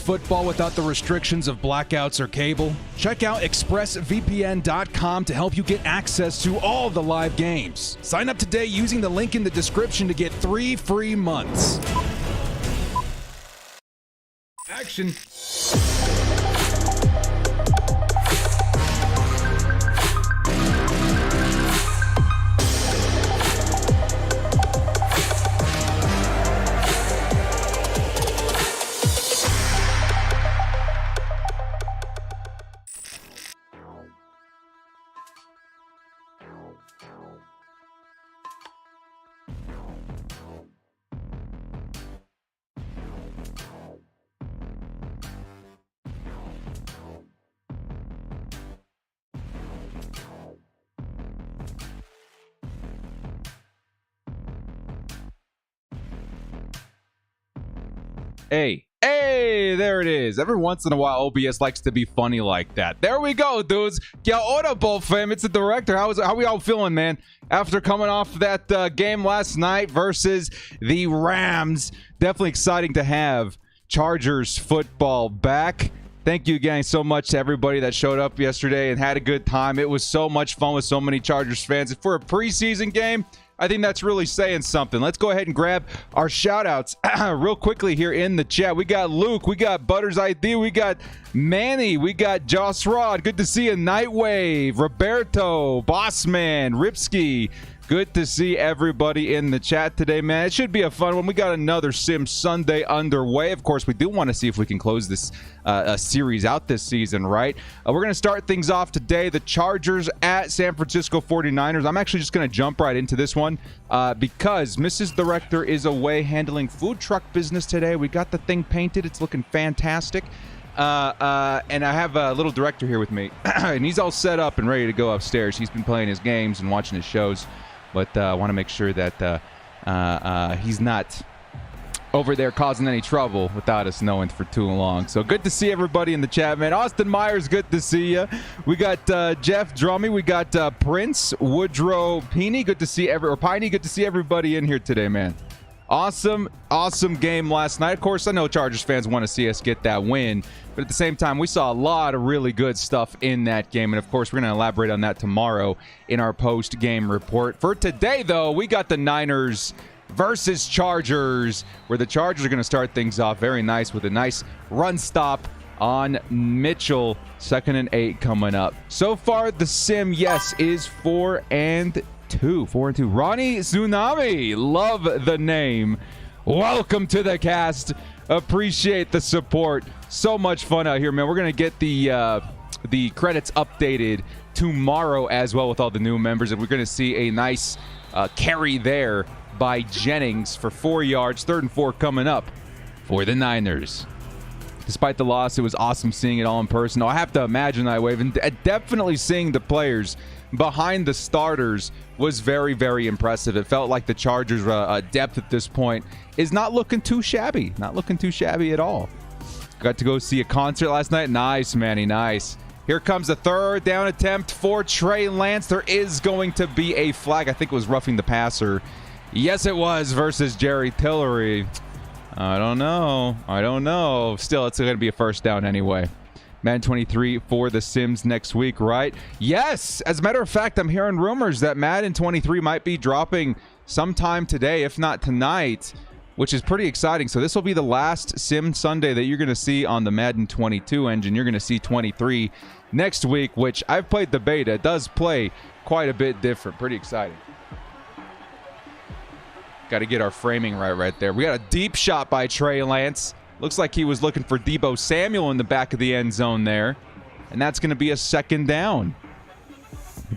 football without the restrictions of blackouts or cable? Check out expressvpn.com to help you get access to all the live games. Sign up today using the link in the description to get 3 free months. Action. Hey, there it is. Every once in a while, OBS likes to be funny like that. There we go, dudes. Yeah, audible fam. It's the director. How we all feeling, man? After coming off that game last night versus the Rams. Definitely exciting to have Chargers football back. Thank you again so much to everybody that showed up yesterday and had a good time. It was so much fun with so many Chargers fans. And for a preseason game, I think that's really saying something. Let's go ahead and grab our shout-outs real quickly here in the chat. We got Luke, we got Butters ID, we got Manny, we got Joss Rod. Good to see you, Nightwave, Roberto, Bossman, Ripsky. Good to see everybody in the chat today, man. It should be a fun one. We got another Sim Sunday underway. Of course, we do want to see if we can close this series out this season, right? We're going to start things off today. The Chargers at San Francisco 49ers. I'm actually just going to jump right into this one because Mrs. Director is away handling food truck business today. We got the thing painted. It's looking fantastic. And I have a little director here with me, and he's all set up and ready to go upstairs. He's been playing his games and watching his shows. But I want to make sure that he's not over there causing any trouble without us knowing for too long. So good to see everybody in the chat, man. Austin Myers, good to see you. We got Jeff Drummy. We got Prince Woodrow Piney. Good to see Piney. Good to see everybody in here today, man. Awesome game last night. Of course, I know Chargers fans want to see us get that win, but at the same time, we saw a lot of really good stuff in that game, and of course, we're going to elaborate on that tomorrow in our post-game report. For today, though, we got the Niners versus Chargers, where the Chargers are going to start things off very nice with a nice run stop on Mitchell. 2nd and 8 coming up. So far, the sim, yes, is 4 and 2. Ronnie Tsunami, love the name. Welcome to the cast. Appreciate the support. So much fun out here, man. We're gonna get the credits updated tomorrow as well with all the new members, and we're gonna see a nice carry there by Jennings for 4 yards. 3rd and 4 coming up for the Niners. Despite the loss, it was awesome seeing it all in person. I have to imagine that way, and definitely seeing the players behind the starters was very, very impressive. It felt like the Chargers' depth at this point is not looking too shabby. Not looking too shabby at all. Got to go see a concert last night. Nice, Manny, nice. Here comes a 3rd down attempt for Trey Lance. There is going to be a flag. I think it was roughing the passer. Yes, it was, versus Jerry Tillery. I don't know. Still, it's going to be a 1st down anyway. Madden 23 for the Sims next week, right? Yes! As a matter of fact, I'm hearing rumors that Madden 23 might be dropping sometime today, if not tonight, which is pretty exciting. So this will be the last Sim Sunday that you're going to see on the Madden 22 engine. You're going to see 23 next week, which I've played the beta. It does play quite a bit different. Pretty exciting. Got to get our framing right there. We got a deep shot by Trey Lance. Looks like he was looking for Deebo Samuel in the back of the end zone there. And that's going to be a 2nd down.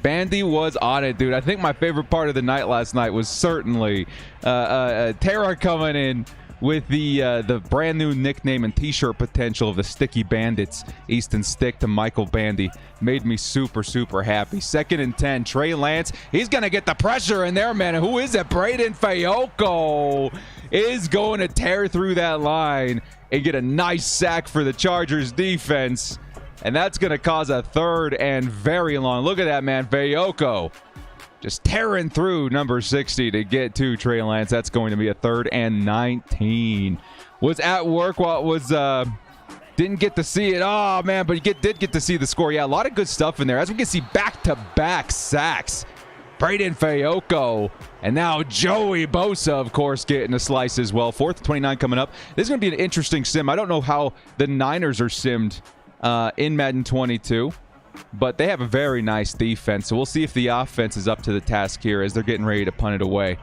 Bandy was on it, dude. I think my favorite part of the night last night was certainly Tara coming in with the brand new nickname and t-shirt potential of the Sticky Bandits. Easton Stick to Michael Bandy. Made me super, super happy. 2nd and 10. Trey Lance. He's going to get the pressure in there, man. Who is it? Braden Fayoko is going to tear through that line and get a nice sack for the Chargers defense. And that's going to cause a 3rd and very long. Look at that, man. Fayoko just tearing through number 60 to get to Trey Lance. That's going to be a 3rd and 19. Was at work while it was Didn't get to see it. Oh, man, but you did get to see the score. Yeah, a lot of good stuff in there. As we can see, back-to-back sacks. Braden Fayoko. And now Joey Bosa, of course, getting a slice as well. 4th 29 coming up. This is going to be an interesting sim. I don't know how the Niners are simmed in Madden 22. But they have a very nice defense. So we'll see if the offense is up to the task here as they're getting ready to punt it away.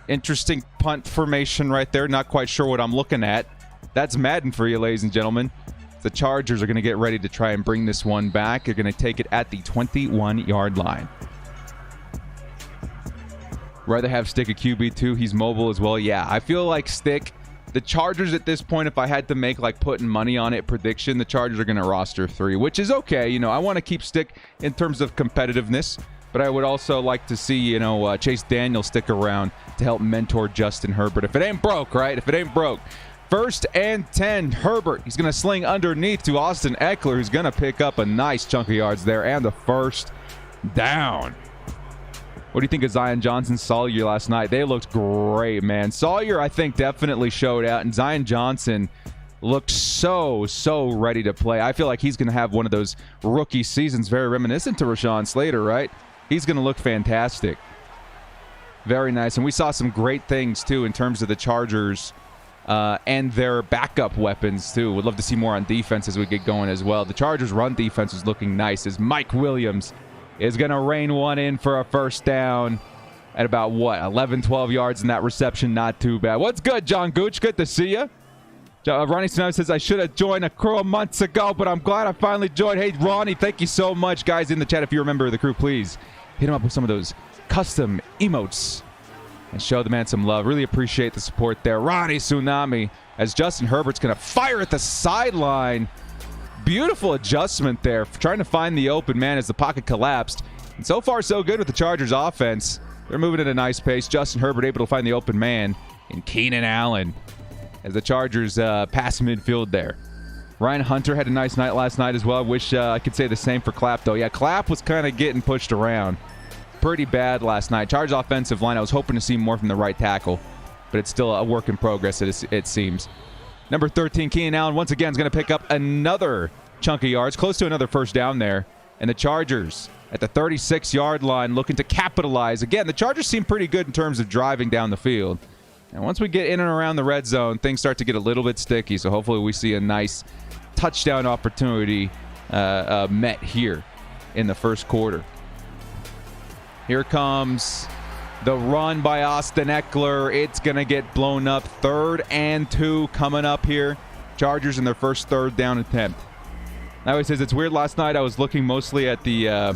Interesting punt formation right there. Not quite sure what I'm looking at. That's Madden for you, ladies and gentlemen. The Chargers are going to get ready to try and bring this one back. They're going to take it at the 21-yard line. Rather have Stick a QB2. He's mobile as well. Yeah, I feel like Stick, the Chargers at this point, if I had to make like putting money on it prediction, the Chargers are going to roster 3, which is okay. You know, I want to keep Stick in terms of competitiveness, but I would also like to see, you know, Chase Daniel stick around to help mentor Justin Herbert. If it ain't broke, right? If it ain't broke. 1st and 10, Herbert. He's going to sling underneath to Austin Eckler, who's going to pick up a nice chunk of yards there and the first down. What do you think of Zion Johnson, Sawyer last night? They looked great, man. Sawyer, I think, definitely showed out, and Zion Johnson looked so ready to play. I feel like he's going to have one of those rookie seasons, very reminiscent to Rashawn Slater, right? He's going to look fantastic. Very nice. And we saw some great things, too, in terms of the Chargers and their backup weapons, too. Would love to see more on defense as we get going as well. The Chargers' run defense is looking nice as Mike Williams is going to rein one in for a first down at about, what, 11, 12 yards in that reception. Not too bad. What's good, John Gooch? Good to see you. Ronnie Snow says, I should have joined a crew months ago, but I'm glad I finally joined. Hey, Ronnie, thank you so much. Guys in the chat, if you're a member of the crew, please hit him up with some of those custom emotes and show the man some love. Really appreciate the support there. Ronnie Tsunami, as Justin Herbert's going to fire at the sideline. Beautiful adjustment there, trying to find the open man as the pocket collapsed. And so far, so good with the Chargers offense. They're moving at a nice pace. Justin Herbert able to find the open man in Keenan Allen as the Chargers pass midfield there. Ryan Hunter had a nice night last night as well. I wish I could say the same for Clapp, though. Yeah, Clapp was kind of getting pushed around. Pretty bad last night. Chargers offensive line, I was hoping to see more from the right tackle, but it's still a work in progress, it seems. Number 13, Keenan Allen, once again, is going to pick up another chunk of yards, close to another first down there. And the Chargers at the 36-yard line looking to capitalize. Again, the Chargers seem pretty good in terms of driving down the field. And once we get in and around the red zone, things start to get a little bit sticky. So hopefully we see a nice touchdown opportunity met here in the first quarter. Here comes the run by Austin Eckler. It's going to get blown up. 3rd and 2 coming up here. Chargers in their first 3rd down attempt. Now he says, it's weird, last night I was looking mostly at the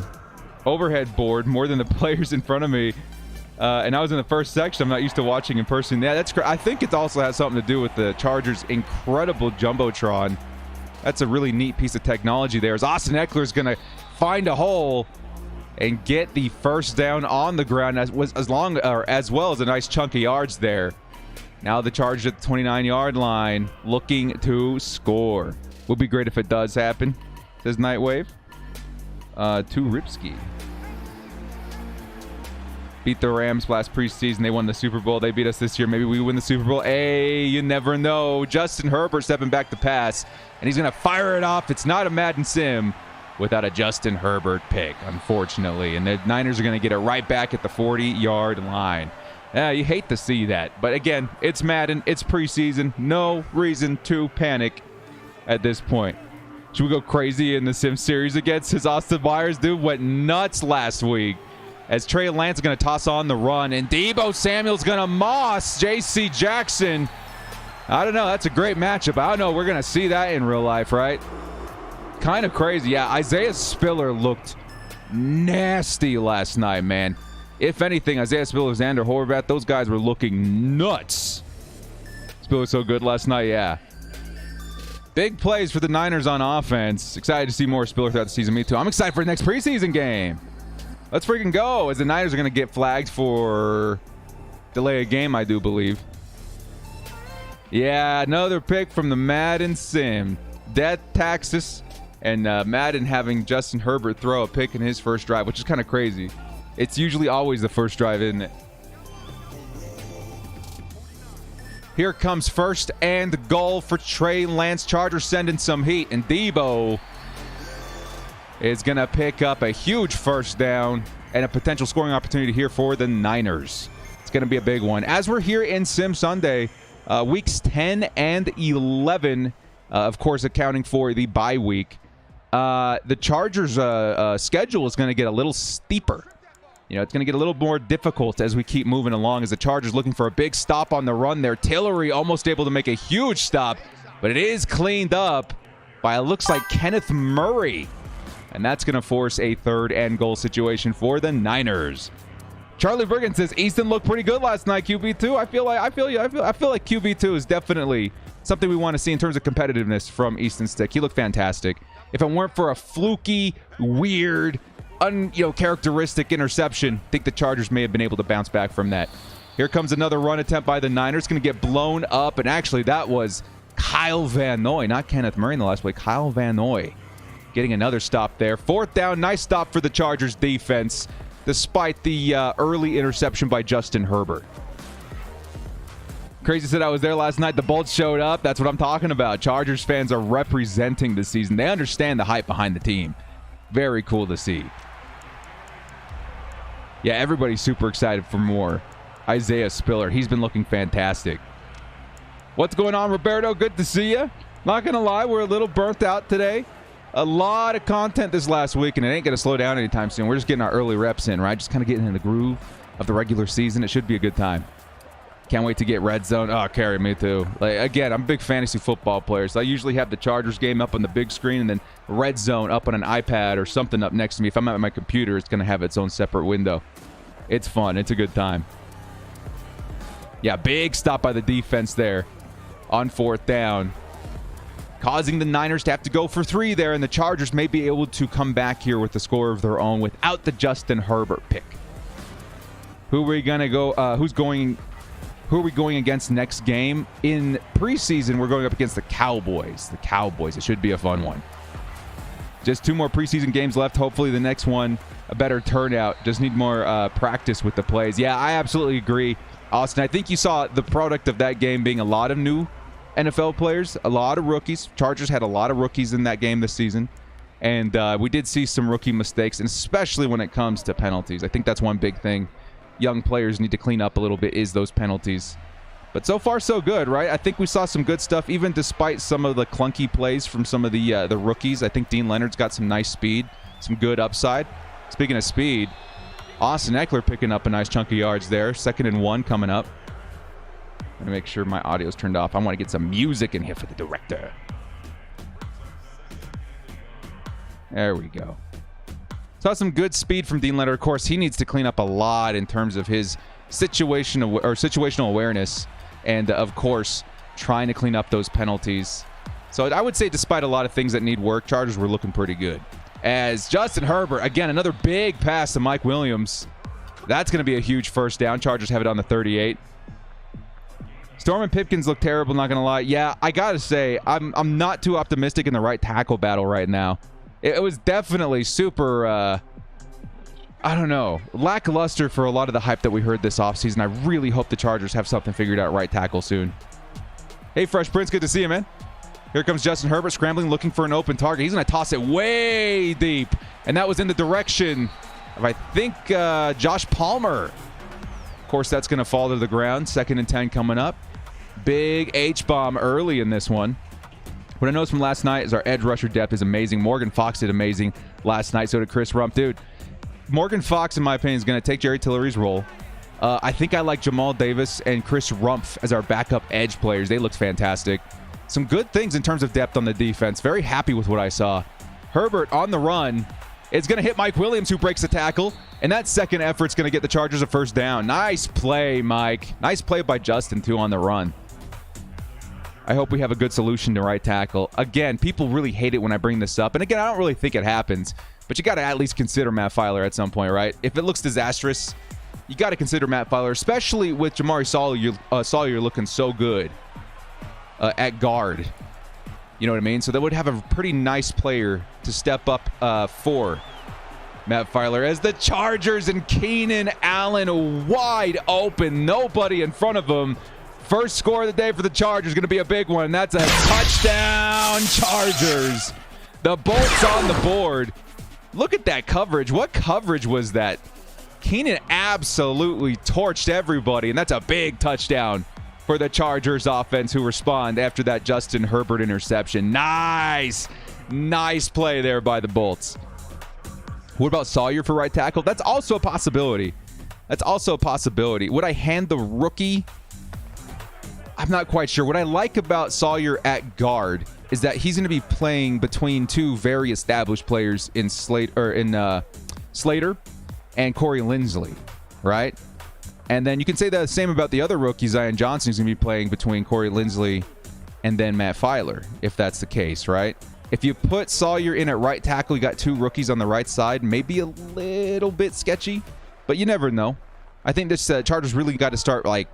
overhead board more than the players in front of me. And I was in the first section. I'm not used to watching in person. Yeah, that's great. I think it also has something to do with the Chargers' incredible Jumbotron. That's a really neat piece of technology there. As Austin Eckler is going to find a hole and get the first down on the ground as well as a nice chunk of yards there. Now the Chargers at the 29-yard line looking to score. Would be great if it does happen, says Nightwave. To Ripsky. Beat the Rams last preseason. They won the Super Bowl. They beat us this year. Maybe we win the Super Bowl. Hey, you never know. Justin Herbert stepping back to pass, and he's going to fire it off. It's not a Madden sim without a Justin Herbert pick, unfortunately. And the Niners are going to get it right back at the 40-yard line. You hate to see that. But again, it's Madden. It's preseason. No reason to panic at this point. Should we go crazy in the Sim series again? Says Austin Myers. Dude went nuts last week. As Trey Lance is going to toss on the run. And Deebo Samuel's going to moss J.C. Jackson. I don't know. That's a great matchup. I don't know. We're going to see that in real life, right? Kind of crazy. Yeah, Isaiah Spiller looked nasty last night, man. If anything, Isaiah Spiller, Xander Horvath, those guys were looking nuts. Spiller was so good last night, yeah. Big plays for the Niners on offense. Excited to see more Spiller throughout the season. Me too. I'm excited for the next preseason game. Let's freaking go, as the Niners are going to get flagged for delay a game, I do believe. Yeah, another pick from the Madden sim. Death Taxes and Madden having Justin Herbert throw a pick in his first drive, which is kind of crazy. It's usually always the first drive, isn't it? Here comes first and goal for Trey Lance. Chargers sending some heat, and Debo is going to pick up a huge first down and a potential scoring opportunity here for the Niners. It's going to be a big one. As we're here in Sim Sunday, weeks 10 and 11, of course, accounting for the bye week, the Chargers' schedule is going to get a little steeper. You know, it's going to get a little more difficult as we keep moving along, as the Chargers looking for a big stop on the run there. Tillery almost able to make a huge stop, but it is cleaned up by, it looks like, Kenneth Murray. And that's going to force a 3rd and goal situation for the Niners. Charlie Bergen says Easton looked pretty good last night, QB2. I feel like QB2 is definitely something we want to see in terms of competitiveness from Easton Stick. He looked fantastic. If it weren't for a fluky, weird, characteristic interception, I think the Chargers may have been able to bounce back from that. Here comes another run attempt by the Niners. Going to get blown up, and actually that was Kyle Van Noy, not Kenneth Murray in the last play. Kyle Van Noy getting another stop there. 4th down, nice stop for the Chargers defense, despite the early interception by Justin Herbert. Crazy said I was there last night. The Bolts showed up. That's what I'm talking about. Chargers fans are representing the season. They understand the hype behind the team. Very cool to see. Yeah, everybody's super excited for more Isaiah Spiller. He's been looking fantastic. What's going on, Roberto? Good to see you. Not going to lie, we're a little burnt out today. A lot of content this last week, and it ain't going to slow down anytime soon. We're just getting our early reps in, right? Just kind of getting in the groove of the regular season. It should be a good time. Can't wait to get Red Zone. Oh, Carrie, me too. Again, I'm a big fantasy football player, so I usually have the Chargers game up on the big screen and then Red Zone up on an iPad or something up next to me. If I'm at my computer, it's going to have its own separate window. It's fun. It's a good time. Yeah, big stop by the defense there on 4th down, causing the Niners to have to go for 3 there, and the Chargers may be able to come back here with a score of their own without the Justin Herbert pick. Who are we going to go? Who are we going against next game? In preseason, we're going up against the Cowboys. The Cowboys. It should be a fun one. Just 2 more preseason games left. Hopefully the next one, a better turnout. Just need more practice with the plays. Yeah, I absolutely agree, Austin. I think you saw the product of that game being a lot of new NFL players, a lot of rookies. Chargers had a lot of rookies in that game this season. And we did see some rookie mistakes, and especially when it comes to penalties. I think that's one big thing young players need to clean up a little bit, is those penalties. But so far, so good, right? I think we saw some good stuff, even despite some of the clunky plays from some of the rookies. I think Dean Leonard's got some nice speed, some good upside. Speaking of speed, Austin Eckler picking up a nice chunk of yards there. 2nd and 1 coming up. I'm going to make sure my audio's turned off. I want to get some music in here for the director. There we go. Saw some good speed from Dean Leonard. Of course, he needs to clean up a lot in terms of his situational awareness, and of course, trying to clean up those penalties. So I would say, despite a lot of things that need work, Chargers were looking pretty good. As Justin Herbert, again, another big pass to Mike Williams. That's going to be a huge first down. Chargers have it on the 38. Storm and Pipkins look terrible, not going to lie. Yeah, I got to say, I'm not too optimistic in the right tackle battle right now. It was definitely super, I don't know, lackluster for a lot of the hype that we heard this offseason. I really hope the Chargers have something figured out right tackle soon. Hey, Fresh Prince, good to see you, man. Here comes Justin Herbert scrambling, looking for an open target. He's going to toss it way deep, and that was in the direction of, I think, Josh Palmer. Of course, that's going to fall to the ground. 2nd and 10 coming up. Big H-bomb early in this one. What I noticed from last night is our edge rusher depth is amazing. Morgan Fox did amazing last night. So did Chris Rump. Dude, Morgan Fox, in my opinion, is going to take Jerry Tillery's role. I think I like Jamal Davis and Chris Rumpf as our backup edge players. They looked fantastic. Some good things in terms of depth on the defense. Very happy with what I saw. Herbert on the run. It's going to hit Mike Williams, who breaks the tackle. And that second effort's going to get the Chargers a first down. Nice play, Mike. Nice play by Justin, too, on the run. I hope we have a good solution to right tackle. Again, people really hate it when I bring this up. And again, I don't really think it happens. But you got to at least consider Matt Filer at some point, right? If it looks disastrous, you got to consider Matt Filer, especially with Jamari Sawyer looking so good at guard. You know what I mean? So that would have a pretty nice player to step up for Matt Filer, as the Chargers and Keenan Allen wide open. Nobody in front of him. First score of the day for the Chargers, going to be a big one. That's a touchdown, Chargers. The Bolts on the board. Look at that coverage. What coverage was that? Keenan absolutely torched everybody, and that's a big touchdown for the Chargers offense, who respond after that Justin Herbert interception. Nice play there by the Bolts. What about Sawyer for right tackle? That's also a possibility. Would I hand the rookie? I'm not quite sure. What I like about Sawyer at guard is that he's going to be playing between two very established players in Slater and Corey Linsley, right? And then you can say the same about the other rookie, Zion Johnson, who's going to be playing between Corey Linsley and then Matt Filer, if that's the case, right? If you put Sawyer in at right tackle, you got two rookies on the right side, maybe a little bit sketchy, but you never know. I think this Chargers really got to start, like,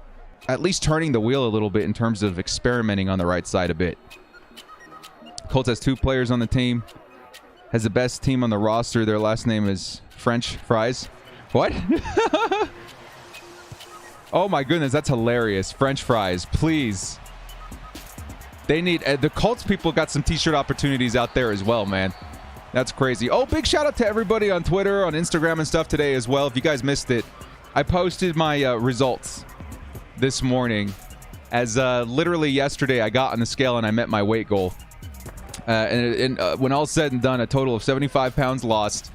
at least turning the wheel a little bit in terms of experimenting on the right side a bit. Colts has two players on the team. Has the best team on the roster. Their last name is French Fries. What? Oh my goodness, that's hilarious. French Fries, please. They need the Colts people got some t-shirt opportunities out there as well, man. That's crazy. Oh, big shout out to everybody on Twitter, on Instagram and stuff today as well. If you guys missed it, I posted my results this morning, as literally yesterday I got on the scale and I met my weight goal. And when all's said and done, a total of 75 pounds lost.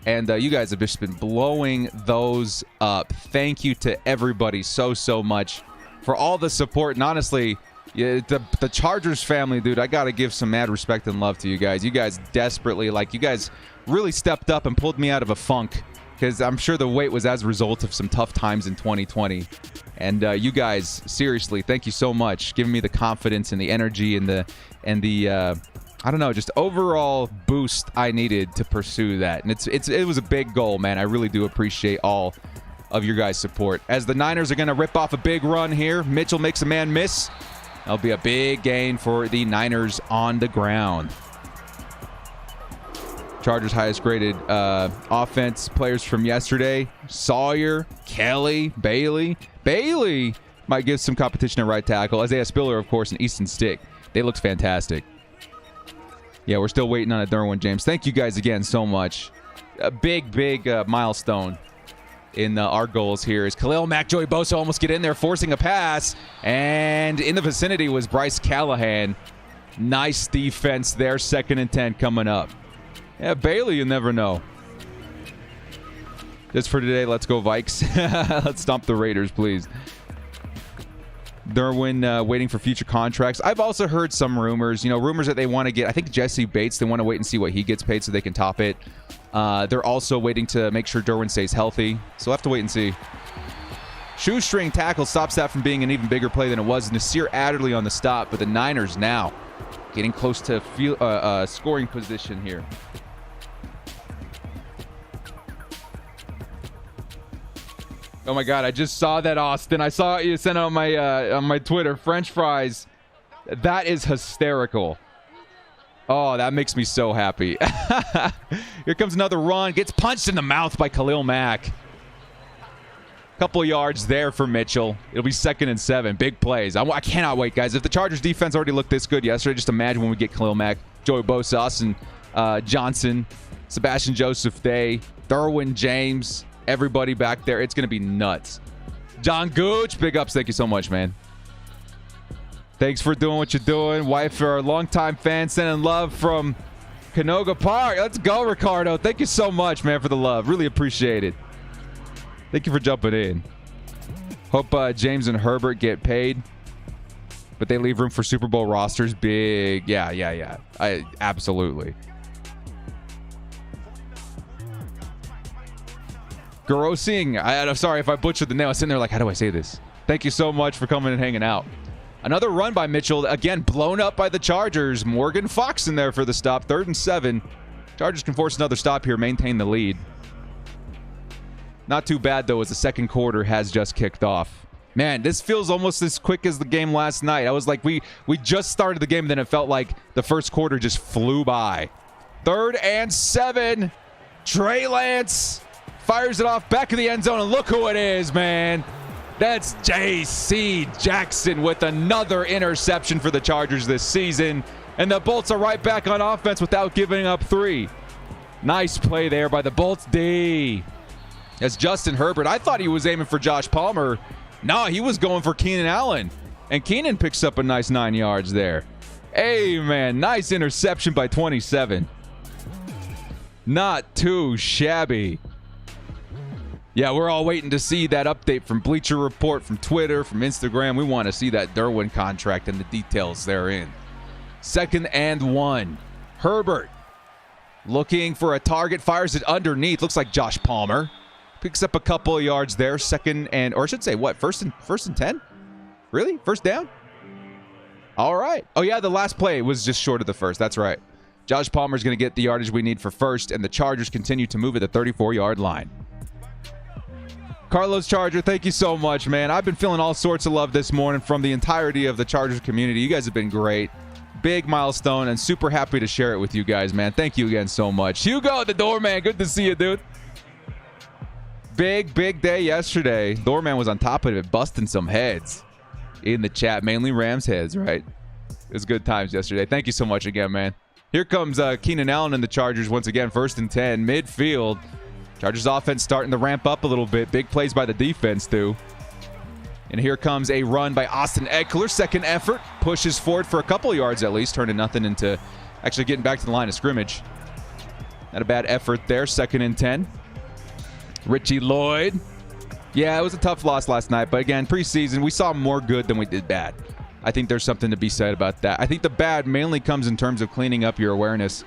And you guys have just been blowing those up. Thank you to everybody so much for all the support. And honestly, yeah, the Chargers family, dude, I got to give some mad respect and love to you guys. You guys desperately, you guys really stepped up and pulled me out of a funk. Because I'm sure the weight was as a result of some tough times in 2020. And you guys, seriously, thank you so much. Giving me the confidence and the energy and the I don't know, just overall boost I needed to pursue that. And it was a big goal, man. I really do appreciate all of your guys' support. As the Niners are going to rip off a big run here, Mitchell makes a man miss. That'll be a big gain for the Niners on the ground. Chargers highest graded offense players from yesterday: Sawyer, Kelly, Bailey. Bailey might give some competition at right tackle. Isaiah Spiller, of course, and Easton Stick. They looked fantastic. Yeah, we're still waiting on a Derwin James. Thank you guys again so much. A big milestone in our goals here is Khalil Mack, Joey Bosa almost get in there, forcing a pass. And in the vicinity was Bryce Callahan. Nice defense there. 2nd and 10 coming up. Yeah, Bailey, you never know. Just for today, let's go Vikes. Let's stomp the Raiders, please. Derwin waiting for future contracts. I've also heard some rumors, rumors that they want to get, I think Jesse Bates, they want to wait and see what he gets paid so they can top it. They're also waiting to make sure Derwin stays healthy. So we'll have to wait and see. Shoestring tackle stops that from being an even bigger play than it was. Nasir Adderley on the stop, but the Niners now getting close to scoring position here. Oh my God! I just saw that, Austin. I saw you sent out on my Twitter. French Fries. That is hysterical. Oh, that makes me so happy. Here comes another run. Gets punched in the mouth by Khalil Mack. Couple of yards there for Mitchell. It'll be 2nd and 7. Big plays. I cannot wait, guys. If the Chargers defense already looked this good yesterday, just imagine when we get Khalil Mack, Joey Bosa, Austin Johnson, Sebastian Joseph Day, Derwin James. Everybody back there. It's going to be nuts. John Gooch, big ups. Thank you so much, man. Thanks for doing what you're doing. Wife for our longtime fan, sending love from Canoga Park. Let's go, Ricardo. Thank you so much, man, for the love. Really appreciate it. Thank you for jumping in. Hope James and Herbert get paid, but they leave room for Super Bowl rosters. Big. Yeah. Absolutely. Garosing. I'm sorry if I butchered the name. I was sitting there like, how do I say this? Thank you so much for coming and hanging out. Another run by Mitchell. Again, blown up by the Chargers. Morgan Fox in there for the stop. 3rd and 7. Chargers can force another stop here, maintain the lead. Not too bad, though, as the second quarter has just kicked off. Man, this feels almost as quick as the game last night. I was like, we just started the game, then it felt like the first quarter just flew by. 3rd and 7. Trey Lance fires it off back of the end zone, and look who it is, man. That's J.C. Jackson with another interception for the Chargers this season. And the Bolts are right back on offense without giving up 3. Nice play there by the Bolts D. As Justin Herbert, I thought he was aiming for Josh Palmer. No, he was going for Keenan Allen. And Keenan picks up a nice 9 yards there. Hey, man, nice interception by 27. Not too shabby. Yeah, we're all waiting to see that update from Bleacher Report, from Twitter, from Instagram. We want to see that Derwin contract and the details therein. 2nd and 1. Herbert looking for a target, fires it underneath. Looks like Josh Palmer. Picks up a couple of yards there. 2nd and, or I should say, what? First and 10? Really? First down? All right. Oh, yeah, the last play was just short of the first. That's right. Josh Palmer's going to get the yardage we need for first, and the Chargers continue to move at the 34-yard line. Carlos Charger, thank you so much, man. I've been feeling all sorts of love this morning from the entirety of the Chargers community. You guys have been great. Big milestone, and super happy to share it with you guys, man. Thank you again so much. Hugo, the doorman, good to see you, dude. Big day yesterday. Doorman was on top of it, busting some heads in the chat. Mainly Rams heads, right? It was good times yesterday. Thank you so much again, man. Here comes Keenan Allen and the Chargers once again. 1st and 10, midfield. Chargers offense starting to ramp up a little bit. Big plays by the defense, too. And here comes a run by Austin Eckler. 2nd effort. Pushes forward for a couple of yards at least. Turning nothing into actually getting back to the line of scrimmage. Not a bad effort there. 2nd and 10. Richie Lloyd. Yeah, it was a tough loss last night. But again, preseason, we saw more good than we did bad. I think there's something to be said about that. I think the bad mainly comes in terms of cleaning up your awareness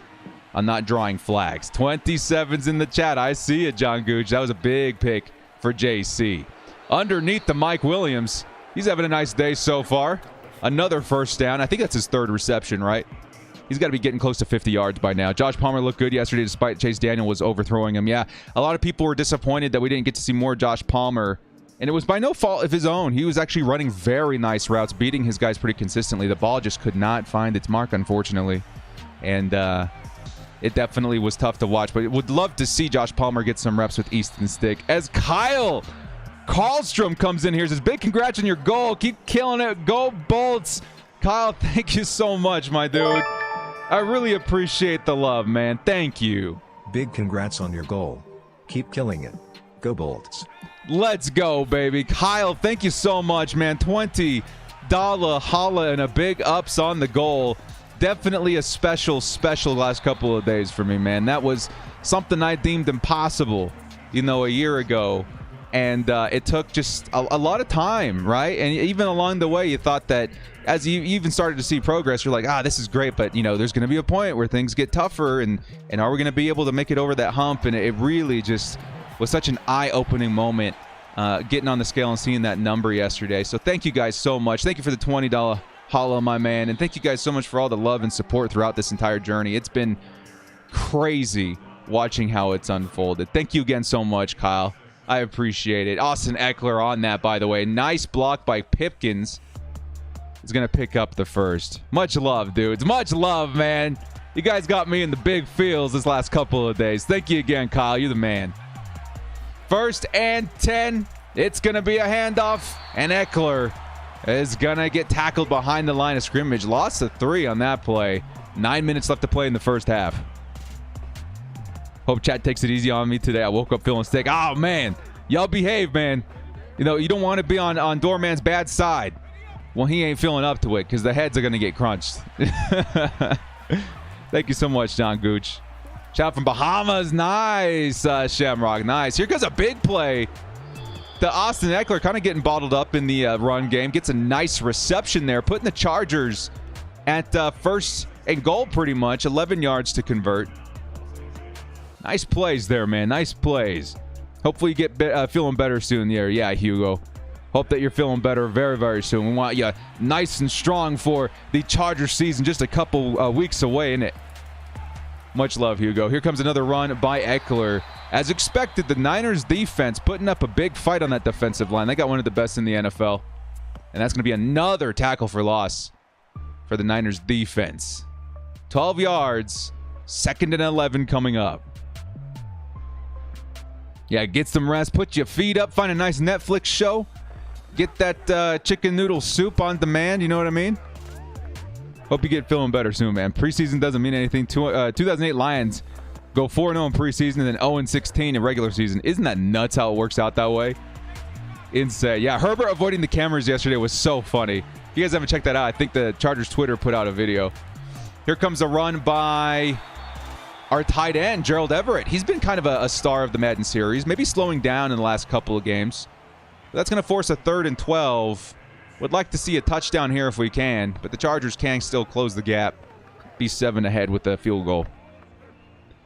on not drawing flags. 27's in the chat. I see it, John Gooch. That was a big pick for JC. Underneath the Mike Williams. He's having a nice day so far. Another first down. I think that's his 3rd reception, right? He's got to be getting close to 50 yards by now. Josh Palmer looked good yesterday despite Chase Daniel was overthrowing him. Yeah, a lot of people were disappointed that we didn't get to see more Josh Palmer. And it was by no fault of his own. He was actually running very nice routes, beating his guys pretty consistently. The ball just could not find its mark, unfortunately. And it definitely was tough to watch. But would love to see Josh Palmer get some reps with Easton Stick. As Kyle Karlstrom comes in here, says, big congrats on your goal. Keep killing it. Go Bolts. Kyle, thank you so much, my dude. I really appreciate the love, man. Thank you. Big congrats on your goal. Keep killing it. Go Bolts. Let's go, baby. Kyle, thank you so much, man. $20 holla and a big ups on the goal. Definitely a special last couple of days for me, man. That was something I deemed impossible, a year ago. And it took just a lot of time, right? And even along the way, you thought that as you even started to see progress, you're like, this is great. But, there's going to be a point where things get tougher. And are we going to be able to make it over that hump? And it really just was such an eye-opening moment getting on the scale and seeing that number yesterday. So thank you guys so much. Thank you for the $20 holla, my man. And thank you guys so much for all the love and support throughout this entire journey. It's been crazy watching how it's unfolded. Thank you again so much, Kyle. I appreciate it. Austin Eckler on that, by the way. Nice block by Pipkins. He's going to pick up the first. Much love, dudes. Much love, man. You guys got me in the big fields this last couple of days. Thank you again, Kyle. You're the man. 1st and 10. It's going to be a handoff. And Eckler is going to get tackled behind the line of scrimmage. Loss of 3 on that play. 9 minutes left to play in the first half. Hope chat takes it easy on me today. I woke up feeling sick. Oh, man. Y'all behave, man. You don't want to be on Doorman's bad side. Well, he ain't feeling up to it because the heads are going to get crunched. Thank you so much, John Gooch. Shout out from Bahamas. Nice, Shamrock. Nice. Here goes a big play. The Austin Eckler kind of getting bottled up in the run game. Gets a nice reception there. Putting the Chargers at 1st and goal pretty much. 11 yards to convert. Nice plays there, man. Nice plays. Hopefully you get feeling better soon. Yeah, Hugo. Hope that you're feeling better very, very soon. We want you nice and strong for the Chargers season. Just a couple weeks away, isn't it? Much love, Hugo. Here comes another run by Eckler. As expected, the Niners defense putting up a big fight on that defensive line. They got one of the best in the NFL. And that's going to be another tackle for loss for the Niners defense. 12 yards. 2nd and 11 coming up. Yeah, get some rest. Put your feet up. Find a nice Netflix show. Get that chicken noodle soup on demand. You know what I mean? Hope you get feeling better soon, man. Preseason doesn't mean anything. 2008 Lions go 4-0 in preseason and then 0-16 in regular season. Isn't that nuts how it works out that way? Insane. Yeah, Herbert avoiding the cameras yesterday was so funny. If you guys haven't checked that out, I think the Chargers Twitter put out a video. Here comes a run by our tight end, Gerald Everett. He's been kind of a star of the Madden series, maybe slowing down in the last couple of games. That's going to force a 3rd and 12. Would like to see a touchdown here if we can, but the Chargers can still close the gap. Be 7 ahead with the field goal.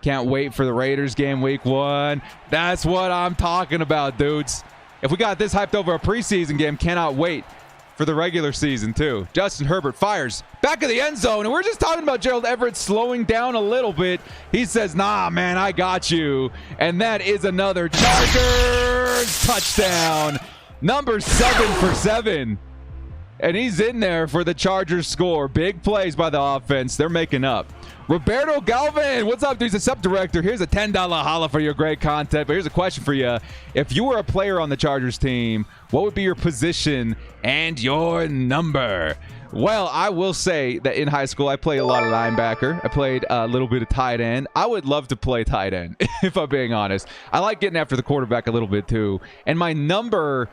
Can't wait for the Raiders game week 1. That's what I'm talking about, dudes. If we got this hyped over a preseason game, cannot wait for the regular season too. Justin Herbert fires back of the end zone, and we're just talking about Gerald Everett slowing down a little bit. He says, nah, man, I got you. And that is another Chargers touchdown. Number 7 for 7. And he's in there for the Chargers score. Big plays by the offense. They're making up. Roberto Galvin, what's up, dude? He's a sub-director. Here's a $10 holla for your great content. But here's a question for you. If you were a player on the Chargers team, what would be your position and your number? Well, I will say that in high school, I played a lot of linebacker. I played a little bit of tight end. I would love to play tight end, if I'm being honest. I like getting after the quarterback a little bit, too. And my number,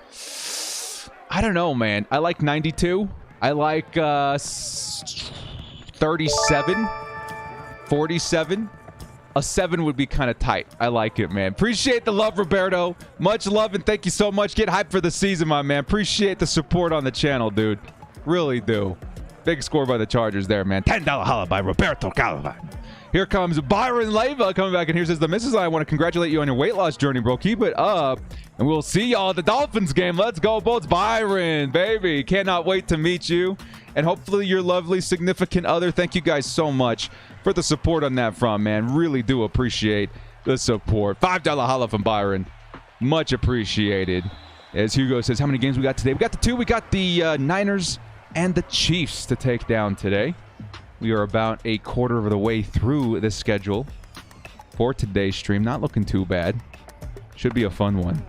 I don't know, man. I like 92. I like 37. 47. A 7 would be kind of tight. I like it, man. Appreciate the love, Roberto. Much love, and thank you so much. Get hyped for the season, my man. Appreciate the support on the channel, dude. Really do. Big score by the Chargers there, man. $10 holla by Roberto Galvin. Here comes Byron Leyva coming back in here. Says, the missus and I want to congratulate you on your weight loss journey, bro. Keep it up. And we'll see y'all at the Dolphins game. Let's go, Bolts. Byron, baby. Cannot wait to meet you. And hopefully your lovely significant other. Thank you guys so much for the support on that front, man. Really do appreciate the support. $5 holla from Byron. Much appreciated. As Hugo says, how many games we got today? We got the 2. We got the Niners and the Chiefs to take down today. We are about a quarter of the way through the schedule for today's stream. Not looking too bad. Should be a fun one.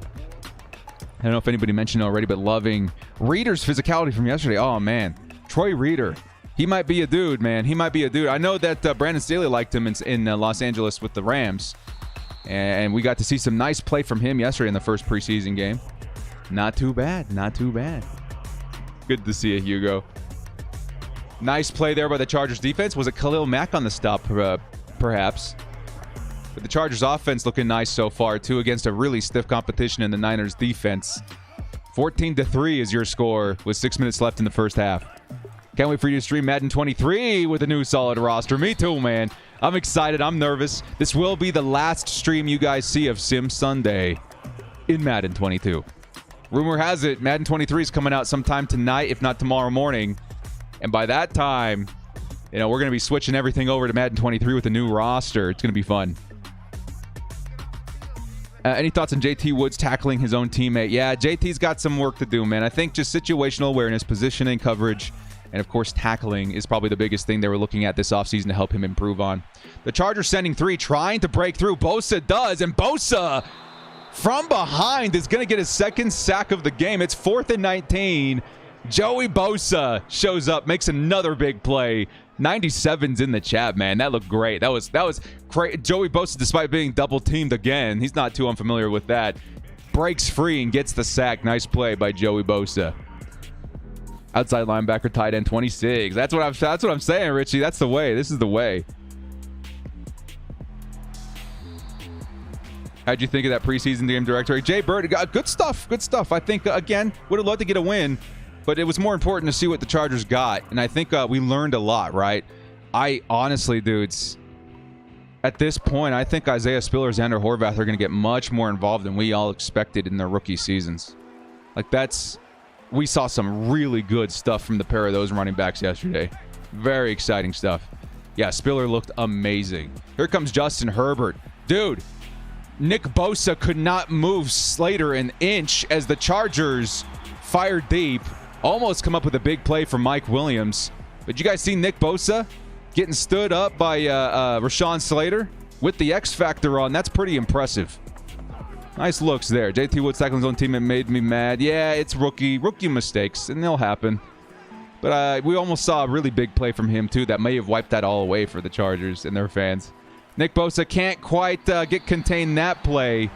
I don't know if anybody mentioned it already, but loving Reader's physicality from yesterday. Oh, man. Troy Reader. He might be a dude, man. He might be a dude. I know that Brandon Staley liked him in Los Angeles with the Rams. And we got to see some nice play from him yesterday in the first preseason game. Not too bad. Not too bad. Good to see you, Hugo. Nice play there by the Chargers defense. Was it Khalil Mack on the stop, perhaps? But the Chargers offense looking nice so far, too, against a really stiff competition in the Niners defense. 14-3 is your score with 6 minutes left in the first half. Can't wait for you to stream Madden 23 with a new solid roster. Me too, man. I'm excited. I'm nervous. This will be the last stream you guys see of Sim Sunday in Madden 22. Rumor has it Madden 23 is coming out sometime tonight, if not tomorrow morning. And by that time, we're going to be switching everything over to Madden 23 with a new roster. It's going to be fun. Any thoughts on JT Woods tackling his own teammate? Yeah, JT's got some work to do, man. I think just situational awareness, positioning, coverage, and of course tackling is probably the biggest thing they were looking at this offseason to help him improve on. The Chargers sending 3, trying to break through. Bosa does, and Bosa from behind is going to get his second sack of the game. It's 4th and 19. Joey Bosa shows up, makes another big play. 97's in the chat, man. That looked great. That was great. Joey Bosa, despite being double teamed again, he's not too unfamiliar with that. Breaks free and gets the sack. Nice play by Joey Bosa. Outside linebacker, tight end 26. That's what I'm saying, Richie. That's the way. This is the way. How'd you think of that preseason game directory? Jay Bird, good stuff. Good stuff. I think, again, would have loved to get a win. But it was more important to see what the Chargers got. And I think we learned a lot, right? I honestly, dudes, at this point, I think Isaiah Spiller, Xander Horvath are going to get much more involved than we all expected in their rookie seasons. Like, we saw some really good stuff from the pair of those running backs yesterday. Very exciting stuff. Yeah, Spiller looked amazing. Here comes Justin Herbert. Dude, Nick Bosa could not move Slater an inch as the Chargers fire deep. Almost come up with a big play from Mike Williams. But you guys see Nick Bosa getting stood up by Rashawn Slater with the X Factor on? That's pretty impressive. Nice looks there. JT Woods tackling his own teammate made me mad. Yeah, it's rookie mistakes, and they'll happen. But we almost saw a really big play from him, too, that may have wiped that all away for the Chargers and their fans. Nick Bosa can't quite get contained that play.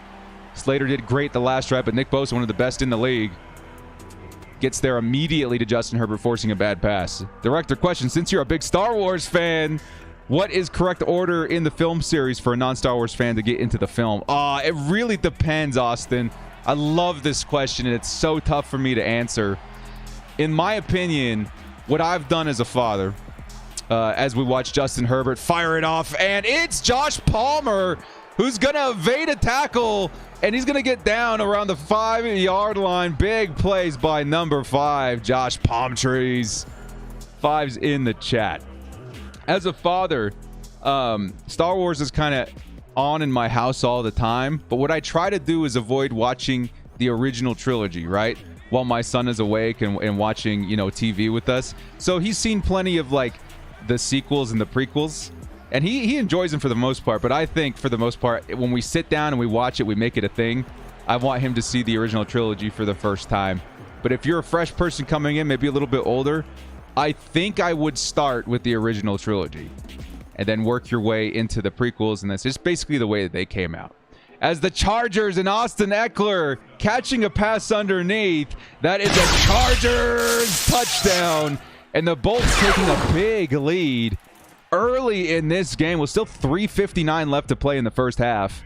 Slater did great the last drive, but Nick Bosa, one of the best in the league, gets there immediately to Justin Herbert, forcing a bad pass. Director question, since you're a big Star Wars fan, what is correct order in the film series for a non-Star Wars fan to get into the film? It really depends, Austin. I love this question, and it's so tough for me to answer. In my opinion, what I've done as a father, as we watch Justin Herbert fire it off, and it's Josh Palmer who's going to evade a tackle, and he's going to get down around the 5-yard line. Big plays by number 5, Josh Palmtrees. 5's in the chat. As a father, Star Wars is kind of on in my house all the time, but what I try to do is avoid watching the original trilogy, right? While my son is awake and watching, TV with us. So he's seen plenty of, like, the sequels and the prequels. And he enjoys them for the most part. But I think, for the most part, when we sit down and we watch it, we make it a thing. I want him to see the original trilogy for the first time. But if you're a fresh person coming in, maybe a little bit older, I think I would start with the original trilogy. And then work your way into the prequels. And that's just basically the way that they came out. As the Chargers and Austin Eckler catching a pass underneath. That is a Chargers touchdown. And the Bolts taking a big lead early in this game. With still 3:59 left to play in the first half.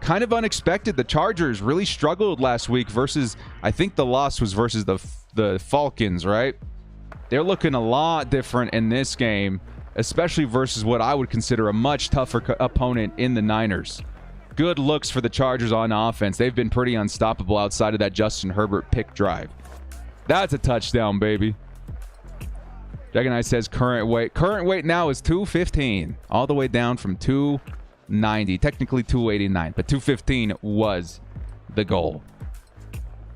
Kind of unexpected. The Chargers really struggled last week versus, I think the loss was versus the Falcons, right? They're looking a lot different in this game, especially versus what I would consider a much tougher opponent in the Niners. Good looks for the Chargers on offense. They've been pretty unstoppable outside of that Justin Herbert pick drive. That's a touchdown, baby. Dragon Eye says current weight. Current weight now is 215. All the way down from 290. Technically 289, but 215 was the goal.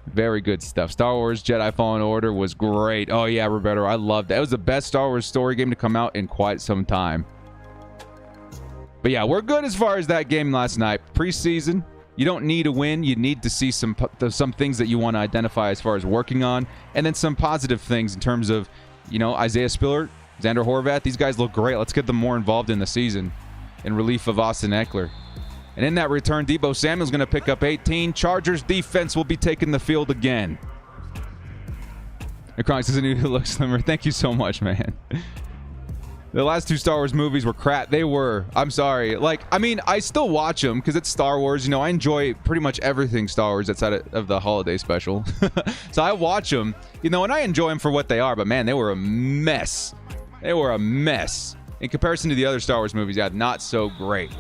Very good stuff. Star Wars Jedi Fallen Order was great. Oh, yeah, Roberto. I loved that. It was the best Star Wars story game to come out in quite some time. But yeah, we're good as far as that game last night. Preseason, you don't need a win. You need to see some things that you want to identify as far as working on. And then some positive things in terms of, Isaiah Spiller, Xander Horvath. These guys look great. Let's get them more involved in the season in relief of Austin Eckler. And in that return, Deebo Samuel's going to pick up 18. Chargers defense will be taking the field again. Necronics is a new look slimmer. Thank you so much, man. The last 2 Star Wars movies were crap. They were. I'm sorry. I still watch them because it's Star Wars. I enjoy pretty much everything Star Wars outside of the holiday special. So I watch them, and I enjoy them for what they are. But, man, they were a mess. They were a mess. In comparison to the other Star Wars movies, not so great.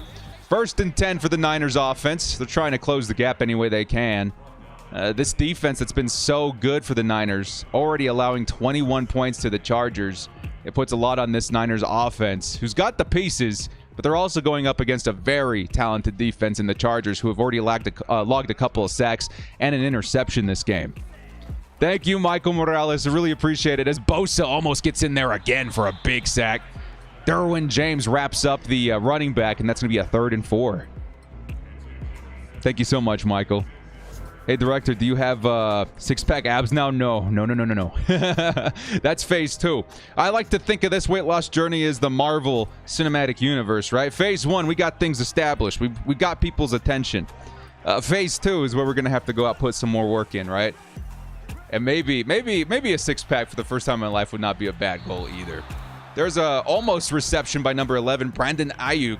1st and 10 for the Niners offense. They're trying to close the gap any way they can. This defense that's been so good for the Niners, already allowing 21 points to the Chargers. It puts a lot on this Niners offense, who's got the pieces, but they're also going up against a very talented defense in the Chargers, who have already logged a couple of sacks and an interception this game. Thank you, Michael Morales. I really appreciate it, as Bosa almost gets in there again for a big sack. Derwin James wraps up the running back, and that's going to be a 3rd and 4. Thank you so much, Michael. Hey, Director, do you have six-pack abs now? No. That's phase 2. I like to think of this weight loss journey as the Marvel Cinematic Universe, right? Phase 1, we got things established. We got people's attention. Phase 2 is where we're going to have to go out, put some more work in, right? And maybe a six-pack for the first time in my life would not be a bad goal either. There's a almost reception by number 11, Brandon Ayuk.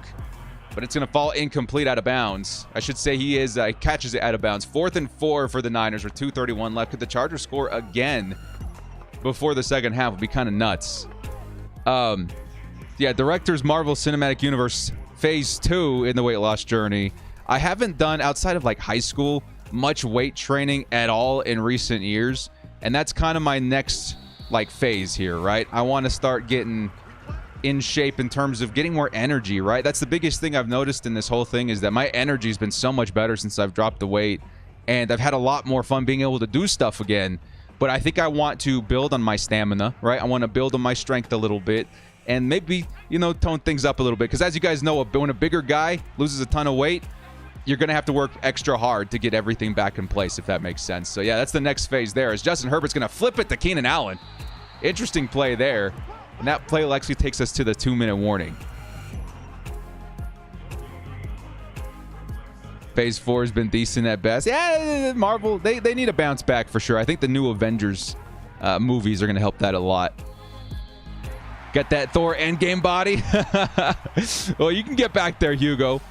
But it's going to fall incomplete, out of bounds. I should say he catches it out of bounds. 4th and 4 for the Niners with 2:31 left. Could the Chargers score again before the second half? Would be kind of nuts. Director's Marvel Cinematic Universe Phase 2 in the weight loss journey. I haven't done, outside of high school, much weight training at all in recent years. And that's kind of my next phase here, right? I want to start getting in shape in terms of getting more energy, right? That's the biggest thing I've noticed in this whole thing, is that my energy has been so much better since I've dropped the weight, and I've had a lot more fun being able to do stuff again. But I think I want to build on my stamina, right? I want to build on my strength a little bit, and maybe, tone things up a little bit. Because as you guys know, when a bigger guy loses a ton of weight, you're going to have to work extra hard to get everything back in place, if that makes sense. So, yeah, that's the next phase there, is Justin Herbert's going to flip it to Keenan Allen. Interesting play there. And that play actually takes us to the 2-minute warning. Phase 4 has been decent at best. Yeah, Marvel, they need a bounce back for sure. I think the new Avengers movies are going to help that a lot. Got that Thor Endgame body. Well, you can get back there, Hugo.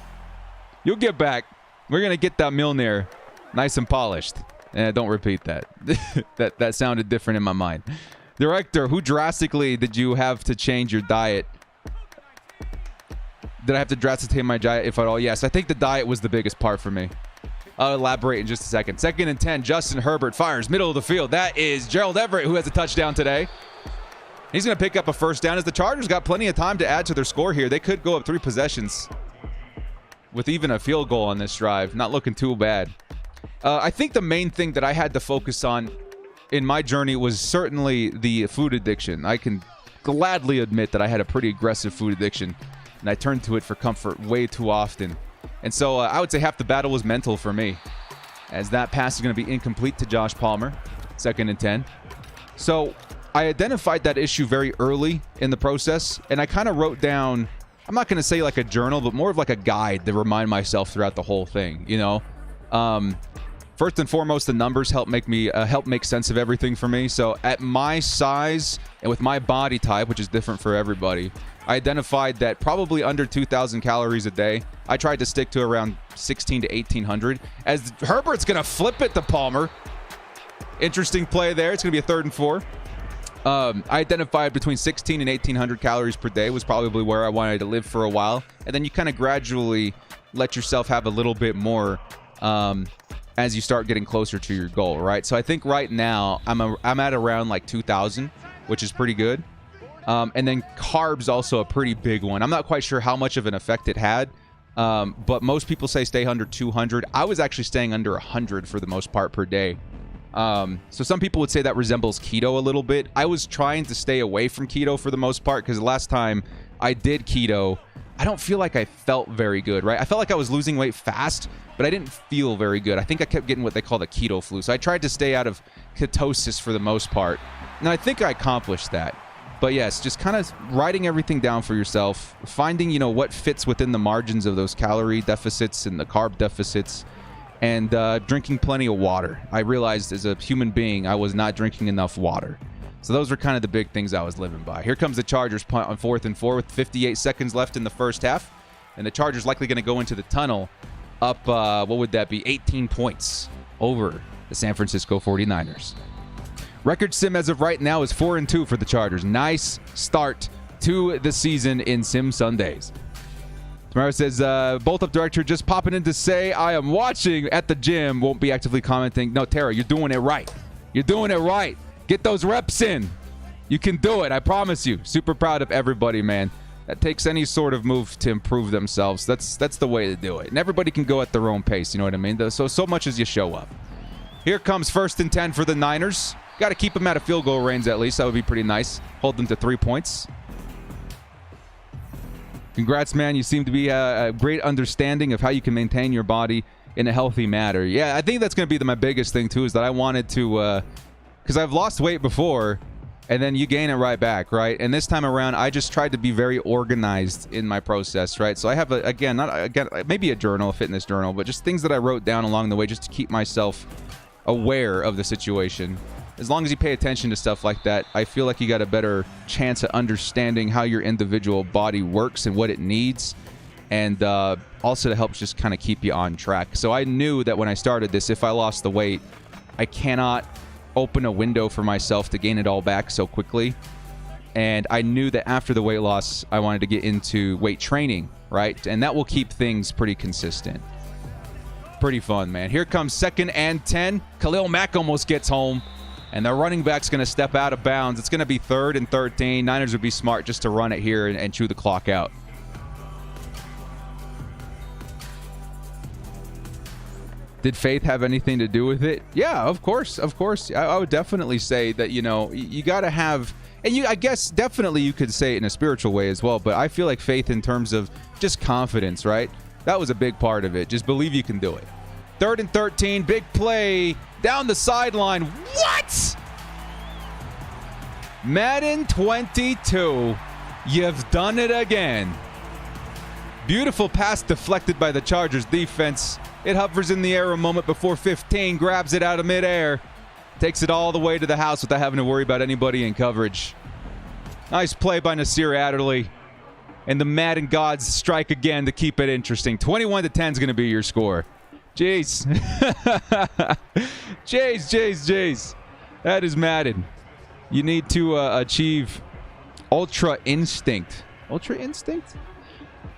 You'll get back. We're going to get that Mjolnir nice and polished. Don't repeat that. that sounded different in my mind. Director, who drastically did you have to change your diet? Did I have to drastically change my diet, if at all? Yes, I think the diet was the biggest part for me. I'll elaborate in just a second. 2nd and 10, Justin Herbert fires middle of the field. That is Gerald Everett, who has a touchdown today. He's going to pick up a first down as the Chargers got plenty of time to add to their score here. They could go up 3 possessions with even a field goal on this drive. Not looking too bad. I think the main thing that I had to focus on in my journey was certainly the food addiction. I can gladly admit that I had a pretty aggressive food addiction, and I turned to it for comfort way too often. And so I would say half the battle was mental for me, as that pass is going to be incomplete to Josh Palmer. 2nd and 10. So I identified that issue very early in the process, and I kind of wrote down, I'm not going to say like a journal, but more of like a guide to remind myself throughout the whole thing, you know? First and foremost, the numbers help make sense of everything for me. So at my size and with my body type, which is different for everybody, I identified that probably under 2,000 calories a day. I tried to stick to around 1,600 to 1,800. As Herbert's going to flip it to Palmer. Interesting play there. It's going to be a 3rd and 4. I identified between 1,600 and 1,800 calories per day was probably where I wanted to live for a while. And then you kind of gradually let yourself have a little bit more as you start getting closer to your goal, right? So I think right now I'm at around like 2,000, which is pretty good. And then carbs also a pretty big one. I'm not quite sure how much of an effect it had, but most people say stay under 200. I was actually staying under 100 for the most part per day. So some people would say that resembles keto a little bit. I was trying to stay away from keto for the most part because the last time I did keto, I don't feel like I felt very good, right? I felt like I was losing weight fast, but I didn't feel very good. I think I kept getting what they call the keto flu. So I tried to stay out of ketosis for the most part. And I think I accomplished that. But yes, just kind of writing everything down for yourself, finding, you know, what fits within the margins of those calorie deficits and the carb deficits, and drinking plenty of water. I realized as a human being, I was not drinking enough water. So those were kind of the big things I was living by. Here comes the Chargers punt on 4th and 4 with 58 seconds left in the first half. And the Chargers likely going to go into the tunnel up, what would that be, 18 points over the San Francisco 49ers. Record sim as of right now is 4-2 for the Chargers. Nice start to the season in Sim Sundays. Tamara says, Bolt Up Director just popping in to say, I am watching at the gym, won't be actively commenting. No, Tara, you're doing it right. You're doing it right. Get those reps in. You can do it. I promise you. Super proud of everybody, man. That takes any sort of move to improve themselves. That's the way to do it. And everybody can go at their own pace. You know what I mean? So much as you show up. Here comes 1st and 10 for the Niners. Got to keep them out of field goal range at least. That would be pretty nice. Hold them to 3 points. Congrats, man. You seem to be a great understanding of how you can maintain your body in a healthy manner. Yeah, I think that's going to be my biggest thing, too, is that I wanted to... because I've lost weight before, and then you gain it right back, right? And this time around, I just tried to be very organized in my process, right? So I have, maybe a journal, a fitness journal, but just things that I wrote down along the way just to keep myself aware of the situation. As long as you pay attention to stuff like that, I feel like you got a better chance at understanding how your individual body works and what it needs, and also to help just kind of keep you on track. So I knew that when I started this, if I lost the weight, I cannot open a window for myself to gain it all back so quickly. And I knew that after the weight loss, I wanted to get into weight training, right? And that will keep things pretty consistent. Pretty fun, man. Here comes 2nd and 10. Khalil Mack almost gets home, and the running back's going to step out of bounds. It's going to be 3rd and 13. Niners would be smart just to run it here and chew the clock out. Did faith have anything to do with it? Yeah, of course. I would definitely say that, you know, you got to have, and I guess definitely you could say it in a spiritual way as well, but I feel like faith in terms of just confidence, right? That was a big part of it. Just believe you can do it. 3rd and 13, big play down the sideline. What? Madden 22, you've done it again. Beautiful pass deflected by the Chargers defense. It hovers in the air a moment before 15, grabs it out of midair, takes it all the way to the house without having to worry about anybody in coverage. Nice play by Nasir Adderley. And the Madden gods strike again to keep it interesting. 21-10 is going to be your score. Jeez. Jeez. That is Madden. You need to achieve Ultra Instinct. Ultra Instinct?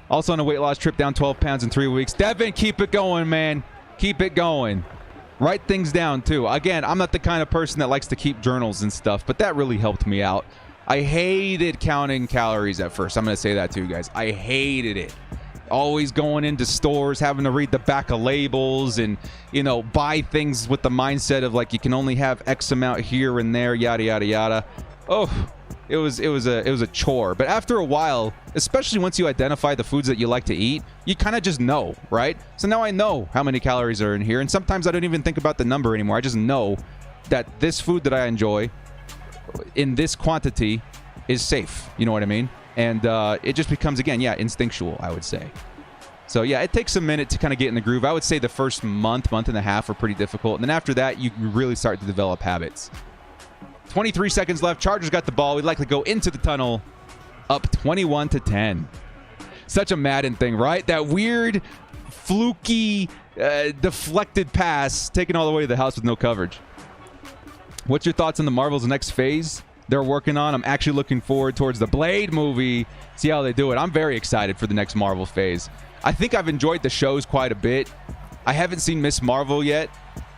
Also on a weight loss trip, down 12 pounds in 3 weeks. Devin, keep it going, man. Keep it going. Write things down, too. Again, I'm not the kind of person that likes to keep journals and stuff, but that really helped me out. I hated counting calories at first. I'm going to say that to you guys. I hated it. Always going into stores, having to read the back of labels and, you know, buy things with the mindset of like you can only have X amount here and there, yada, yada, yada. Oh, it was a chore. But after a while, especially once you identify the foods that you like to eat, you kind of just know, right? So now I know how many calories are in here. And sometimes I don't even think about the number anymore. I just know that this food that I enjoy in this quantity is safe. You know what I mean? And it just becomes, again, yeah, instinctual, I would say. So, yeah, it takes a minute to kind of get in the groove. I would say the first month and a half are pretty difficult. And then after that, you really start to develop habits. 23 seconds left. Chargers got the ball. We'd likely go into the tunnel, up 21-10. Such a Madden thing, right? That weird, fluky, deflected pass taken all the way to the house with no coverage. What's your thoughts on the Marvel's next phase they're working on? I'm actually looking forward towards the Blade movie. See how they do it. I'm very excited for the next Marvel phase. I think I've enjoyed the shows quite a bit. I haven't seen Miss Marvel yet,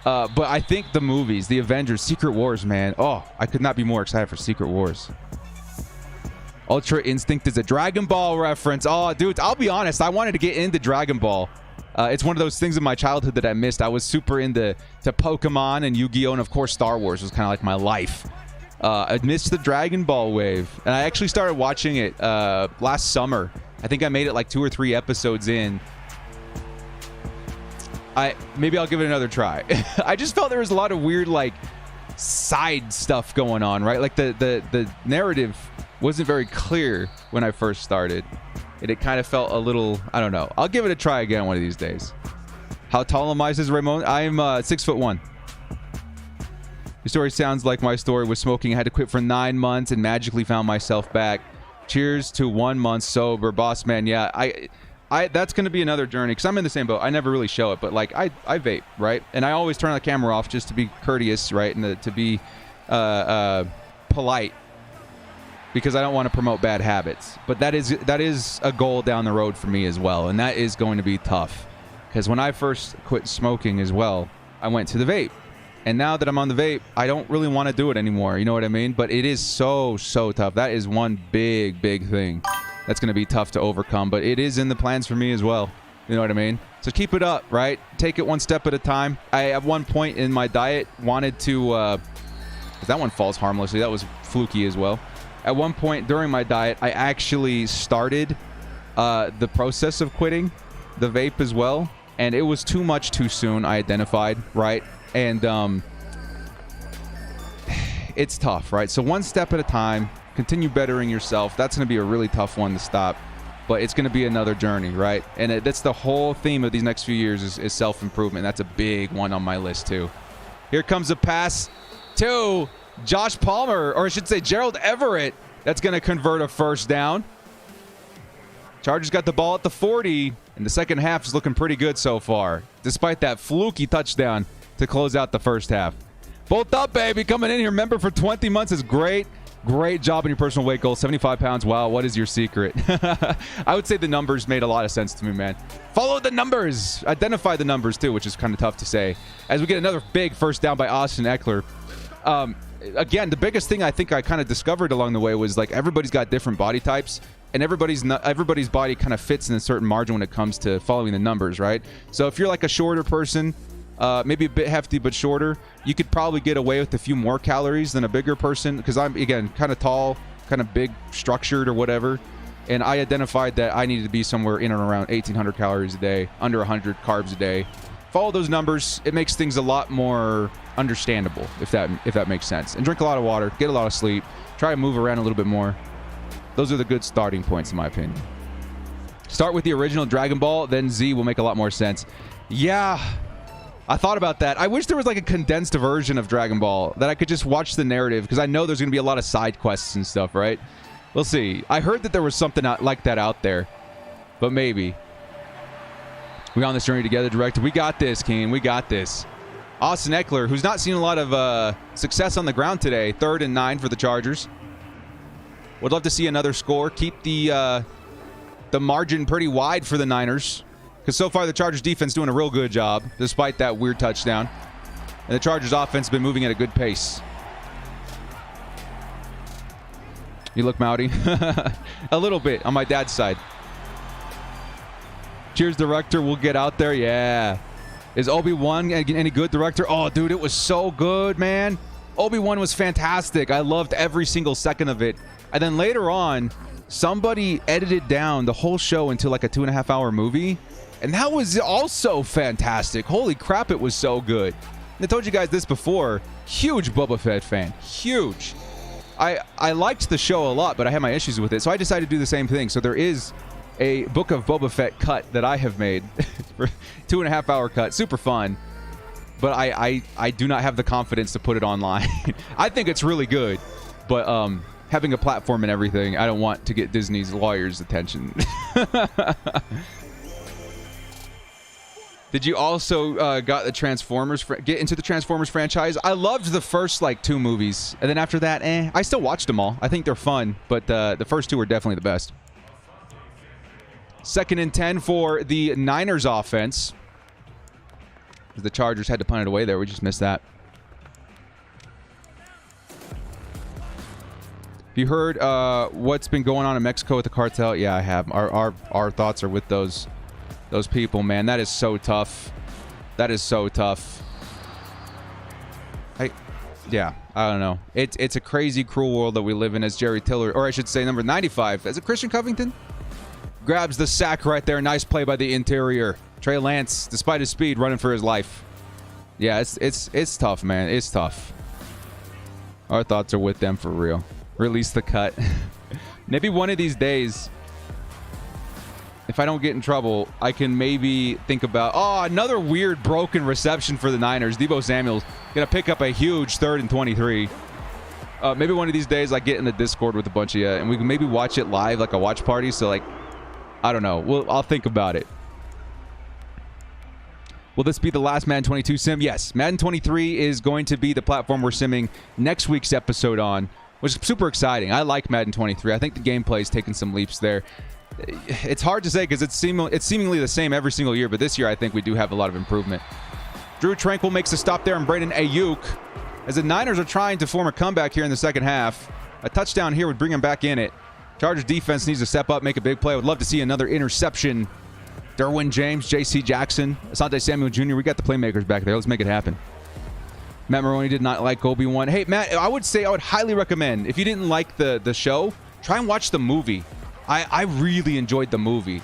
but I think the movies, the Avengers, Secret Wars, man. Oh, I could not be more excited for Secret Wars. Ultra Instinct is a Dragon Ball reference. Oh, dude, I'll be honest. I wanted to get into Dragon Ball. It's one of those things in my childhood that I missed. I was super into Pokemon and Yu-Gi-Oh! And, of course, Star Wars was kind of like my life. I missed the Dragon Ball wave. And I actually started watching it last summer. I think I made it like 2 or 3 episodes in. Maybe I'll give it another try. I just felt there was a lot of weird, like, side stuff going on, right? Like, the narrative wasn't very clear when I first started. It kind of felt a little, I don't know. I'll give it a try again one of these days. How tall am I, says Ramon? I'm 6'1". Your story sounds like my story with smoking. I had to quit for 9 months and magically found myself back. Cheers to 1 month sober. Boss man, yeah. I that's going to be another journey because I'm in the same boat. I never really show it, but like I vape, right? And I always turn the camera off just to be courteous, right? And to be polite because I don't want to promote bad habits. But that is a goal down the road for me as well. And that is going to be tough because when I first quit smoking as well, I went to the vape. And now that I'm on the vape, I don't really want to do it anymore. You know what I mean? But it is so tough. That is one big thing that's going to be tough to overcome. But it is in the plans for me as well. You know what I mean? So keep it up, right? Take it one step at a time. I, at one point in my diet, wanted to... that one falls harmlessly. That was fluky as well. At one point during my diet, I actually started the process of quitting the vape as well. And it was too much too soon, I identified, right? And it's tough, right? So one step at a time, continue bettering yourself. That's going to be a really tough one to stop, but it's going to be another journey, right? And that's the whole theme of these next few years is self-improvement. That's a big one on my list too. Here comes a pass to Josh Palmer, or I should say Gerald Everett. That's going to convert a first down. Chargers got the ball at the 40, and the second half is looking pretty good so far, despite that fluky touchdown to close out the first half. Bolt up, baby. Coming in here. Member for 20 months is great. Great job on your personal weight goal. 75 pounds. Wow. What is your secret? I would say the numbers made a lot of sense to me, man. Follow the numbers. Identify the numbers, too, which is kind of tough to say. As we get another big first down by Austin Eckler. Again, the biggest thing I think I kind of discovered along the way was like everybody's got different body types. And everybody's body kind of fits in a certain margin when it comes to following the numbers, right? So if you're like a shorter person, maybe a bit hefty but shorter, you could probably get away with a few more calories than a bigger person because I'm, again, kind of tall, kind of big structured or whatever. and I identified that I needed to be somewhere in and around 1,800 calories a day, under 100 carbs a day. Follow those numbers. It makes things a lot more understandable, if that makes sense. And drink a lot of water, get a lot of sleep, try to move around a little bit more. Those are the good starting points, in my opinion. Start with the original Dragon Ball, then Z will make a lot more sense. Yeah, I thought about that. I wish there was like a condensed version of Dragon Ball that I could just watch the narrative, because I know there's going to be a lot of side quests and stuff, right? We'll see. I heard that there was something like that out there, but maybe. We on this journey together, director. We got this, Keen. We got this. Austin Eckler, who's not seen a lot of success on the ground today. 3rd and 9 for the Chargers. Would love to see another score. Keep the margin pretty wide for the Niners, because so far the Chargers defense doing a real good job, despite that weird touchdown. And the Chargers offense has been moving at a good pace. You look Mowdy. A little bit on my dad's side. Cheers, director. We'll get out there. Yeah. Is Obi-Wan any good, director? Oh, dude, it was so good, man. Obi-Wan was fantastic. I loved every single second of it. And then later on, somebody edited down the whole show into like a 2.5-hour movie. And that was also fantastic. Holy crap, it was so good. And I told you guys this before. Huge Boba Fett fan. Huge. I liked the show a lot, but I had my issues with it. So I decided to do the same thing. So there is a Book of Boba Fett cut that I have made. For 2.5-hour cut. Super fun. But I do not have the confidence to put it online. I think it's really good. But having a platform and everything, I don't want to get Disney's lawyers' attention. Did you also get into the Transformers franchise? I loved the first like 2 movies, and then after that, I still watched them all. I think they're fun, but the first 2 were definitely the best. 2nd and 10 for the Niners offense. The Chargers had to punt it away there. We just missed that. Have you heard what's been going on in Mexico with the cartel? Yeah, I have. Our thoughts are with those people, man. That is so tough. That is so tough. I don't know. It's a crazy, cruel world that we live in, as Jerry Tiller, or I should say number 95. Is it Christian Covington? Grabs the sack right there. Nice play by the interior. Trey Lance, despite his speed, running for his life. Yeah, it's tough, man. It's tough. Our thoughts are with them for real. Release the cut. Maybe one of these days, if I don't get in trouble, I can maybe think about, another weird broken reception for the Niners. Deebo Samuel's going to pick up a huge 3rd and 23. Maybe one of these days I get in the Discord with a bunch of you, and we can maybe watch it live, like a watch party. So, like, I don't know. I'll think about it. Will this be the last Madden 22 sim? Yes. Madden 23 is going to be the platform we're simming next week's episode on, which is super exciting. I like Madden 23. I think the gameplay is taking some leaps there. It's hard to say because it's seemingly the same every single year, but this year I think we do have a lot of improvement. Drew Tranquil makes a stop there on Brandon Ayuk as the Niners are trying to form a comeback here in the second half. A touchdown here would bring them back in it. Chargers defense needs to step up, make a big play. I would love to see another interception. Derwin James, J.C. Jackson, Asante Samuel Jr. We got the playmakers back there. Let's make it happen. Matt Maroney did not like Obi-Wan. Hey, Matt, I would highly recommend, if you didn't like the show, try and watch the movie. I really enjoyed the movie.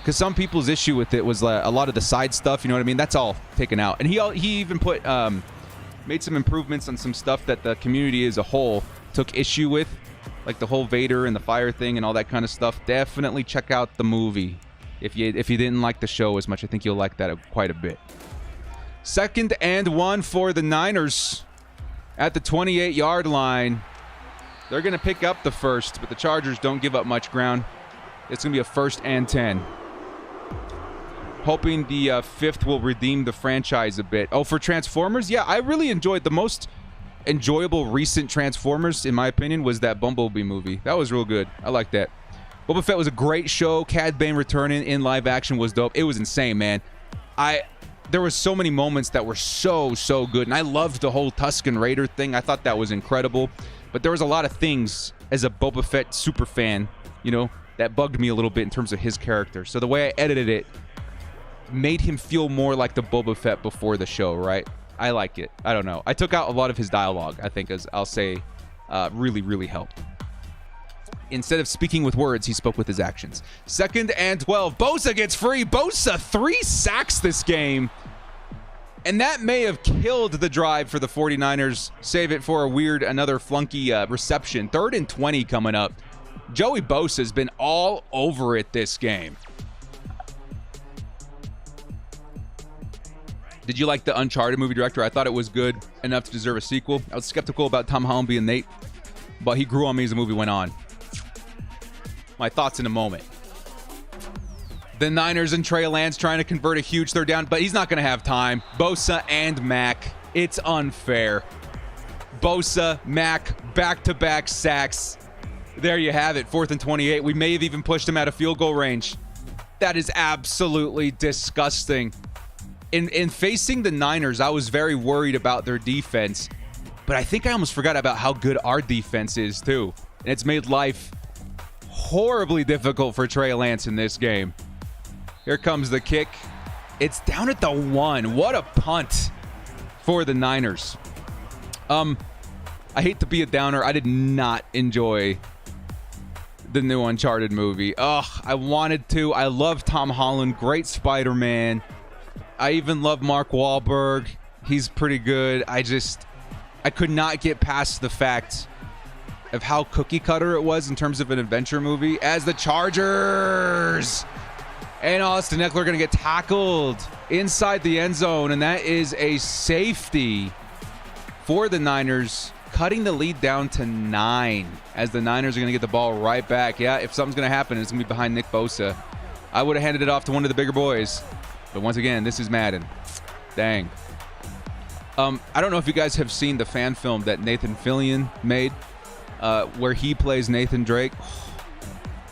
Because some people's issue with it was a lot of the side stuff, you know what I mean? That's all taken out. And he even made some improvements on some stuff that the community as a whole took issue with. Like the whole Vader and the fire thing and all that kind of stuff. Definitely check out the movie. If you didn't like the show as much, I think you'll like that quite a bit. 2nd and 1 for the Niners at the 28-yard line. They're going to pick up the first, but the Chargers don't give up much ground. It's going to be a 1st and 10. Hoping the 5th will redeem the franchise a bit. Oh, for Transformers? Yeah, I really enjoyed the most enjoyable recent Transformers, in my opinion, was that Bumblebee movie. That was real good. I like that. Boba Fett was a great show. Cad Bane returning in live action was dope. It was insane, man. There were so many moments that were so good, and I loved the whole Tusken Raider thing. I thought that was incredible. But there was a lot of things as a Boba Fett super fan, that bugged me a little bit in terms of his character. So the way I edited it made him feel more like the Boba Fett before the show, right? I like it. I don't know. I took out a lot of his dialogue, I think, as I'll say, really helped. Instead of speaking with words, he spoke with his actions. 2nd and 12. Bosa gets free. Bosa 3 sacks this game. And that may have killed the drive for the 49ers. Save it for another flunky reception. 3rd and 20 coming up. Joey Bosa has been all over it this game. Did you like the Uncharted movie, director? I thought it was good enough to deserve a sequel. I was skeptical about Tom Holland being Nate, but he grew on me as the movie went on. My thoughts in a moment. The Niners and Trey Lance trying to convert a huge 3rd down, but he's not going to have time. Bosa and Mack. It's unfair. Bosa, Mack, back-to-back sacks. There you have it, 4th and 28. We may have even pushed him out of field goal range. That is absolutely disgusting. In facing the Niners, I was very worried about their defense, but I think I almost forgot about how good our defense is too. And it's made life horribly difficult for Trey Lance in this game. Here comes the kick. It's down at the 1. What a punt for the Niners. I hate to be a downer. I did not enjoy the new Uncharted movie. I wanted to. I love Tom Holland. Great Spider-Man. I even love Mark Wahlberg. He's pretty good. I could not get past the fact of how cookie cutter it was in terms of an adventure movie. As the Chargers and Austin Eckler are going to get tackled inside the end zone, and that is a safety for the Niners, cutting the lead down to 9 as the Niners are going to get the ball right back. Yeah, if something's going to happen, it's going to be behind Nick Bosa. I would have handed it off to one of the bigger boys. But once again, this is Madden. Dang. I don't know if you guys have seen the fan film that Nathan Fillion made, where he plays Nathan Drake.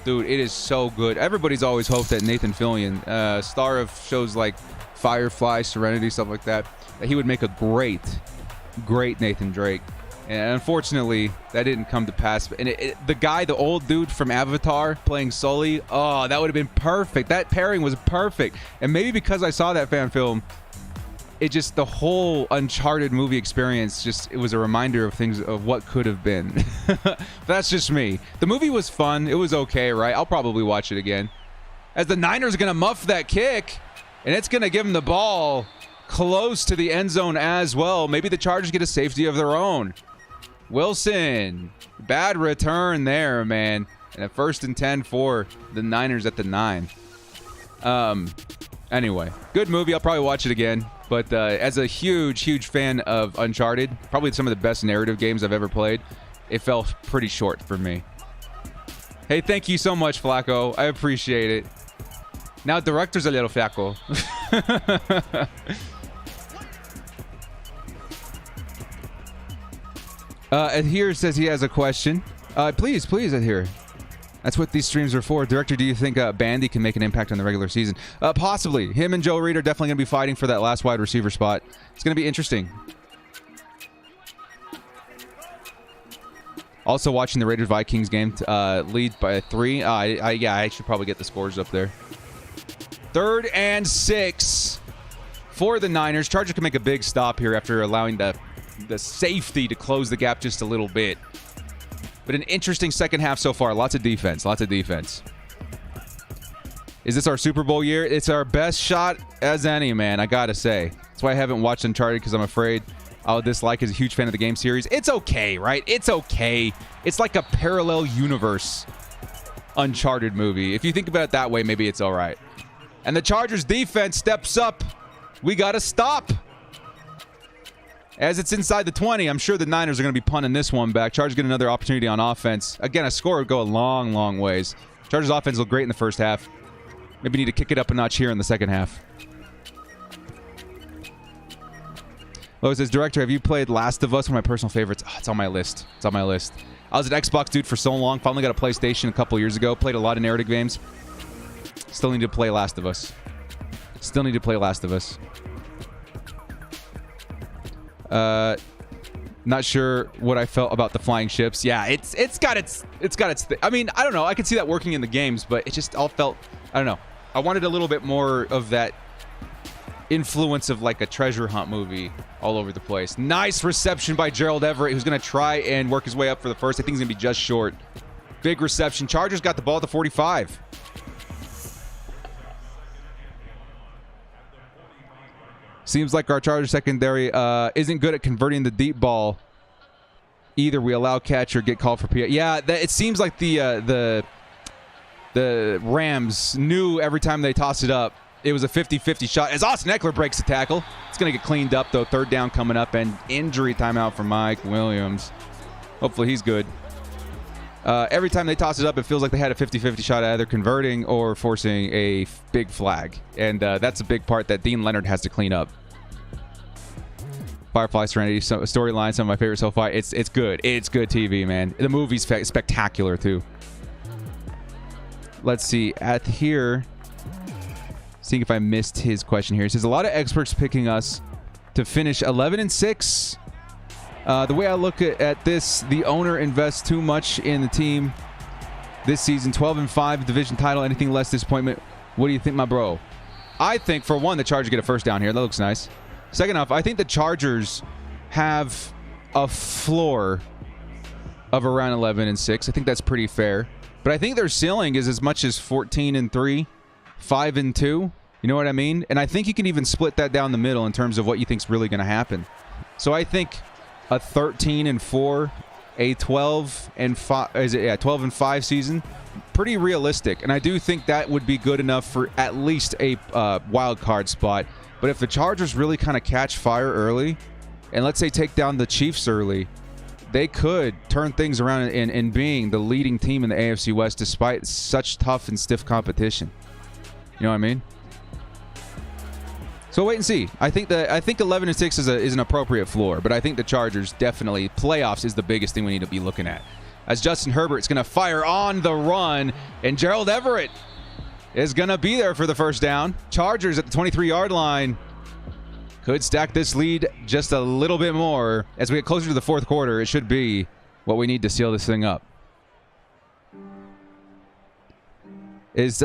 Dude, it is so good. Everybody's always hoped that Nathan Fillion, star of shows like Firefly, Serenity, stuff like that he would make a great Nathan Drake. And unfortunately, that didn't come to pass. And the guy, the old dude from Avatar playing Sully, oh, that would have been perfect. That pairing was perfect. And maybe because I saw that fan film, the whole Uncharted movie experience, it was a reminder of what could have been. That's just me. The movie was fun. It was okay, right? I'll probably watch it again. As the Niners are going to muff that kick, and it's going to give them the ball close to the end zone as well. Maybe the Chargers get a safety of their own. Wilson, bad return there, man. And a 1st and 10 for the Niners at the 9. Anyway, good movie. I'll probably watch it again. But as a huge fan of Uncharted, probably some of the best narrative games I've ever played, it fell pretty short for me. Hey, thank you so much, Flacco. I appreciate it. Now, director's a little Flacco. Adhere says he has a question. Please, Adhere. That's what these streams are for. Director, do you think Bandy can make an impact on the regular season? Possibly. Him and Joe Reed are definitely going to be fighting for that last wide receiver spot. It's going to be interesting. Also watching the Raiders-Vikings game lead by 3. I should probably get the scores up there. 3rd and 6 for the Niners. Chargers can make a big stop here after allowing the safety to close the gap just a little bit. But an interesting second half so far. Lots of defense. Is this our Super Bowl year? It's our best shot as any, man. I gotta say. That's why I haven't watched Uncharted, because I'm afraid I'll dislike as a huge fan of the game series. It's okay, right? It's okay. It's like a parallel universe Uncharted movie. If you think about it that way, maybe it's all right. And the Chargers defense steps up. We gotta stop. As it's inside the 20, I'm sure the Niners are going to be punting this one back. Chargers get another opportunity on offense. Again, a score would go a long ways. Chargers offense looked great in the first half. Maybe need to kick it up a notch here in the second half. Lois says, Director, have you played Last of Us? One of my personal favorites. Oh, it's on my list. I was an Xbox dude for so long. Finally got a PlayStation a couple years ago. Played a lot of narrative games. Still need to play Last of Us. Not sure what I felt about the flying ships. Yeah, it's got its I mean, I don't know. I could see that working in the games, but it just all felt, I don't know. I wanted a little bit more of that influence of like a treasure hunt movie all over the place. Nice reception by Gerald Everett, who's going to try and work his way up for the first. I think he's going to be just short. Big reception. Chargers got the ball at the 45. Seems like our Charger secondary isn't good at converting the deep ball. Either we allow catch or get called for PA. Yeah, it seems like the Rams knew every time they tossed it up, it was a 50-50 shot. As Austin Eckler breaks the tackle. It's going to get cleaned up, though. Third down coming up, and injury timeout for Mike Williams. Hopefully he's good. Every time they toss it up, it feels like they had a 50-50 shot at either converting or forcing a big flag. And that's a big part that Dean Leonard has to clean up. Firefly Serenity storyline, some of my favorites so far. It's good. It's good TV, man. The movie's spectacular, too. Let's see. At here, seeing if I missed his question here. It says, a lot of experts picking us to finish 11-6. The way I look at this, the owner invests too much in the team this season. 12-5, division title, anything less disappointment. What do you think, my bro? I think, for one, the Chargers get a first down here. That looks nice. Second off, I think the Chargers have a floor of around 11-6. I think that's pretty fair. But I think their ceiling is as much as 14-3, 5-2. You know what I mean? And I think you can even split that down the middle in terms of what you think's really going to happen. So I think a 13-4, a 12-5 season, pretty realistic. And I do think that would be good enough for at least a wild card spot. But if the Chargers really kind of catch fire early, and let's say take down the Chiefs early, they could turn things around in being the leading team in the AFC West despite such tough and stiff competition. You know what I mean? So wait and see. I think 11-6 is an appropriate floor, but I think the Chargers definitely, playoffs is the biggest thing we need to be looking at. As Justin Herbert's going to fire on the run, and Gerald Everett is going to be there for the first down. Chargers at the 23-yard line could stack this lead just a little bit more. As we get closer to the fourth quarter, it should be what we need to seal this thing up. Is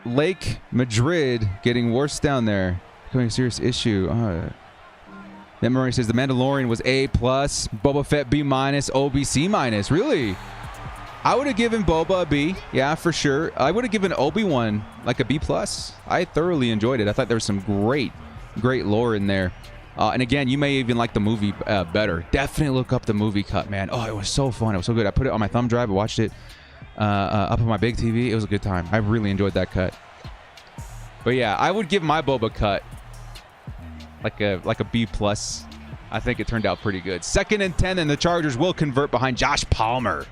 Lake Madrid getting worse down there? Becoming a serious issue. Memory says the Mandalorian was A+, Boba Fett B-, Obi C-. Really? I would have given Boba a B. Yeah, for sure. I would have given Obi-Wan like a B+. I thoroughly enjoyed it. I thought there was some great lore in there. And again, you may even like the movie better. Definitely look up the movie cut, man. Oh, it was so fun. It was so good. I put it on my thumb drive. I watched it up on my big TV. It was a good time. I really enjoyed that cut. But yeah, I would give my Boba cut like a B+. I think it turned out pretty good. 2nd and 10, and the Chargers will convert behind Josh Palmer.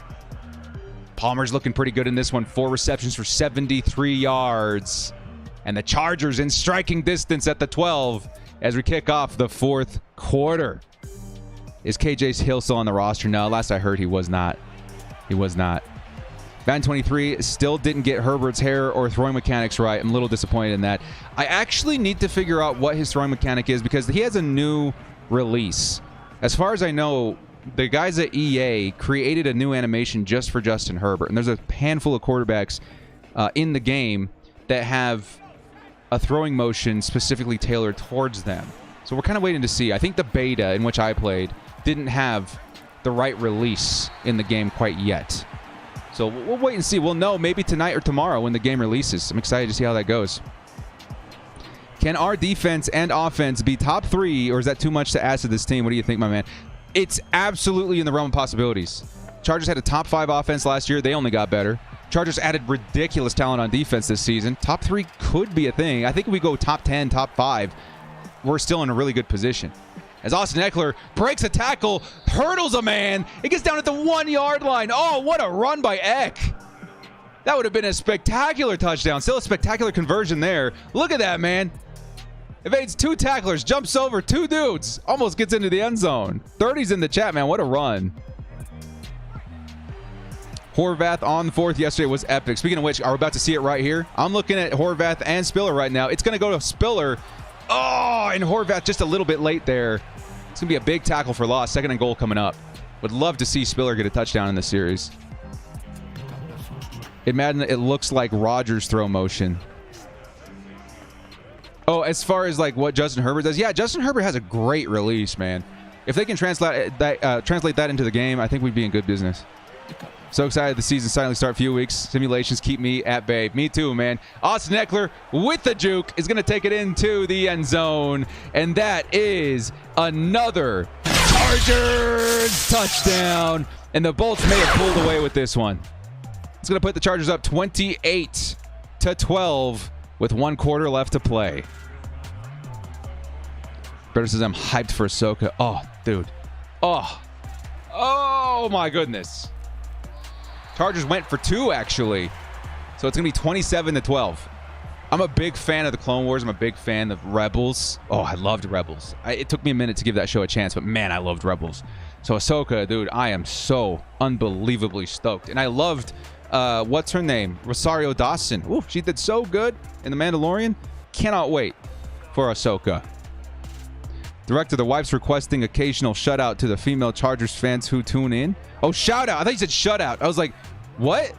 Palmer's looking pretty good in this one. 4 receptions for 73 yards. And the Chargers in striking distance at the 12 as we kick off the fourth quarter. Is KJ Hill still on the roster? No, last I heard he was not. He was not. Madden 23 still didn't get Herbert's hair or throwing mechanics right. I'm a little disappointed in that. I actually need to figure out what his throwing mechanic is because he has a new release. As far as I know, the guys at EA created a new animation just for Justin Herbert. And there's a handful of quarterbacks in the game that have a throwing motion specifically tailored towards them. So we're kind of waiting to see. I think the beta in which I played didn't have the right release in the game quite yet. So we'll wait and see. We'll know maybe tonight or tomorrow when the game releases. I'm excited to see how that goes. Can our defense and offense be top 3, or is that too much to ask of this team? What do you think, my man? It's absolutely in the realm of possibilities. Chargers had a top 5 offense last year. They only got better. Chargers added ridiculous talent on defense this season. Top 3 could be a thing. I think if we go top 10, top 5, we're still in a really good position. As Austin Eckler breaks a tackle, hurdles a man, it gets down at the 1-yard line. Oh, what a run by Eck. That would have been a spectacular touchdown. Still a spectacular conversion there. Look at that, man. Evades 2 tacklers, jumps over 2 dudes, almost gets into the end zone. 30's in the chat, man. What a run. Horvath on the 4th yesterday was epic. Speaking of which, are we about to see it right here? I'm looking at Horvath and Spiller right now. It's going to go to Spiller. Oh, and Horvath just a little bit late there. It's going to be a big tackle for loss. 2nd and goal coming up. Would love to see Spiller get a touchdown in this series. In Madden, it looks like Rodgers' throw motion. Oh, as far as like what Justin Herbert does, yeah, Justin Herbert has a great release, man. If they can translate that into the game, I think we'd be in good business. So excited the season finally start. Few weeks. Simulations keep me at bay. Me too, man. Austin Eckler with the juke is going to take it into the end zone. And that is another Chargers touchdown. And the Bolts may have pulled away with this one. It's going to put the Chargers up 28-12 with 1 quarter left to play. Brother says I'm hyped for Ahsoka. Oh, dude. Oh my goodness. Chargers went for 2, actually. So it's going to be 27-12. I'm a big fan of the Clone Wars. I'm a big fan of Rebels. Oh, I loved Rebels. It took me a minute to give that show a chance, but man, I loved Rebels. So Ahsoka, dude, I am so unbelievably stoked. And I loved, what's her name? Rosario Dawson. Ooh, she did so good in The Mandalorian. Cannot wait for Ahsoka. Director, the wife's requesting occasional shutout to the female Chargers fans who tune in. Oh, shout out. I thought you said shutout. I was like, what?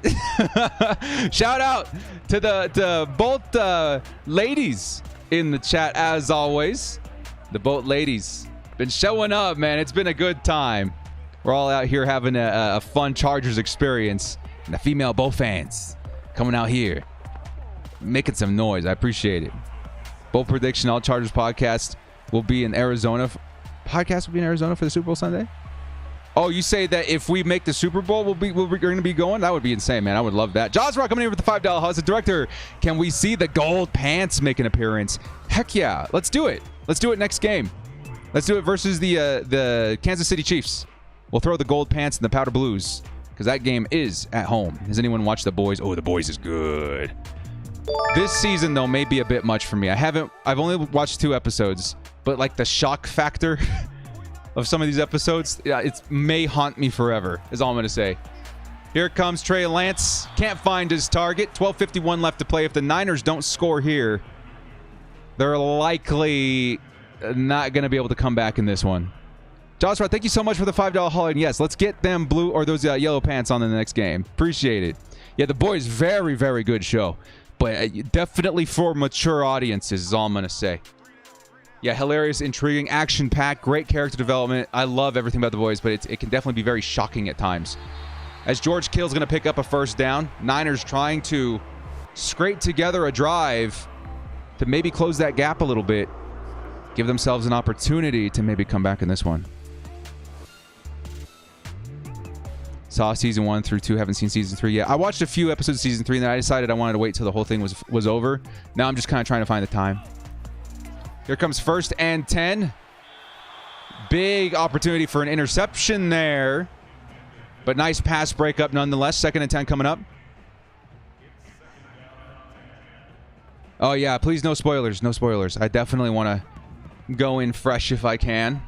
Shout out to both ladies in the chat, as always. The both ladies been showing up, man. It's been a good time. We're all out here having a fun Chargers experience. And the female Bo fans coming out here, making some noise. I appreciate it. Bold prediction, all Chargers podcast will be in Arizona. Podcast will be in Arizona for the Super Bowl Sunday? Oh, you say that if we make the Super Bowl, we're going to be going? That would be insane, man. I would love that. Jaws Rock coming in with the $5 house. The director, can we see the gold pants make an appearance? Heck yeah. Let's do it. Let's do it next game. Let's do it versus the Kansas City Chiefs. We'll throw the gold pants and the powder blues because that game is at home. Has anyone watched The Boys? Oh, The Boys is good. This season, though, may be a bit much for me. I've only watched 2 episodes, but like the shock factor of some of these episodes, yeah, it may haunt me forever, is all I'm going to say. Here comes Trey Lance. Can't find his target. 12:51 left to play. If the Niners don't score here, they're likely not going to be able to come back in this one. Joshua, thank you so much for the $5 haul. And yes, let's get them blue or those yellow pants on in the next game. Appreciate it. Yeah, The Boys, very, very good show. But definitely for mature audiences is all I'm going to say. Yeah, hilarious, intriguing, action-packed, great character development. I love everything about The Boys, but it can definitely be very shocking at times. As George Kittle's going to pick up a first down, Niners trying to scrape together a drive to maybe close that gap a little bit, give themselves an opportunity to maybe come back in this one. Saw season 1 through 2, haven't seen season 3 yet. I watched a few episodes of season 3, and then I decided I wanted to wait till the whole thing was over. Now I'm just kind of trying to find the time. Here comes 1st and 10. Big opportunity for an interception there. But nice pass breakup nonetheless. 2nd and 10 coming up. Oh, yeah. Please, no spoilers. No spoilers. I definitely want to go in fresh if I can.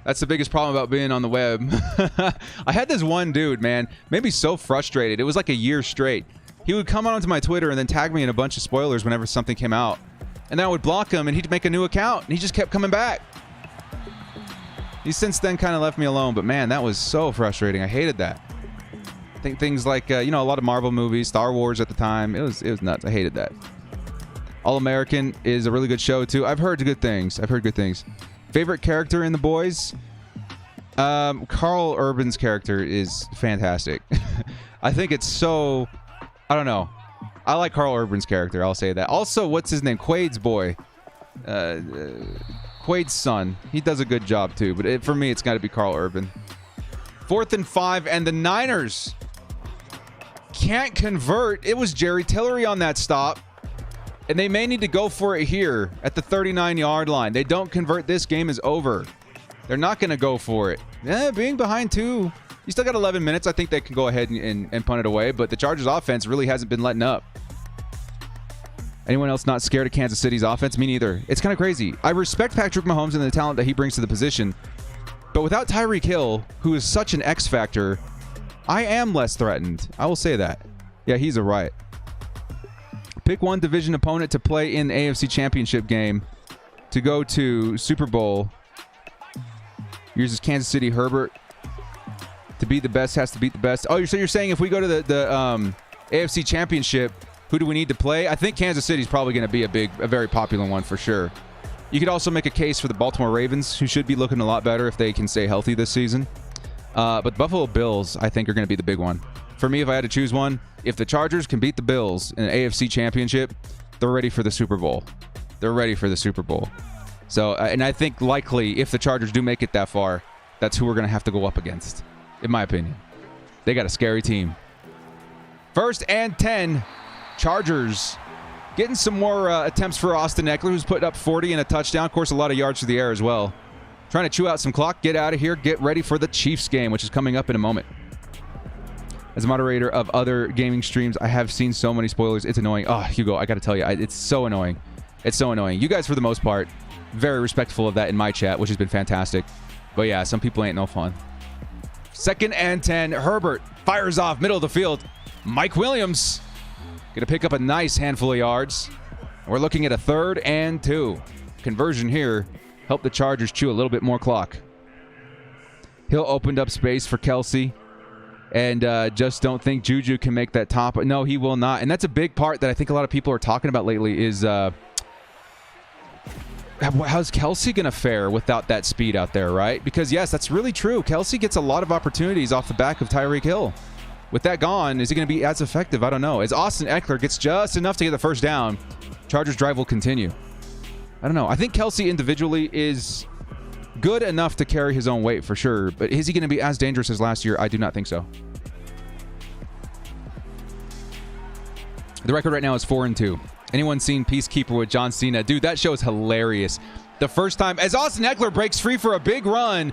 That's the biggest problem about being on the web. I had this one dude, man, made me so frustrated. It was like a year straight. He would come onto my Twitter and then tag me in a bunch of spoilers whenever something came out. And then I would block him, and he'd make a new account, and he just kept coming back. He's since then kind of left me alone, but man, that was so frustrating. I hated that. I think things like, a lot of Marvel movies, Star Wars at the time, it was nuts. I hated that. All American is a really good show, too. I've heard good things. Favorite character in The Boys? Carl Urban's character is fantastic. I think it's so... I don't know. I like Carl Urban's character. I'll say that. Also, what's his name? Quaid's boy. Quaid's son. He does a good job, too. But for me, it's got to be Carl Urban. 4th and 5, and the Niners can't convert. It was Jerry Tillery on that stop. And they may need to go for it here at the 39-yard line. They don't convert, this game is over. They're not going to go for it. Being behind 2. You still got 11 minutes. I think they can go ahead and punt it away. But the Chargers offense really hasn't been letting up. Anyone else not scared of Kansas City's offense? Me neither. It's kind of crazy. I respect Patrick Mahomes and the talent that he brings to the position. But without Tyreek Hill, who is such an X factor, I am less threatened. I will say that. Yeah, he's a riot. Pick one division opponent to play in the AFC Championship game to go to Super Bowl. Yours is Kansas City. Herbert. To beat the best has to beat the best. Oh, so you're saying if we go to the AFC Championship, who do we need to play? I think Kansas City is probably going to be a very popular one for sure. You could also make a case for the Baltimore Ravens, who should be looking a lot better if they can stay healthy this season. But the Buffalo Bills, I think, are going to be the big one. for me, if I had to choose one, if the Chargers can beat the Bills in an AFC championship, they're ready for the Super Bowl. They're ready for the Super Bowl. So, and I think likely if the Chargers do make it that far, that's who we're going to have to go up against, in my opinion. They got a scary team. 1st and 10. Chargers getting some more attempts for Austin Eckler, who's putting up 40 and a touchdown. Of course, a lot of yards through the air as well. Trying to chew out some clock, get out of here, get ready for the Chiefs game, which is coming up in a moment. As a moderator of other gaming streams, I have seen so many spoilers. It's annoying. Oh, Hugo, I got to tell you, it's so annoying. It's so annoying. You guys, for the most part, very respectful of that in my chat, which has been fantastic. But yeah, some people ain't no fun. 2nd and 10. Herbert fires off middle of the field. Mike Williams going to pick up a nice handful of yards. We're looking at a 3rd and 2. Conversion here. Help the Chargers chew a little bit more clock. Hill opened up space for Kelsey. And just don't think Juju can make that top. No, he will not. And that's a big part that I think a lot of people are talking about lately is how's Kelsey going to fare without that speed out there, right? Because, yes, that's really true. Kelsey gets a lot of opportunities off the back of Tyreek Hill. With that gone, is he going to be as effective? I don't know. As Austin Eckler gets just enough to get the first down, Chargers drive will continue. I don't know. I think Kelsey individually is good enough to carry his own weight for sure, but is he going to be as dangerous as last year? I do not think so. The record right now is 4-2. Anyone seen Peacekeeper with John Cena? Dude, that show is hilarious. The first time, as Austin Eckler breaks free for a big run,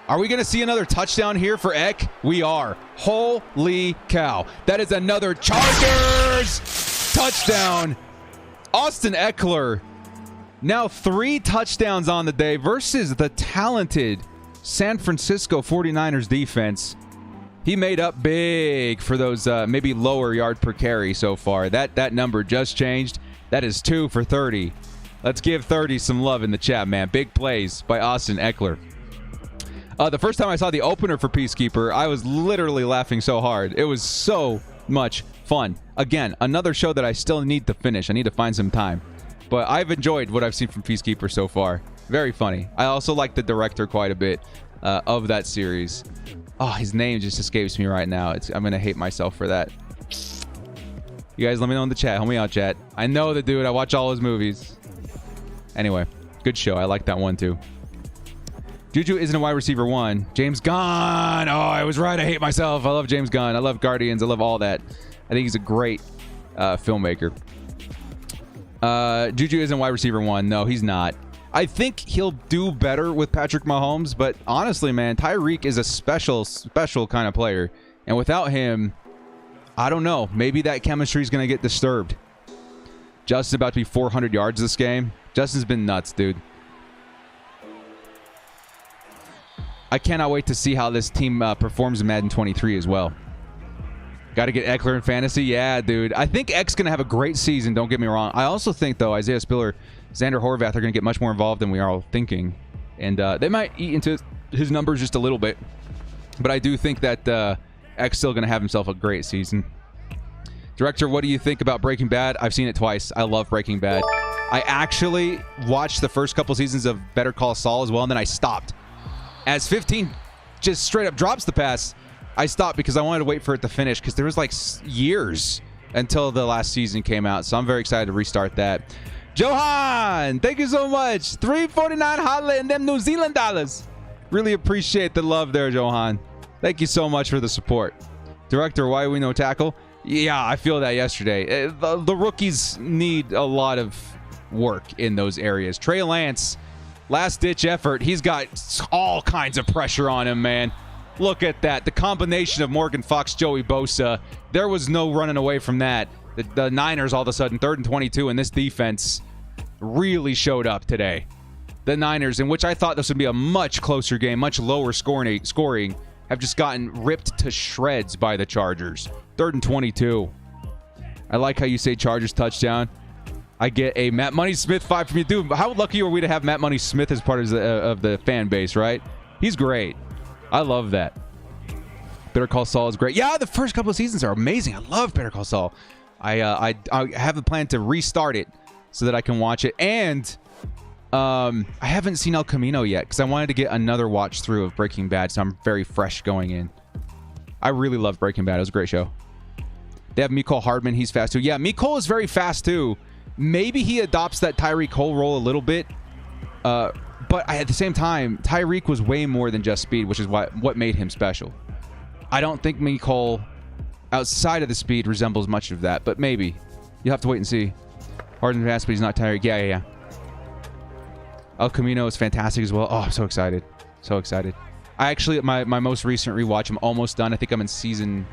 are we going to see another touchdown here for Eck? We are. Holy cow. That is another Chargers touchdown. Austin Eckler, now 3 touchdowns on the day versus the talented San Francisco 49ers defense. He made up big for those maybe lower yard per carry so far. That number just changed. That is 2 for 30. Let's give 30 some love in the chat, man. Big plays by Austin Eckler. The first time I saw the opener for Peacekeeper, I was literally laughing so hard. It was so much fun. Again, another show that I still need to finish. I need to find some time. But I've enjoyed what I've seen from Peacekeeper so far. Very funny. I also like the director quite a bit of that series. Oh, his name just escapes me right now. I'm going to hate myself for that. You guys let me know in the chat. Help me out, chat. I know the dude. I watch all his movies. Anyway, good show. I like that one too. Juju isn't a wide receiver 1. James Gunn. Oh, I was right. I hate myself. I love James Gunn. I love Guardians. I love all that. I think he's a great filmmaker. Juju isn't wide receiver 1. No, he's not. I think he'll do better with Patrick Mahomes, but honestly, man, Tyreek is a special kind of player. And without him, I don't know. Maybe that chemistry is going to get disturbed. Justin's about to be 400 yards this game. Justin's been nuts, dude. I cannot wait to see how this team performs in Madden 23 as well. Got to get Eckler in fantasy? Yeah, dude. I think Eck's going to have a great season, don't get me wrong. I also think, though, Isaiah Spiller, Xander Horvath are going to get much more involved than we are all thinking. And they might eat into his numbers just a little bit. But I do think that Eck's still going to have himself a great season. Director, what do you think about Breaking Bad? I've seen it twice. I love Breaking Bad. I actually watched the first couple seasons of Better Call Saul as well, and then I stopped. As 15 just straight up drops the pass, I stopped because I wanted to wait for it to finish because there was like years until the last season came out. So I'm very excited to restart that. Johan, thank you so much. $3.49 holla in them New Zealand dollars. Really appreciate the love there, Johan. Thank you so much for the support. Director, why we no tackle? Yeah, I feel that yesterday. The rookies need a lot of work in those areas. Trey Lance, last-ditch effort. He's got all kinds of pressure on him, man. Look at that. The combination of Morgan Fox, Joey Bosa. There was no running away from that. The Niners, all of a sudden, 3rd and 22, and this defense really showed up today. The Niners, in which I thought this would be a much closer game, much lower scoring, have just gotten ripped to shreds by the Chargers. 3rd and 22. I like how you say Chargers touchdown. I get a Matt Money Smith 5 from you. Dude, how lucky are we to have Matt Money Smith as part of the fan base, right? He's great. I love that. Better Call Saul is great. Yeah, the first couple of seasons are amazing. I love Better Call Saul. I have a plan to restart it so that I can watch it. And I haven't seen El Camino yet because I wanted to get another watch through of Breaking Bad, so I'm very fresh going in. I really love Breaking Bad. It was a great show. They have Mecole Hardman. He's fast too. Yeah, Mecole is very fast too. Maybe he adopts that Tyreek Cole role a little bit. But at the same time, Tyreek was way more than just speed, which is what made him special. I don't think Mecole, outside of the speed, resembles much of that, but maybe. You'll have to wait and see. Hardman fast, but he's not Tyreek. Yeah. El Camino is fantastic as well. Oh, I'm so excited. So excited. I actually, my most recent rewatch, I'm almost done. I think I'm in season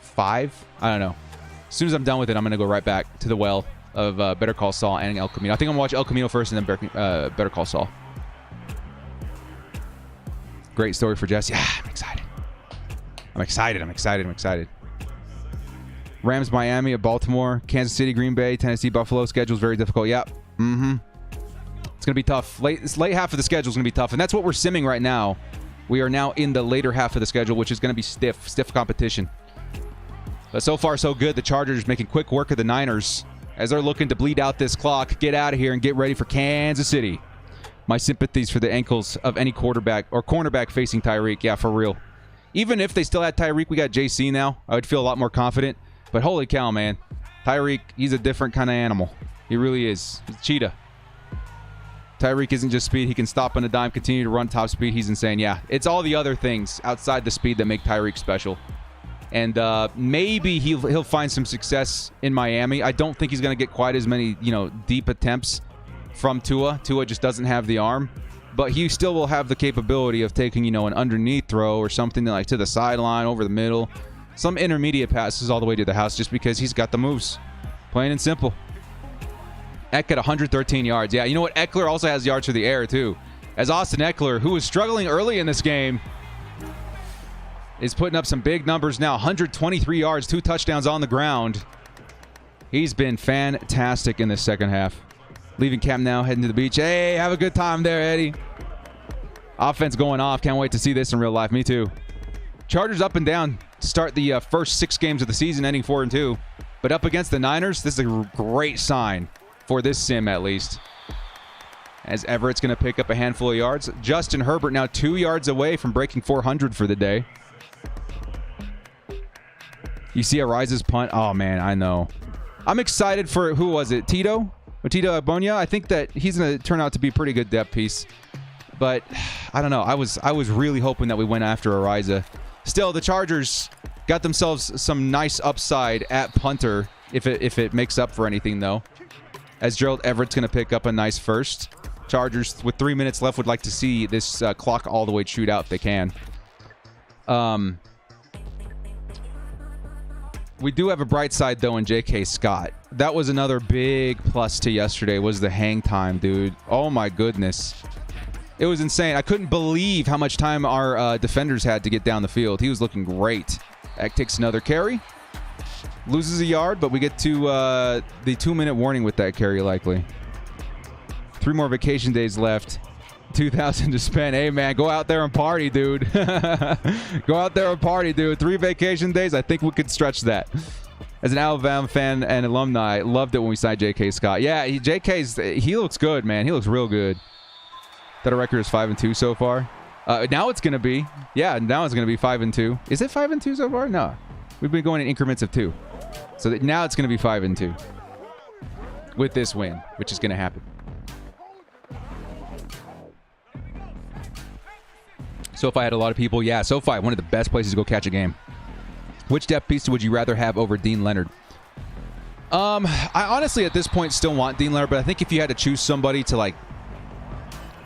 5. I don't know. As soon as I'm done with it, I'm going to go right back to the well of Better Call Saul and El Camino. I think I'm going to watch El Camino first and then Better Call Saul. Great story for Jess. Yeah, I'm excited. I'm excited. Rams, Miami, at Baltimore, Kansas City, Green Bay, Tennessee, Buffalo. Schedule's very difficult. Yep. It's going to be tough. This late half of the schedule is going to be tough, and that's what we're simming right now. We are now in the later half of the schedule, which is going to be stiff competition. But so far, so good. The Chargers making quick work of the Niners as they're looking to bleed out this clock, get out of here, and get ready for Kansas City. My sympathies for the ankles of any quarterback or cornerback facing Tyreek. Yeah, for real. Even if they still had Tyreek, we got JC now. I would feel a lot more confident. But holy cow, man. Tyreek, he's a different kind of animal. He really is. He's a cheetah. Tyreek isn't just speed. He can stop on a dime, continue to run top speed. He's insane. Yeah, it's all the other things outside the speed that make Tyreek special. And maybe he'll find some success in Miami. I don't think he's going to get quite as many, deep attempts from Tua. Tua just doesn't have the arm. But he still will have the capability of taking, an underneath throw or something like to the sideline, over the middle. Some intermediate passes all the way to the house just because he's got the moves. Plain and simple. Eck at 113 yards. Yeah, you know what? Eckler also has yards through the air, too. As Austin Eckler, who was struggling early in this game, is putting up some big numbers now. 123 yards, 2 touchdowns on the ground. He's been fantastic in this second half. Leaving camp now, heading to the beach. Hey, have a good time there, Eddie. Offense going off. Can't wait to see this in real life. Me too. Chargers up and down to start the first 6 games of the season, ending 4-2. But up against the Niners, this is a great sign for this sim, at least. As Everett's going to pick up a handful of yards. Justin Herbert now 2 yards away from breaking 400 for the day. You see Ariza's punt. Oh, man, I know. I'm excited for, who was it? Tito Abonia? I think that he's going to turn out to be a pretty good depth piece. But I don't know. I was really hoping that we went after Ariza. Still, the Chargers got themselves some nice upside at punter if it makes up for anything, though. As Gerald Everett's going to pick up a nice first. Chargers, with 3 minutes left, would like to see this clock all the way chewed out if they can. We do have a bright side, though, in J.K. Scott. That was another big plus to yesterday, was the hang time, dude. Oh, my goodness. It was insane. I couldn't believe how much time our defenders had to get down the field. He was looking great. Eck takes another carry. Loses a yard, but we get to the 2-minute warning with that carry, likely. 3 more vacation days left. 2,000 to spend. Hey, man, go out there and party, dude. Go out there and party, dude. 3 vacation days. I think we could stretch that. As an Alabama fan and alumni, loved it when we signed J.K. Scott. Yeah, he looks good, man. He looks real good. That our record is 5-2 so far. Now it's going to be. Yeah, now it's going to be 5-2. Is it 5-2 so far? No. We've been going in increments of 2. So now it's going to be 5-2. With this win, which is going to happen. SoFi had a lot of people. Yeah, SoFi, one of the best places to go catch a game. Which depth piece would you rather have over Dean Leonard? I honestly, at this point, still want Dean Leonard, but I think if you had to choose somebody to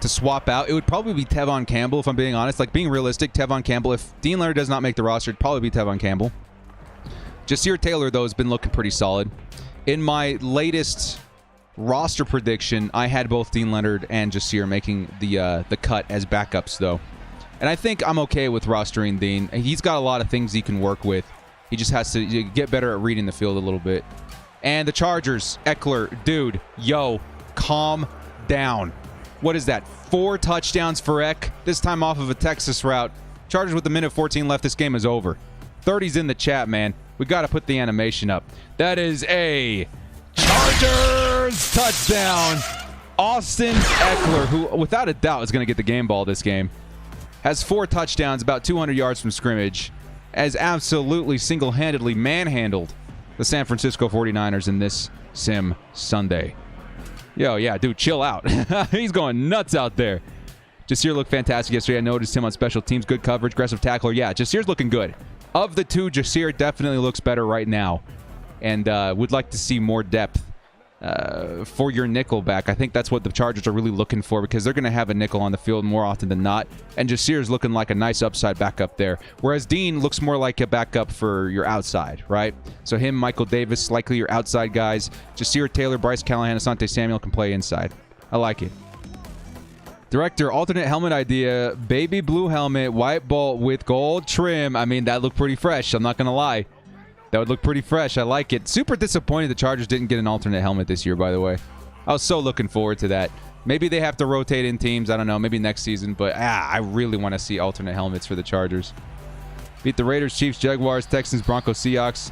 swap out, it would probably be Tevon Campbell, if I'm being honest. Being realistic, Tevon Campbell. If Dean Leonard does not make the roster, it'd probably be Tevon Campbell. Jasir Taylor, though, has been looking pretty solid. In my latest roster prediction, I had both Dean Leonard and Jasir making the cut as backups, though. And I think I'm okay with rostering Dean. He's got a lot of things he can work with. He just has to get better at reading the field a little bit. And the Chargers, Eckler, dude, yo, calm down. What is that? 4 touchdowns for Eck, this time off of a Texas route. Chargers with 1:14 left. This game is over. 30's in the chat, man. We got to put the animation up. That is a Chargers touchdown. Austin Eckler, who without a doubt is going to get the game ball this game. has 4 touchdowns, about 200 yards from scrimmage, has absolutely single-handedly manhandled the San Francisco 49ers in this sim Sunday. Yo, yeah, dude, chill out. He's going nuts out there. Jasir looked fantastic yesterday. I noticed him on special teams. Good coverage, aggressive tackler. Yeah, Jasir's looking good. Of the two, Jasir definitely looks better right now. And would like to see more depth for your nickel back. I think that's what the Chargers are really looking for, because they're going to have a nickel on the field more often than not. And Jasir's looking like a nice upside backup there. Whereas Dean looks more like a backup for your outside, right? So him, Michael Davis, likely your outside guys. Jasir Taylor, Bryce Callahan, Asante Samuel can play inside. I like it. Director, alternate helmet idea. Baby blue helmet, white bolt with gold trim. I mean, that looked pretty fresh. I'm not going to lie. That would look pretty fresh. I like it. Super disappointed the Chargers didn't get an alternate helmet this year, by the way. I was so looking forward to that. Maybe they have to rotate in teams. I don't know. Maybe next season. But I really want to see alternate helmets for the Chargers. Beat the Raiders, Chiefs, Jaguars, Texans, Broncos, Seahawks.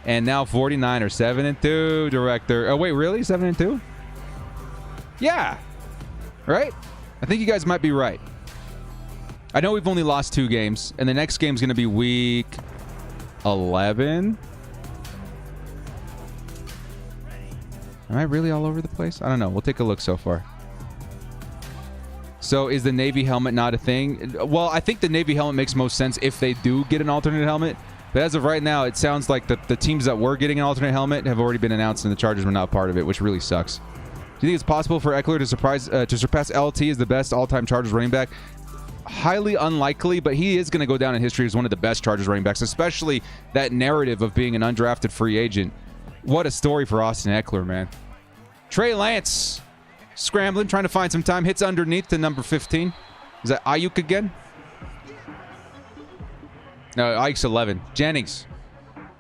And now 49ers. 7-2, Director. Oh, wait, really? 7-2? Yeah. Right? I think you guys might be right. I know we've only lost 2 games. And the next game's going to be week 11. Am I really all over the place? I don't know. We'll take a look so far. So is the Navy helmet not a thing? Well, I think the Navy helmet makes most sense if they do get an alternate helmet. But as of right now, it sounds like the teams that were getting an alternate helmet have already been announced and the Chargers were not part of it, which really sucks. Do you think it's possible for Eckler to surpass LT as the best all-time Chargers running back? Highly unlikely, but he is going to go down in history as one of the best Chargers running backs, especially that narrative of being an undrafted free agent. What a story for Austin Eckler, man. Trey Lance scrambling, trying to find some time. Hits underneath to number 15. Is that Ayuk again? No, Ayuk's 11. Jennings.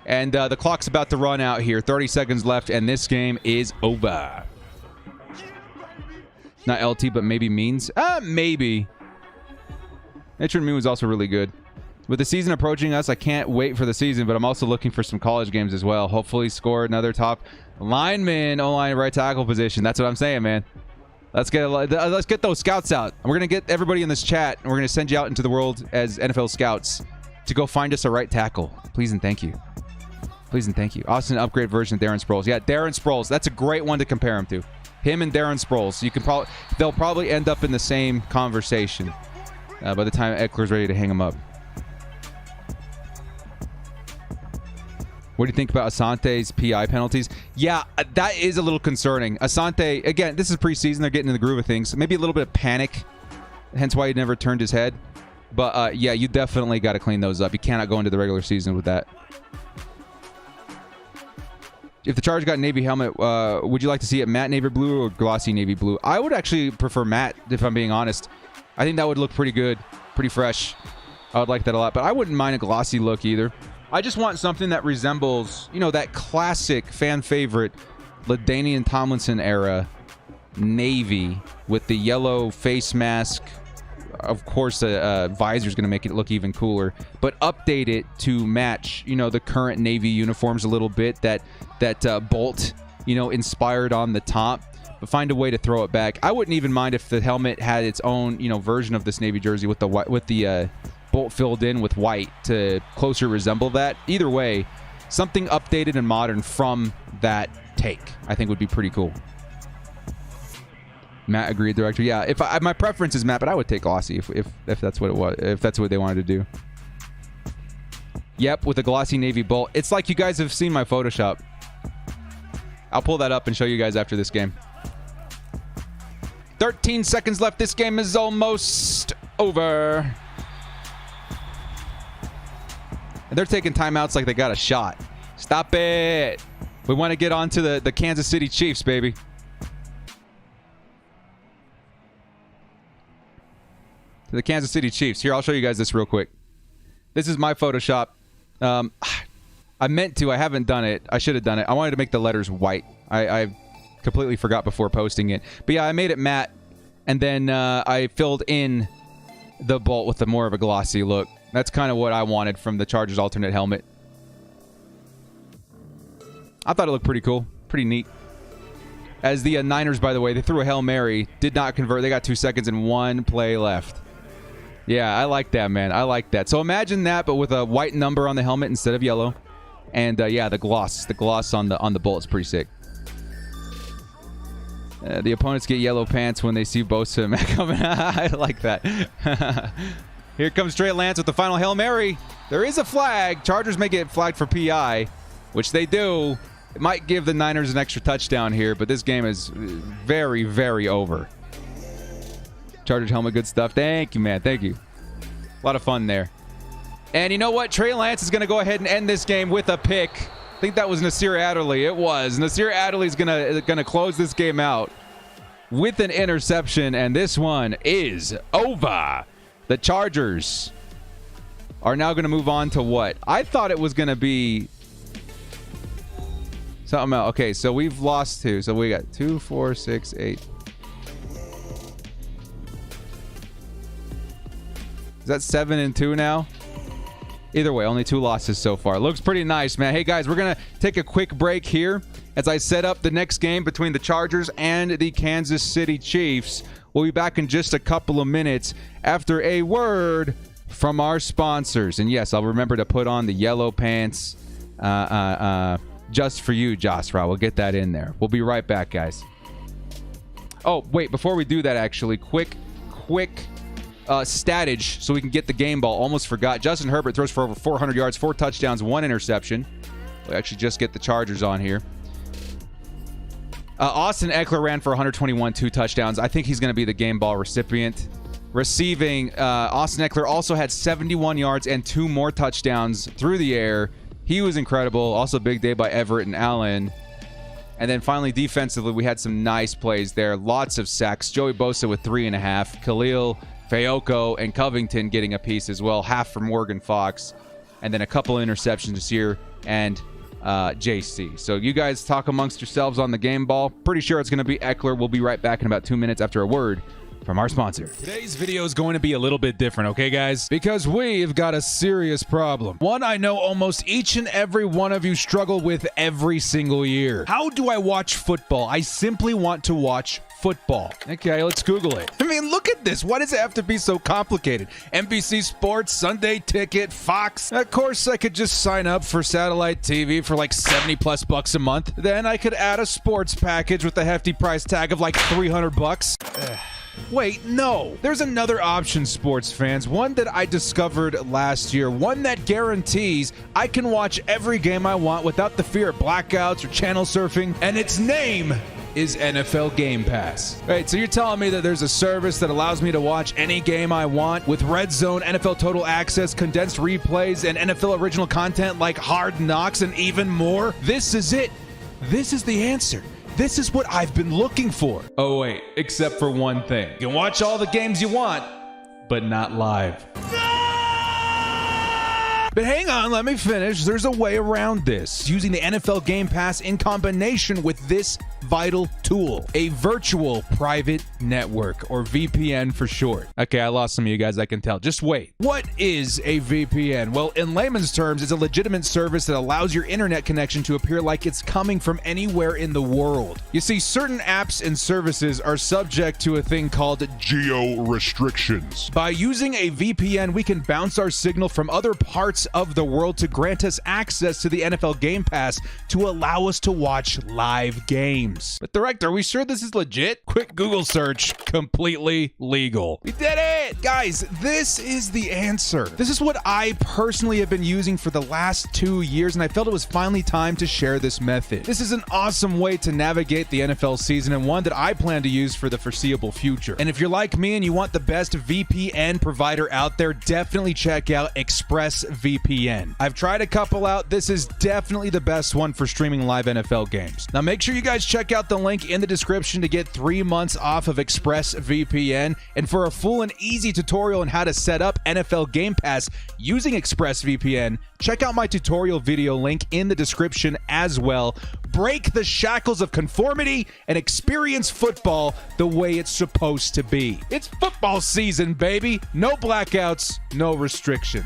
And the clock's about to run out here. 30 seconds left, and this game is over. Not LT, but maybe Means. Maybe. Nature Moon was also really good. With the season approaching us, I can't wait for the season, but I'm also looking for some college games as well. Hopefully score another top lineman, O-line, right tackle position. That's what I'm saying, man. Let's get those scouts out. We're going to get everybody in this chat, and we're going to send you out into the world as NFL scouts to go find us a right tackle. Please and thank you. Please and thank you. Austin upgrade version of Darren Sproles. Yeah, Darren Sproles. That's a great one to compare him to. Him and Darren Sproles. They'll probably end up in the same conversation by the time Eckler's ready to hang him up. What do you think about Asante's PI penalties? Yeah, that is a little concerning. Asante, again, this is preseason. They're getting in the groove of things. Maybe a little bit of panic, hence why he never turned his head. But, yeah, you definitely got to clean those up. You cannot go into the regular season with that. If the Chargers got a Navy helmet, would you like to see it matte navy blue or glossy navy blue? I would actually prefer matte, if I'm being honest. I think that would look pretty good, pretty fresh. I would like that a lot, but I wouldn't mind a glossy look either. I just want something that resembles, you know, that classic fan favorite LaDainian Tomlinson era navy with the yellow face mask. Of course, a visor is going to make it look even cooler, but update it to match, you know, the current Navy uniforms a little bit. That bolt, you know, inspired on the top, but find a way to throw it back. I wouldn't even mind if the helmet had its own, you know, version of this Navy jersey with the bolt filled in with white to closer resemble that. Either way, something updated and modern from that take, I think would be pretty cool. Matt agreed, director. Yeah, my preference is matte, but I would take glossy if that's what it was, if that's what they wanted to do. Yep, with a glossy navy bolt. It's like you guys have seen my Photoshop. I'll pull that up and show you guys after this game. 13 seconds left. This game is almost over. And they're taking timeouts like they got a shot. Stop it. We want to get on to the Kansas City Chiefs, baby. To the Kansas City Chiefs. Here, I'll show you guys this real quick. This is my Photoshop. I meant to. I haven't done it. I should have done it. I wanted to make the letters white. I completely forgot before posting it. But yeah, I made it matte. And then I filled in the bolt with more of a glossy look. That's kind of what I wanted from the Chargers alternate helmet. I thought it looked pretty cool. Pretty neat. As the Niners, by the way, they threw a Hail Mary. Did not convert. They got 2 seconds and 1 play left. Yeah, I like that, man. I like that. So imagine that, but with a white number on the helmet instead of yellow. And yeah, the gloss on the bolt is pretty sick. The opponents get yellow pants when they see Bosa coming. I like that. Here comes Trey Lance with the final Hail Mary. There is a flag. Chargers may get flagged for PI, which they do. It might give the Niners an extra touchdown here, but this game is very, very over. Chargers helmet, good stuff. Thank you, man. Thank you. A lot of fun there. And you know what? Trey Lance is going to go ahead and end this game with a pick. I think that was Nasir Adderley. It was. Nasir Adderley's gonna close this game out with an interception, and this one is over. The Chargers are now going to move on to what? I thought it was going to be something else. Okay, so we've lost 2. So we got 2, 4, 6, 8. Is that 7 and 2 now? Either way, only 2 losses so far. Looks pretty nice, man. Hey, guys, we're going to take a quick break here as I set up the next game between the Chargers and the Kansas City Chiefs. We'll be back in just a couple of minutes after a word from our sponsors. And yes, I'll remember to put on the yellow pants just for you, Josra. We'll get that in there. We'll be right back, guys. Oh, wait, before we do that, actually, quick statage so we can get the game ball. Almost forgot. Justin Herbert throws for over 400 yards, 4 touchdowns, 1 interception. We'll actually just get the Chargers on here. Austin Eckler ran for 121, 2 touchdowns. I think he's going to be the game ball recipient. Receiving, Austin Eckler also had 71 yards and 2 more touchdowns through the air. He was incredible. Also big day by Everett and Allen. And then finally, defensively, we had some nice plays there. Lots of sacks. Joey Bosa with 3.5. Khalil, Fayoko, and Covington getting a piece as well. Half from Morgan Fox. And then a couple interceptions this year. And JC. So you guys talk amongst yourselves on the game ball. Pretty sure it's going to be Eckler. We'll be right back in about 2 minutes after a word from our sponsor. Today's video is going to be a little bit different, okay, guys? Because we've got a serious problem. One I know almost each and every one of you struggle with every single year. How do I watch football? I simply want to watch football. Okay, let's Google it. I mean, look at this. Why does it have to be so complicated? NBC Sports, Sunday Ticket, Fox. Of course, I could just sign up for satellite TV for like $70+ a month. Then I could add a sports package with a hefty price tag of like $300. Wait, no. There's another option, sports fans. One that I discovered last year. One that guarantees I can watch every game I want without the fear of blackouts or channel surfing. And its name is NFL Game Pass. Right, so you're telling me that there's a service that allows me to watch any game I want with Red Zone, NFL Total Access, condensed replays, and NFL original content like Hard Knocks and even more? This is it. This is the answer. This is what I've been looking for. Oh wait, except for one thing. You can watch all the games you want, but not live. But hang on, let me finish. There's a way around this. Using the NFL Game Pass in combination with this vital tool, a virtual private network, or VPN for short. Okay, I lost some of you guys, I can tell. Just wait. What is a VPN? Well, in layman's terms, it's a legitimate service that allows your internet connection to appear like it's coming from anywhere in the world. You see, certain apps and services are subject to a thing called geo restrictions. By using a VPN, we can bounce our signal from other parts of the world to grant us access to the NFL Game Pass to allow us to watch live games. But director, are we sure this is legit? Quick Google search, completely legal. We did it! Guys, this is the answer. This is what I personally have been using for the last 2 years, and I felt it was finally time to share this method. This is an awesome way to navigate the NFL season, and one that I plan to use for the foreseeable future. And if you're like me and you want the best VPN provider out there, definitely check out ExpressVPN. I've tried a couple out. This is definitely the best one for streaming live NFL games. Now make sure you guys check out the link in the description to get 3 months off of ExpressVPN, and for a full and easy tutorial on how to set up NFL Game Pass using ExpressVPN, check out my tutorial video link in the description as well. Break the shackles of conformity and experience football the way it's supposed to be. It's football season, baby. No blackouts, no restrictions.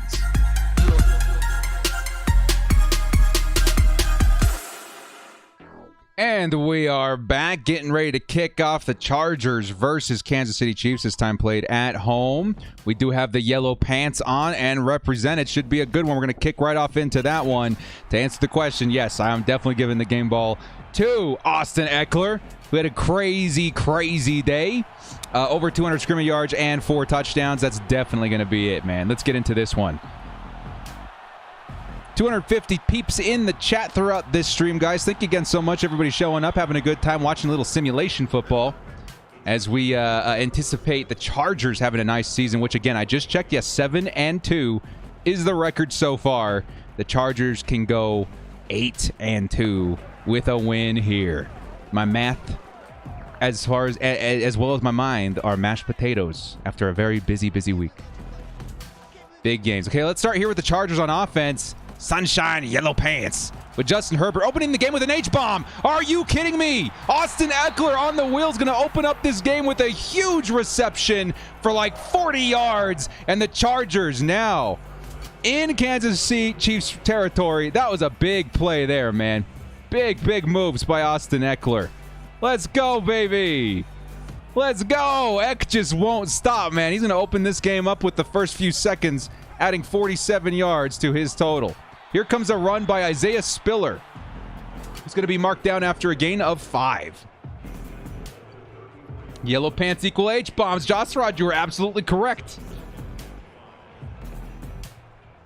And we are back, getting ready to kick off the Chargers versus Kansas City Chiefs, this time played at home. We do have the yellow pants on and represented. Should be a good one. We're going to kick right off into that one. To answer the question, yes, I am definitely giving the game ball to Austin Ekeler. We had a crazy, crazy day. Over 200 scrimmage yards and 4 touchdowns. That's definitely going to be it, man. Let's get into this one. 250 peeps in the chat throughout this stream, guys. Thank you again so much. Everybody showing up, having a good time, watching a little simulation football as we anticipate the Chargers having a nice season, which, again, I just checked. Yes, 7-2 is the record so far. The Chargers can go 8-2 with a win here. My math, as well as my mind, are mashed potatoes after a very busy week. Big games. Okay, let's start here with the Chargers on offense. Sunshine, yellow pants. With Justin Herbert opening the game with an H-bomb. Are you kidding me? Austin Ekeler on the wheels going to open up this game with a huge reception for like 40 yards. And the Chargers now in Kansas City Chiefs territory. That was a big play there, man. Big moves by Austin Ekeler. Let's go, baby. Let's go. Eck just won't stop, man. He's going to open this game up with the first few seconds, adding 47 yards to his total. Here comes a run by Isaiah Spiller. It's going to be marked down after a gain of 5. Yellow pants equal H-bombs. Josh Rod, you were absolutely correct.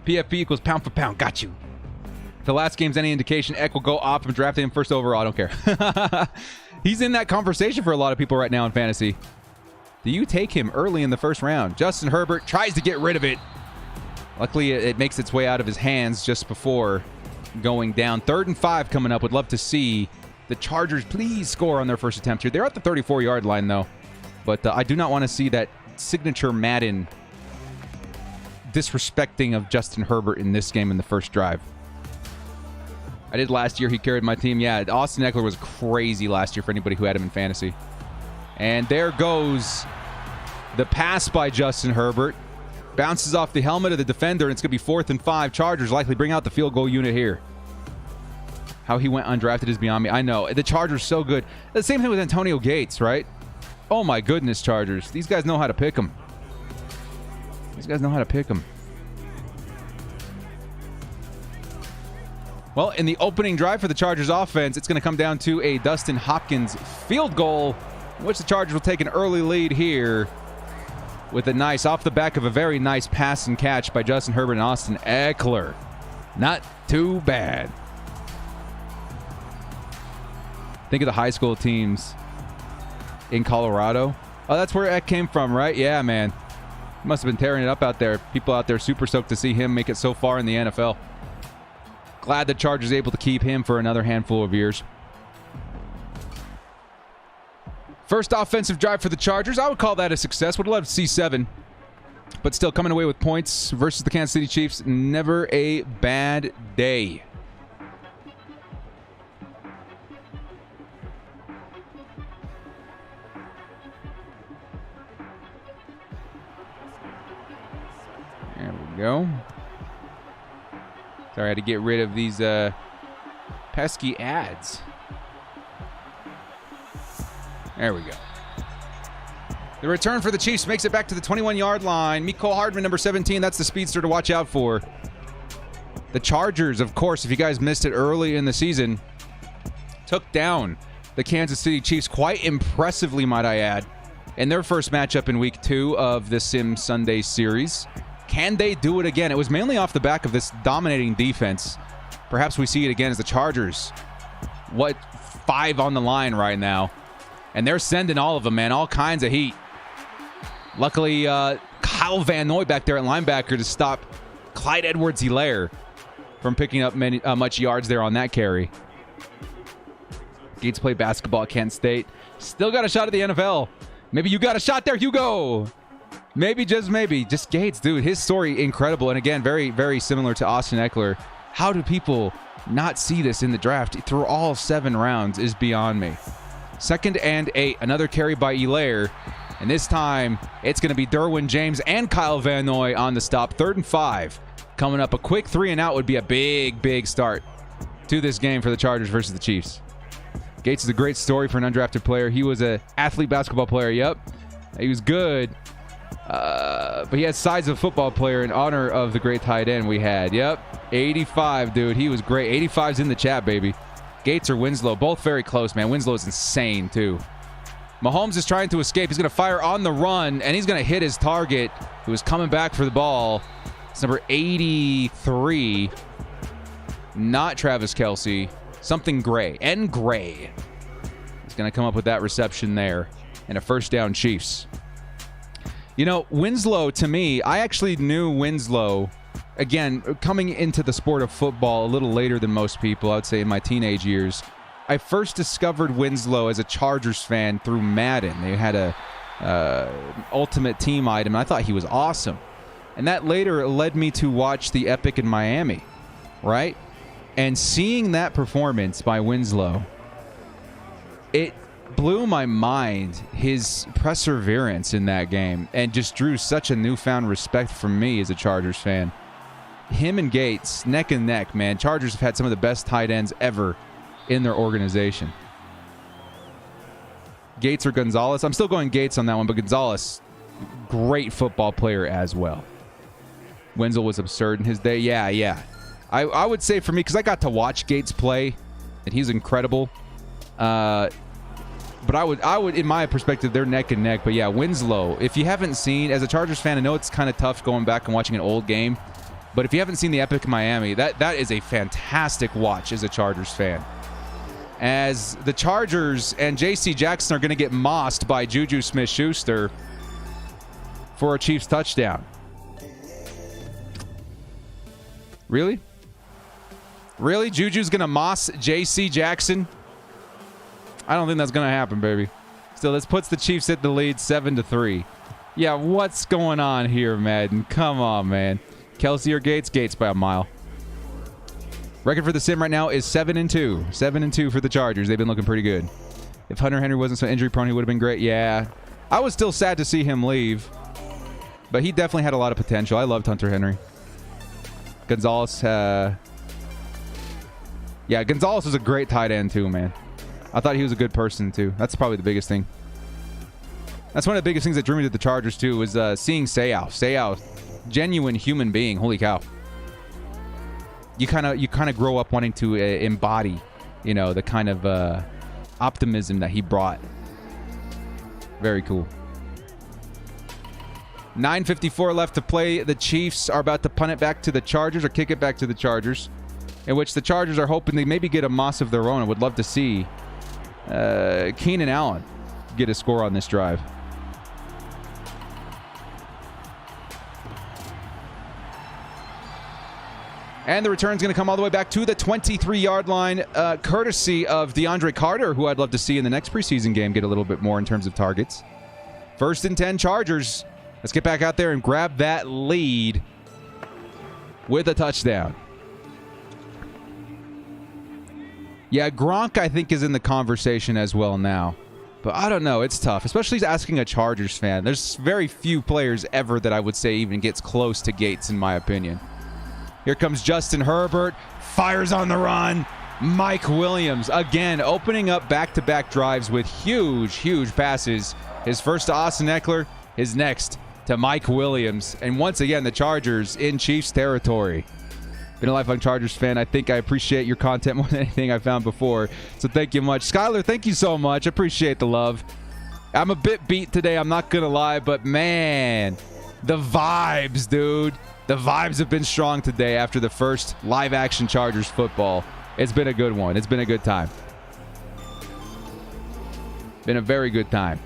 PFP equals pound for pound. Got you. If the last game's any indication, Eck will go off. I'm drafting him first overall. I don't care. He's in that conversation for a lot of people right now in fantasy. Do you take him early in the first round? Justin Herbert tries to get rid of it. Luckily, it makes its way out of his hands just before going down. 3rd and 5 coming up. Would love to see the Chargers please score on their first attempt here. They're at the 34-yard line, though. But I do not want to see that signature Madden disrespecting of Justin Herbert in this game in the first drive. I did last year. He carried my team. Yeah, Austin Ekeler was crazy last year for anybody who had him in fantasy. And there goes the pass by Justin Herbert. Bounces off the helmet of the defender, and it's going to be 4th and 5. Chargers likely bring out the field goal unit here. How he went undrafted is beyond me. I know. The Chargers so good. The same thing with Antonio Gates, right? Oh, my goodness, Chargers. These guys know how to pick them. These guys know how to pick them. Well, in the opening drive for the Chargers offense, it's going to come down to a Dustin Hopkins field goal, in which the Chargers will take an early lead here with a nice, off the back of a very nice pass and catch by Justin Herbert and Austin Ekeler. Not too bad. Think of the high school teams in Colorado. Oh, that's where Eck came from, right? Yeah, man. He must have been tearing it up out there. People out there super stoked to see him make it so far in the NFL. Glad the Chargers able to keep him for another handful of years. First offensive drive for the Chargers. I would call that a success. Would love to see 7. But still coming away with points versus the Kansas City Chiefs. Never a bad day. There we go. Sorry, I had to get rid of these pesky ads. There we go. The return for the Chiefs makes it back to the 21-yard line. Mecole Hardman, number 17. That's the speedster to watch out for. The Chargers, of course, if you guys missed it early in the season, took down the Kansas City Chiefs quite impressively, might I add, in their first matchup in Week 2 of the Sim Sunday series. Can they do it again? It was mainly off the back of this dominating defense. Perhaps we see it again as the Chargers. 5 on the line right now. And they're sending all of them, man. All kinds of heat. Luckily, Kyle Van Noy back there at linebacker to stop Clyde Edwards-Helaire from picking up much yards there on that carry. Gates played basketball at Kent State. Still got a shot at the NFL. Maybe you got a shot there, Hugo. Maybe, just maybe. Just Gates, dude. His story, incredible. And again, very, very similar to Austin Ekeler. How do people not see this in the draft through all 7 rounds is beyond me. 2nd and 8. Another carry by Helaire. And this time, it's going to be Derwin James and Kyle Van Noy on the stop. 3rd and 5. Coming up, a quick 3 and out would be a big, big start to this game for the Chargers versus the Chiefs. Gates is a great story for an undrafted player. He was an athlete basketball player. Yep. He was good. But he has size of a football player in honor of the great tight end we had. Yep. 85, dude. He was great. 85's in the chat, baby. Gates or Winslow. Both very close, man. Winslow is insane, too. Mahomes is trying to escape. He's going to fire on the run, and he's going to hit his target, who is coming back for the ball. It's number 83. Not Travis Kelce. Something Gray. And Gray. He's going to come up with that reception there. And a first down, Chiefs. You know, Winslow, to me, I actually knew Winslow, again, coming into the sport of football a little later than most people, I would say in my teenage years. I first discovered Winslow as a Chargers fan through Madden. They had a ultimate team item, and I thought he was awesome. And that later led me to watch the Epic in Miami, right? And seeing that performance by Winslow, it blew my mind, his perseverance in that game, and just drew such a newfound respect from me as a Chargers fan. Him and Gates, neck and neck, man. Chargers have had some of the best tight ends ever in their organization. Gates or Gonzalez? I'm still going Gates on that one, but Gonzalez, great football player as well. Winslow was absurd in his day. Yeah. I would say for me, because I got to watch Gates play, and he's incredible. But I would, in my perspective, they're neck and neck. But yeah, Winslow, if you haven't seen, as a Chargers fan, I know it's kind of tough going back and watching an old game. But if you haven't seen the Epic in Miami, that is a fantastic watch as a Chargers fan. As the Chargers and J.C. Jackson are going to get mossed by Juju Smith-Schuster for a Chiefs touchdown. Really? Really? Juju's going to moss J.C. Jackson? I don't think that's going to happen, baby. Still, this puts the Chiefs at the lead 7-3. Yeah, what's going on here, Madden? Come on, man. Kelce or Gates? Gates by a mile. Record for the Sim right now is 7-2. 7-2 for the Chargers. They've been looking pretty good. If Hunter Henry wasn't so injury prone, he would have been great. Yeah. I was still sad to see him leave. But he definitely had a lot of potential. I loved Hunter Henry. Gonzalez. Yeah, Gonzalez was a great tight end too, man. I thought he was a good person too. That's probably the biggest thing. That's one of the biggest things that drew me to the Chargers too, was seeing Seau. Seau, genuine human being. Holy cow. You kind of grow up wanting to embody, you know, the kind of optimism that he brought. Very cool. 9:54 left to play. The Chiefs are about to punt it back to the Chargers, or kick it back to the Chargers, in which the Chargers are hoping they maybe get a moss of their own. I would love to see Keenan Allen get a score on this drive. And the return's going to come all the way back to the 23-yard line, courtesy of DeAndre Carter, who I'd love to see in the next preseason game get a little bit more in terms of targets. 1st and 10 Chargers. Let's get back out there and grab that lead with a touchdown. Yeah, Gronk, I think, is in the conversation as well now. But I don't know. It's tough, especially asking a Chargers fan. There's very few players ever that I would say even gets close to Gates, in my opinion. Here comes Justin Herbert. Fires on the run. Mike Williams, again, opening up back-to-back drives with huge passes. His first to Austin Eckler. His next to Mike Williams. And once again, the Chargers in Chiefs territory. Been a lifelong Chargers fan. I think I appreciate your content more than anything I found before. So thank you much. Skylar, thank you so much. Appreciate the love. I'm a bit beat today, I'm not going to lie. But man, the vibes, dude. The vibes have been strong today after the first live-action Chargers football. It's been a good one. It's been a good time. Been a very good time.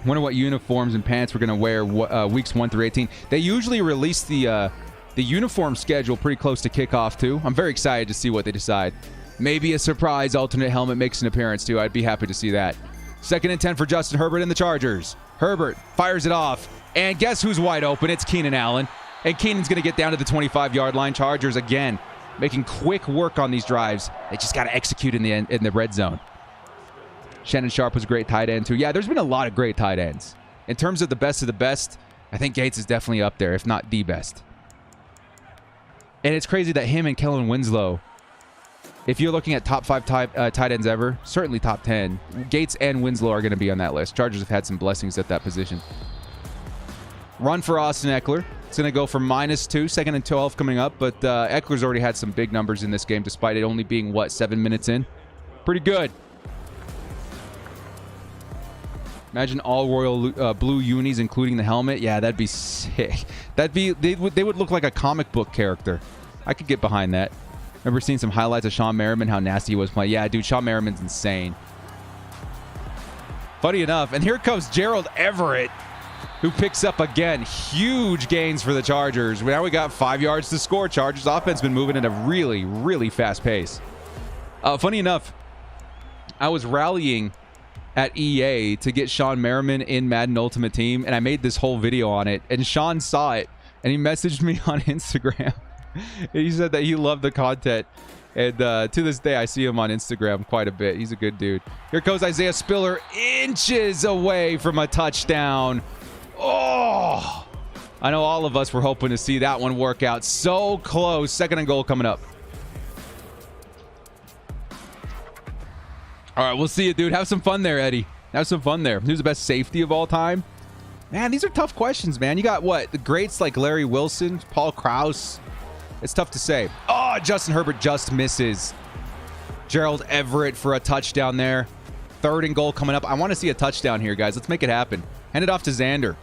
Wonder what uniforms and pants we're going to wear weeks 1 through 18. They usually release the uniform schedule pretty close to kickoff, too. I'm very excited to see what they decide. Maybe a surprise alternate helmet makes an appearance, too. I'd be happy to see that. 2nd and 10 for Justin Herbert and the Chargers. Herbert fires it off. And guess who's wide open? It's Keenan Allen. And Keenan's going to get down to the 25-yard line. Chargers, again, making quick work on these drives. They just got to execute in the red zone. Shannon Sharp was a great tight end, too. Yeah, there's been a lot of great tight ends. In terms of the best, I think Gates is definitely up there, if not the best. And it's crazy that him and Kellen Winslow If you're looking at top 5 tight ends ever, certainly top 10, Gates and Winslow are going to be on that list. Chargers have had some blessings at that position. Run for Austin Eckler. It's going to go for -2, 2nd and 12 coming up, but Eckler's already had some big numbers in this game despite it only being, 7 minutes in? Pretty good. Imagine all royal blue unis, including the helmet. Yeah, that'd be sick. They would look like a comic book character. I could get behind that. Remember seeing some highlights of Sean Merriman, how nasty he was playing. Yeah, dude, Sean Merriman's insane. Funny enough, and here comes Gerald Everett, who picks up again. Huge gains for the Chargers. Now we got 5 yards to score. Chargers offense been moving at a really, really fast pace. Funny enough, I was rallying at EA to get Sean Merriman in Madden Ultimate Team, and I made this whole video on it, and Sean saw it, and he messaged me on Instagram. He said that he loved the content, and to this day I see him on Instagram quite a bit. He's a good dude. Here goes Isaiah Spiller, inches away from a touchdown. Oh, I know all of us were hoping to see that one work out. So close. 2nd and goal coming up. All right, we'll see you, dude. Have some fun there, Eddie. Have some fun there. Who's the best safety of all time? Man, these are tough questions, man. You got what? The greats like Larry Wilson, Paul Krause. It's tough to say. Oh, Justin Herbert just misses. Gerald Everett for a touchdown there. 3rd and goal coming up. I want to see a touchdown here, guys. Let's make it happen. Hand it off to Xander.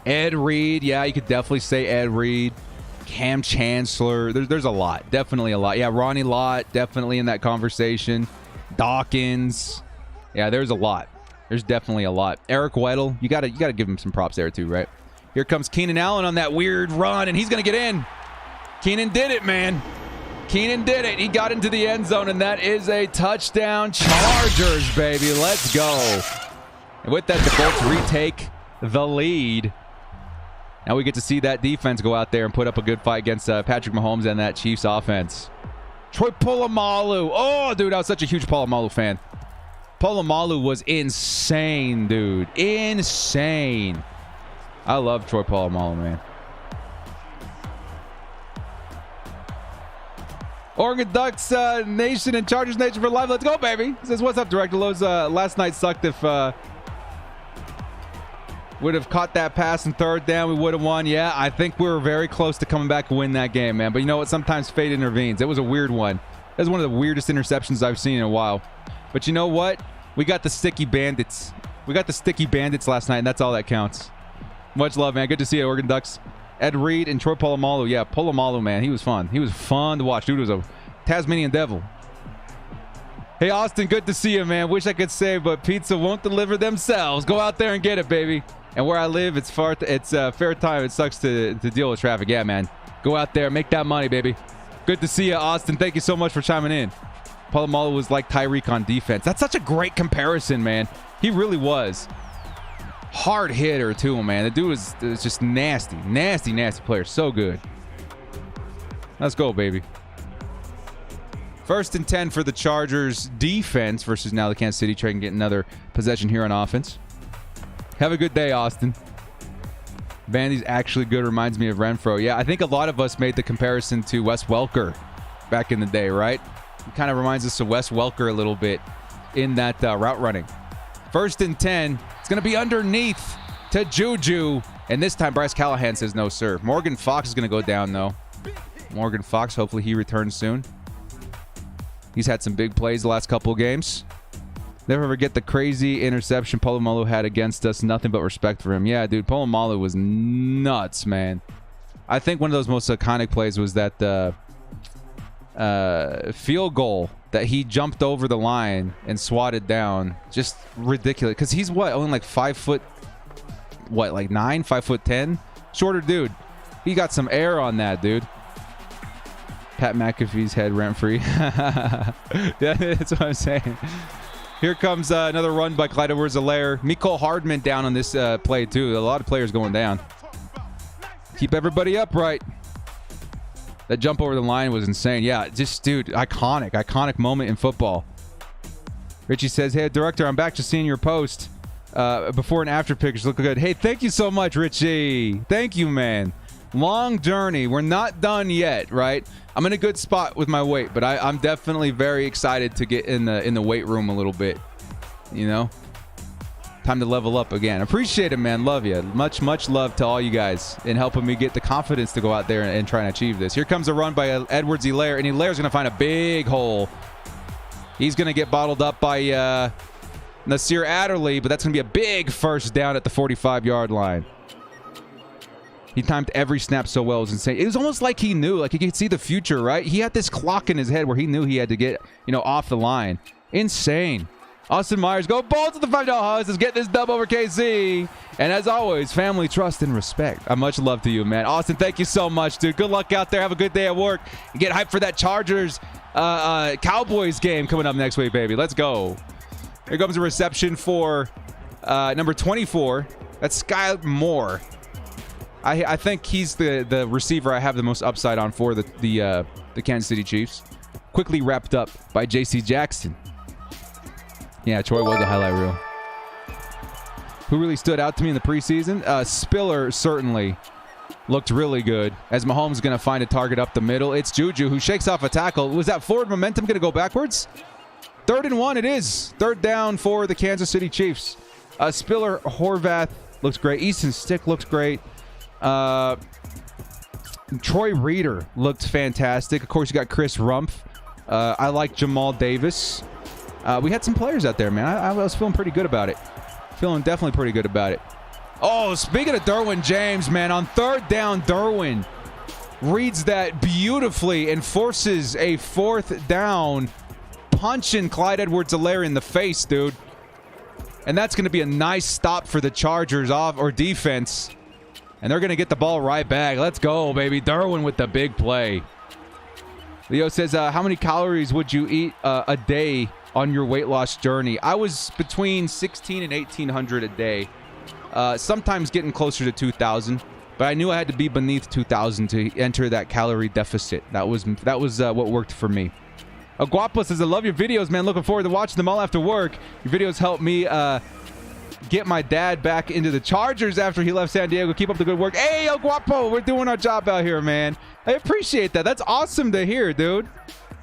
Ed Reed. Yeah, you could definitely say Ed Reed. Cam Chancellor. There's a lot. Definitely a lot. Yeah, Ronnie Lott. Definitely in that conversation. Dawkins. Yeah, there's a lot. There's definitely a lot. Eric Weddle. You gotta give him some props there too, right? Here comes Keenan Allen on that weird run, and he's going to get in. Keenan did it, man. Keenan did it. He got into the end zone, and that is a touchdown. Chargers, baby. Let's go. And with that, the Bolts retake the lead. Now we get to see that defense go out there and put up a good fight against Patrick Mahomes and that Chiefs offense. Troy Polamalu. Oh, dude, I was such a huge Polamalu fan. Polamalu was insane, dude. Insane. I love Troy Polamalu, man. Oregon Ducks Nation and Chargers Nation for life. Let's go, baby. He says, what's up, Director Lowe's? Last night sucked. If would have caught that pass in 3rd down, we would have won. Yeah, I think we were very close to coming back and win that game, man. But you know what? Sometimes fate intervenes. It was a weird one. It was one of the weirdest interceptions I've seen in a while. But you know what? We got the sticky bandits. We got the sticky bandits last night, and that's all that counts. Much love, man. Good to see you, Oregon Ducks. Ed Reed and Troy Polamalu. Yeah, Polamalu, man. He was fun. He was fun to watch. Dude was a Tasmanian devil. Hey, Austin, good to see you, man. Wish I could say, but pizza won't deliver themselves. Go out there and get it, baby. And where I live, it's fair time. It sucks to deal with traffic. Yeah, man. Go out there. Make that money, baby. Good to see you, Austin. Thank you so much for chiming in. Polamalu was like Tyreek on defense. That's such a great comparison, man. He really was. Hard hitter, too, man. The dude was just nasty. Nasty, nasty player. So good. Let's go, baby. 1st and 10 for the Chargers defense versus now the Kansas City trying to get another possession here on offense. Have a good day, Austin. Vandy's actually good. Reminds me of Renfro. Yeah, I think a lot of us made the comparison to Wes Welker back in the day, right? It kind of reminds us of Wes Welker a little bit in that route running. 1st and 10. It's going to be underneath to Juju. And this time, Bryce Callahan says no, sir. Morgan Fox is going to go down, though. Morgan Fox, hopefully he returns soon. He's had some big plays the last couple of games. Never forget the crazy interception Polamalu had against us. Nothing but respect for him. Yeah, dude, Polamalu was nuts, man. I think one of those most iconic plays was that field goal that he jumped over the line and swatted down. Just ridiculous. Because he's what? Only like 5 foot, what, like 9, 5'10"? Shorter dude. He got some air on that, dude. Pat McAfee's head rent-free. Yeah, that's what I'm saying. Here comes another run by Clyde Edwards-Helaire. Mecole Hardman down on this play, too. A lot of players going down. Keep everybody upright. That jump over the line was insane. Yeah, just, dude, iconic moment in football. Richie says, hey, Director, I'm back. Just seeing your post. Before and after pictures look good. Hey, thank you so much, Richie. Thank you, man. Long journey. We're not done yet, right? I'm in a good spot with my weight, but I'm definitely very excited to get in the weight room a little bit. You know? Time to level up again. Appreciate it, man. Love you. Much love to all you guys in helping me get the confidence to go out there and try and achieve this. Here comes a run by Edwards-Helaire, and Hilaire's going to find a big hole. He's going to get bottled up by Nasir Adderley, but that's going to be a big first down at the 45-yard line. He timed every snap so well. It was insane. It was almost like he knew, like he could see the future, right? He had this clock in his head where he knew he had to get, off the line. Insane. Austin Myers, go Bolts at the $5 house. Let's get this dub over KC. And as always, family, trust, and respect. Much love to you, man. Austin, thank you so much, dude. Good luck out there. Have a good day at work. And get hyped for that Chargers Cowboys game coming up next week, baby. Let's go. Here comes a reception for number 24. That's Sky Moore. I think he's the receiver I have the most upside on for the Kansas City Chiefs. Quickly wrapped up by J.C. Jackson. Yeah, Troy was a highlight reel. Who really stood out to me in the preseason? Spiller certainly looked really good. As Mahomes is going to find a target up the middle. It's Juju who shakes off a tackle. Was that forward momentum going to go backwards? 3rd and 1 it is. 3rd down for the Kansas City Chiefs. Spiller, Horvath looks great. Easton Stick looks great. Troy Reeder looked fantastic. Of course, you got Chris Rumpf. I like Jamal Davis. We had some players out there, man. I was feeling pretty good about it. Feeling definitely pretty good about it. Oh, speaking of Derwin James, man, on 3rd down, Derwin reads that beautifully and forces a 4th down, punching Clyde Edwards-Helaire in the face, dude. And that's going to be a nice stop for the Chargers defense. And they're going to get the ball right back. Let's go, baby. Derwin with the big play. Leo says, how many calories would you eat a day on your weight loss journey? I was between 1,600 and 1,800 a day. Sometimes getting closer to 2,000. But I knew I had to be beneath 2,000 to enter that calorie deficit. That was what worked for me. Guapo says, I love your videos, man. Looking forward to watching them all after work. Your videos help me get my dad back into the Chargers after he left San Diego. Keep up the good work. Hey, yo, Guapo, we're doing our job out here, man. I appreciate that. That's awesome to hear, dude.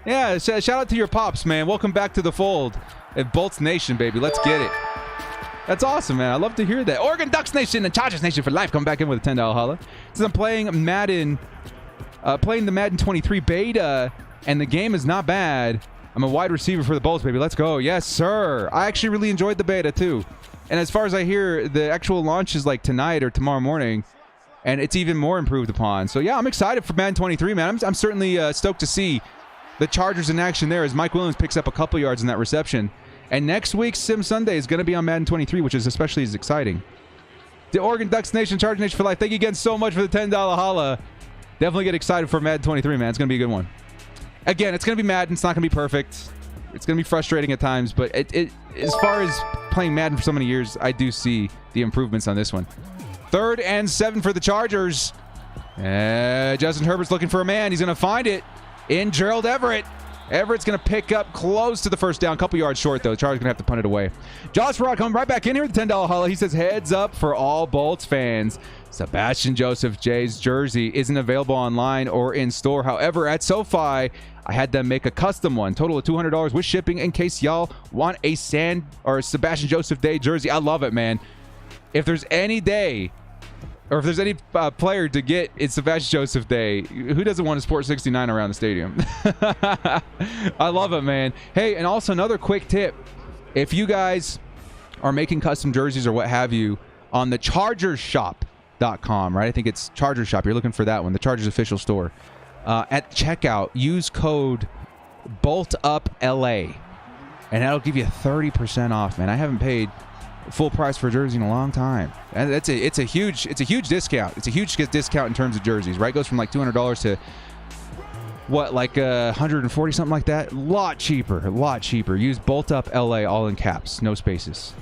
Yeah, shout out to your pops, man. Welcome back to the fold at Bolts Nation, baby. Let's get it. That's awesome, man. I love to hear that. Oregon Ducks Nation and Chargers Nation for life. Come back in with a $10 holla. Since I'm playing Madden, playing the Madden 23 beta, and the game is not bad. I'm a wide receiver for the Bolts, baby. Let's go. Yes, sir. I actually really enjoyed the beta, too. And as far as I hear, the actual launch is like tonight or tomorrow morning, and it's even more improved upon. So, yeah, I'm excited for Madden 23, man. I'm certainly stoked to see the Chargers in action there as Mike Williams picks up a couple yards in that reception. And next week's Sim Sunday is going to be on Madden 23, which is especially as exciting. The Oregon Ducks Nation, Charger Nation for life. Thank you again so much for the $10 holla. Definitely get excited for Madden 23, man. It's going to be a good one. Again, it's going to be Madden. It's not going to be perfect. It's going to be frustrating at times, but as far as playing Madden for so many years, I do see the improvements on this one. 3rd and 7 for the Chargers. Justin Herbert's looking for a man. He's going to find it in Gerald Everett. Everett's going to pick up close to the first down. Couple yards short, though. Chargers going to have to punt it away. Josh Farad coming right back in here with the $10 holla. He says, heads up for all Bolts fans. Sebastian Joseph J's jersey isn't available online or in store. However, at SoFi, I had them make a custom one. Total of $200 with shipping in case y'all want a Sebastian Joseph Day jersey. I love it, man. If there's any day, or if there's any player to get, it's Sebastian Joseph Day. Who doesn't want to sport 69 around the stadium? I love it, man. Hey, and also another quick tip. If you guys are making custom jerseys or what have you on the chargershop.com, right? I think it's Chargers Shop. You're looking for that one, the Chargers official store. At checkout, use code BOLTUPLA, and that'll give you 30% off, man. I haven't paid full price for a jersey in a long time. And it's a huge discount. It's a huge discount in terms of jerseys, right? It goes from like $200 to what, like 140, something like that. A lot cheaper. Use BOLTUPLA, all in caps, no spaces.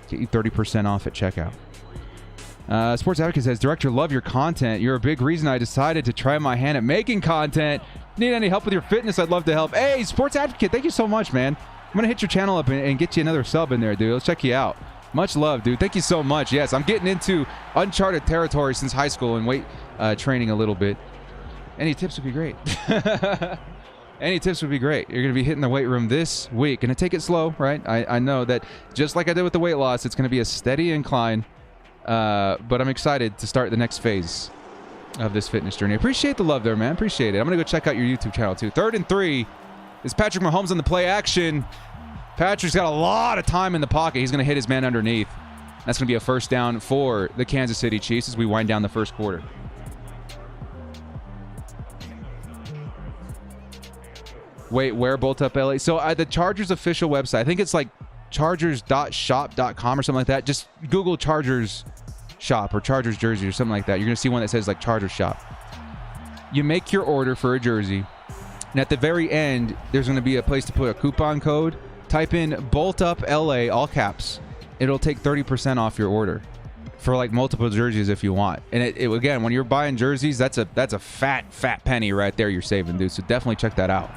Get you 30% off at checkout. Sports Advocate says, Director, love your content. You're a big reason I decided to try my hand at making content. Need any help with your fitness? I'd love to help. Hey, Sports Advocate, thank you so much, man. I'm going to hit your channel up and get you another sub in there, dude. Let's check you out. Much love, dude. Thank you so much. Yes, I'm getting into uncharted territory since high school and weight training a little bit. Any tips would be great. Any tips would be great. You're going to be hitting the weight room this week. Going to take it slow, right? I know that just like I did with the weight loss, it's going to be a steady incline. But I'm excited to start the next phase of this fitness journey. Appreciate the love there, man. Appreciate it. I'm going to go check out your YouTube channel, too. 3rd and 3 is Patrick Mahomes on the play action. Patrick's got a lot of time in the pocket. He's going to hit his man underneath. That's going to be a first down for the Kansas City Chiefs as we wind down the first quarter. Wait, where Bolt Up LA? So the Chargers official website, I think it's like chargers.shop.com or something like that. Just Google Chargers shop or Chargers jersey or something like that. You're going to see one that says like Chargers shop. You make your order for a jersey. And at the very end, there's going to be a place to put a coupon code. Type in Bolt Up LA, all caps. It'll take 30% off your order for like multiple jerseys if you want. And it again, when you're buying jerseys, that's a fat penny right there you're saving, dude. So definitely check that out.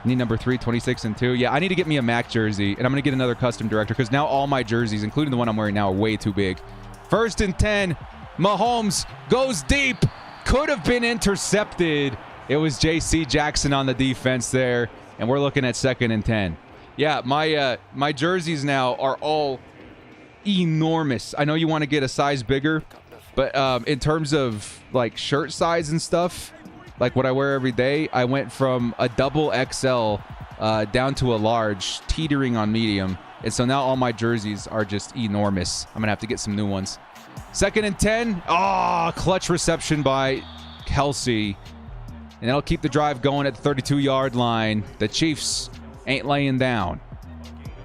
Need number 3, 26 and 2. Yeah, I need to get me a Mac jersey, and I'm going to get another custom director because now all my jerseys, including the one I'm wearing now, are way too big. 1st and 10. Mahomes goes deep. Could have been intercepted. It was J.C. Jackson on the defense there. And we're looking at 2nd and 10. Yeah, my jerseys now are all enormous. I know you want to get a size bigger, but in terms of like shirt size and stuff, like what I wear every day, I went from a double XL down to a large, teetering on medium. And so now all my jerseys are just enormous. I'm going to have to get some new ones. 2nd and 10. Oh, clutch reception by Kelsey. And that'll keep the drive going at the 32-yard line. The Chiefs ain't laying down.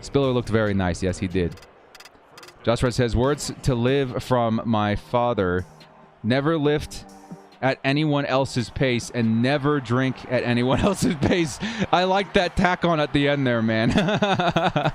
Spiller looked very nice. Yes, he did. Josh Red says, words to live from my father. Never lift at anyone else's pace and never drink at anyone else's pace. I like that tack on at the end there, man. I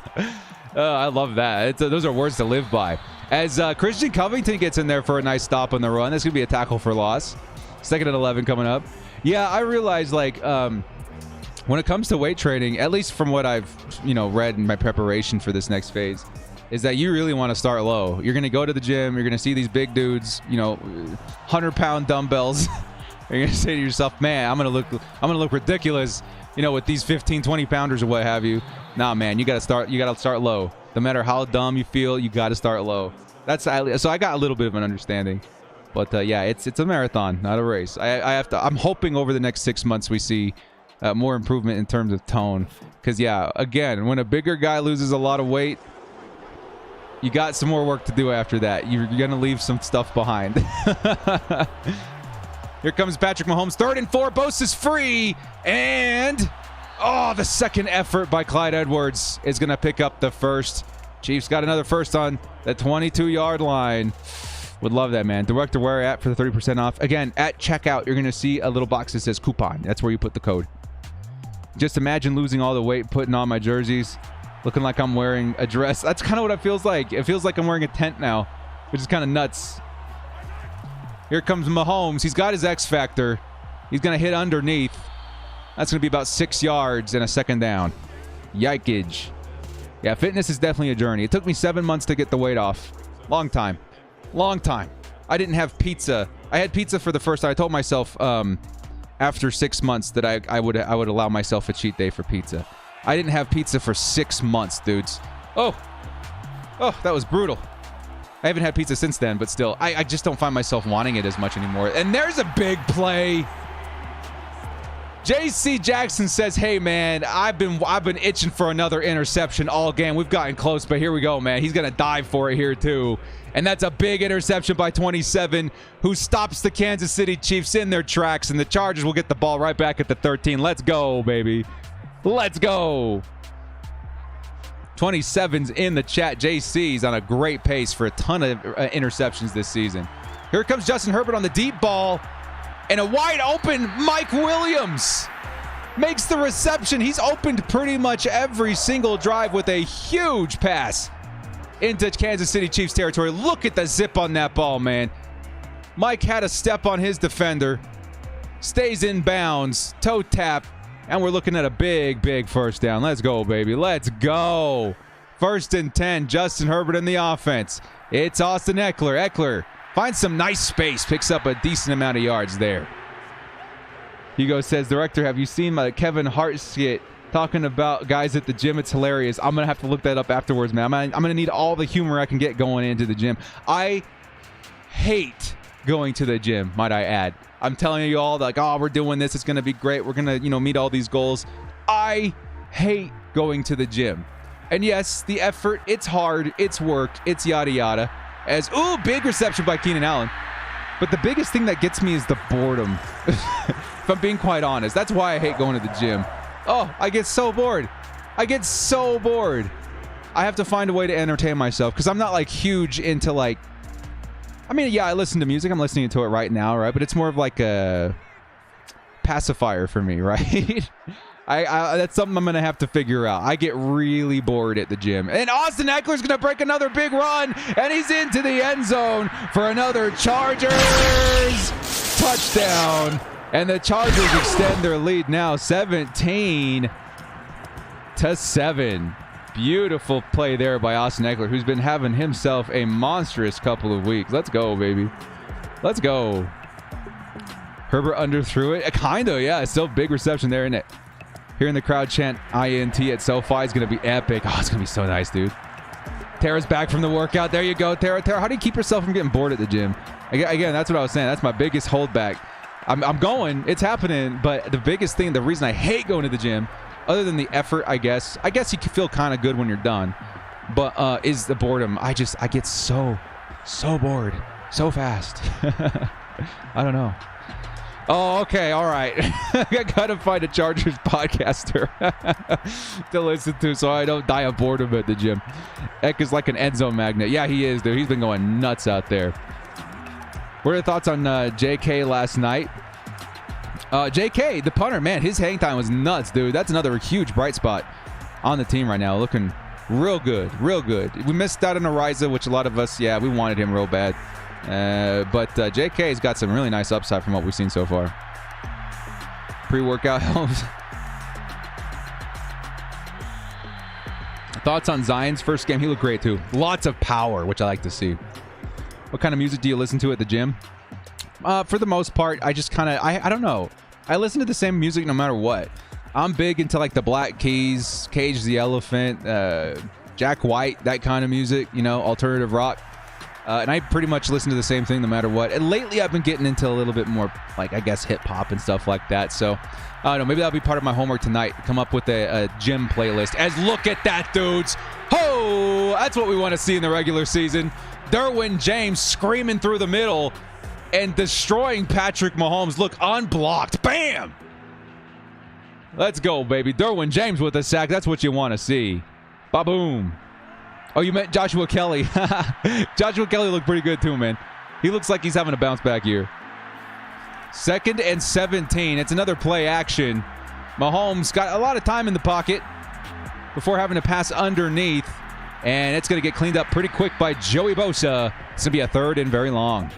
love that. Those are words to live by. As Christian Covington gets in there for a nice stop on the run. That's going to be a tackle for loss. 2nd and 11 coming up. Yeah, I realize, like, when it comes to weight training, at least from what I've, read in my preparation for this next phase, is that you really want to start low. You're going to go to the gym. You're going to see these big dudes, 100-pound dumbbells. You're going to say to yourself, man, I'm going to look ridiculous, with these 15, 20-pounders or what have you. Nah, man, you got to start low. No matter how dumb you feel, you got to start low. So I got a little bit of an understanding. But yeah, it's a marathon, not a race. I'm hoping over the next 6 months we see more improvement in terms of tone. Because yeah, again, when a bigger guy loses a lot of weight, you got some more work to do after that. You're gonna leave some stuff behind. Here comes Patrick Mahomes, 3rd and 4. Bosa is free, and the second effort by Clyde Edwards is gonna pick up the first. Chiefs got another first on the 22-yard line. Would love that, man. Director, where at for the 30% off? Again, at checkout, you're going to see a little box that says coupon. That's where you put the code. Just imagine losing all the weight, putting on my jerseys, looking like I'm wearing a dress. That's kind of what it feels like. It feels like I'm wearing a tent now, which is kind of nuts. Here comes Mahomes. He's got his X factor. He's going to hit underneath. That's going to be about 6 yards and a 2nd down. Yikage. Yeah, fitness is definitely a journey. It took me 7 months to get the weight off. Long time. I didn't have pizza. I had pizza for the first time. I told myself after 6 months that I would allow myself a cheat day for pizza. I didn't have pizza for 6 months, dudes. Oh, that was brutal. I haven't had pizza since then, but still, I just don't find myself wanting it as much anymore. And there's a big play. J.C. Jackson says, hey, man, I've been itching for another interception all game. We've gotten close, but here we go, man. He's going to dive for it here, too. And that's a big interception by 27, who stops the Kansas City Chiefs in their tracks, and the Chargers will get the ball right back at the 13. Let's go, baby. Let's go. 27's in the chat. JC's on a great pace for a ton of interceptions this season. Here comes Justin Herbert on the deep ball. And a wide open Mike Williams makes the reception. He's opened pretty much every single drive with a huge pass into Kansas City Chiefs territory. Look at the zip on that ball, man. Mike had a step on his defender. Stays in bounds. Toe tap. And we're looking at a big first down. Let's go, baby. Let's go. 1st and 10. Justin Herbert in the offense. It's Austin Eckler. Eckler finds some nice space. Picks up a decent amount of yards there. Hugo says, Director, have you seen my Kevin Hart skit talking about guys at the gym? It's hilarious. I'm going to have to look that up afterwards, man. I'm going to need all the humor I can get going into the gym. I hate going to the gym, might I add. I'm telling you all, like, oh, we're doing this. It's going to be great. We're going to, meet all these goals. I hate going to the gym. And yes, the effort, it's hard, it's work, it's yada yada. As, ooh, big reception by Keenan Allen. But the biggest thing that gets me is the boredom. If I'm being quite honest. That's why I hate going to the gym. Oh, I get so bored. I get so bored. I have to find a way to entertain myself because I'm not like huge into like, I mean, yeah, I listen to music. I'm listening to it right now, right? But it's more of like a pacifier for me, right? I that's something I'm going to have to figure out. I get really bored at the gym. And Austin Eckler's going to break another big run, and he's into the end zone for another Chargers touchdown. And the Chargers extend their lead now 17-7. Beautiful play there by Austin Eckler, who's been having himself a monstrous couple of weeks. Let's go, baby. Let's go. Herbert underthrew it. Kinda, yeah. Still big reception there, isn't it? Hearing the crowd chant INT at SoFi is going to be epic. Oh, it's going to be so nice, dude. Tara's back from the workout. There you go, Tara. Tara, how do you keep yourself from getting bored at the gym? Again, that's what I was saying. That's my biggest holdback. I'm going. It's happening. But the biggest thing, the reason I hate going to the gym, other than the effort, I guess you can feel kind of good when you're done, but is the boredom. I get so bored so fast. I don't know. Oh, okay. All right. I got to find a Chargers podcaster to listen to so I don't die of boredom at the gym. Eck is like an end zone magnet. Yeah, he is, dude. He's been going nuts out there. What are your thoughts on JK last night? JK, the punter, man, his hang time was nuts, dude. That's another huge bright spot on the team right now. Looking real good, real good. We missed out on Ariza, which a lot of us, yeah, we wanted him real bad. But JK's got some really nice upside from what we've seen so far. Pre-workout helps. Thoughts on Zion's first game? He looked great too. Lots of power, which I like to see. What kind of music do you listen to at the gym? For the most part, I just kind of, I don't know. I listen to the same music no matter what. I'm big into like the Black Keys, Cage the Elephant, Jack White, that kind of music, alternative rock. And I pretty much listen to the same thing no matter what. And lately I've been getting into a little bit more, like, I guess, hip hop and stuff like that. So, I don't know, maybe that'll be part of my homework tonight. Come up with a gym playlist. As look at that, dudes. Ho! That's what we want to see in the regular season. Derwin James screaming through the middle and destroying Patrick Mahomes. Look, unblocked. Bam! Let's go, baby. Derwin James with a sack. That's what you want to see. Ba-boom. Oh, you meant Joshua Kelly. Joshua Kelly looked pretty good too, man. He looks like he's having a bounce back year. 2nd and 17. It's another play action. Mahomes got a lot of time in the pocket before having to pass underneath. And it's going to get cleaned up pretty quick by Joey Bosa. It's going to be a 3rd and very long.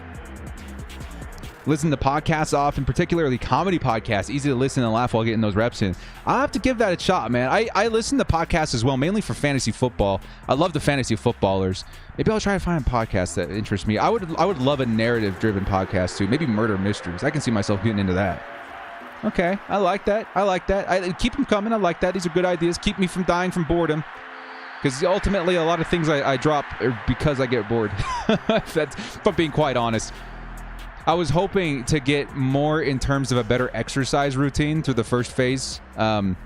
Listen to podcasts often, particularly comedy podcasts. Easy to listen and laugh while getting those reps in. I'll have to give that a shot, man. I listen to podcasts as well, mainly for fantasy football. I love the fantasy footballers. Maybe I'll try to find podcasts that interest me. I would love a narrative-driven podcast, too. Maybe murder mysteries. I can see myself getting into that. Okay, I like that. Keep them coming. I like that. These are good ideas. Keep me from dying from boredom. Because ultimately, a lot of things I drop are because I get bored. If I'm being quite honest. I was hoping to get more in terms of a better exercise routine through the first phase. And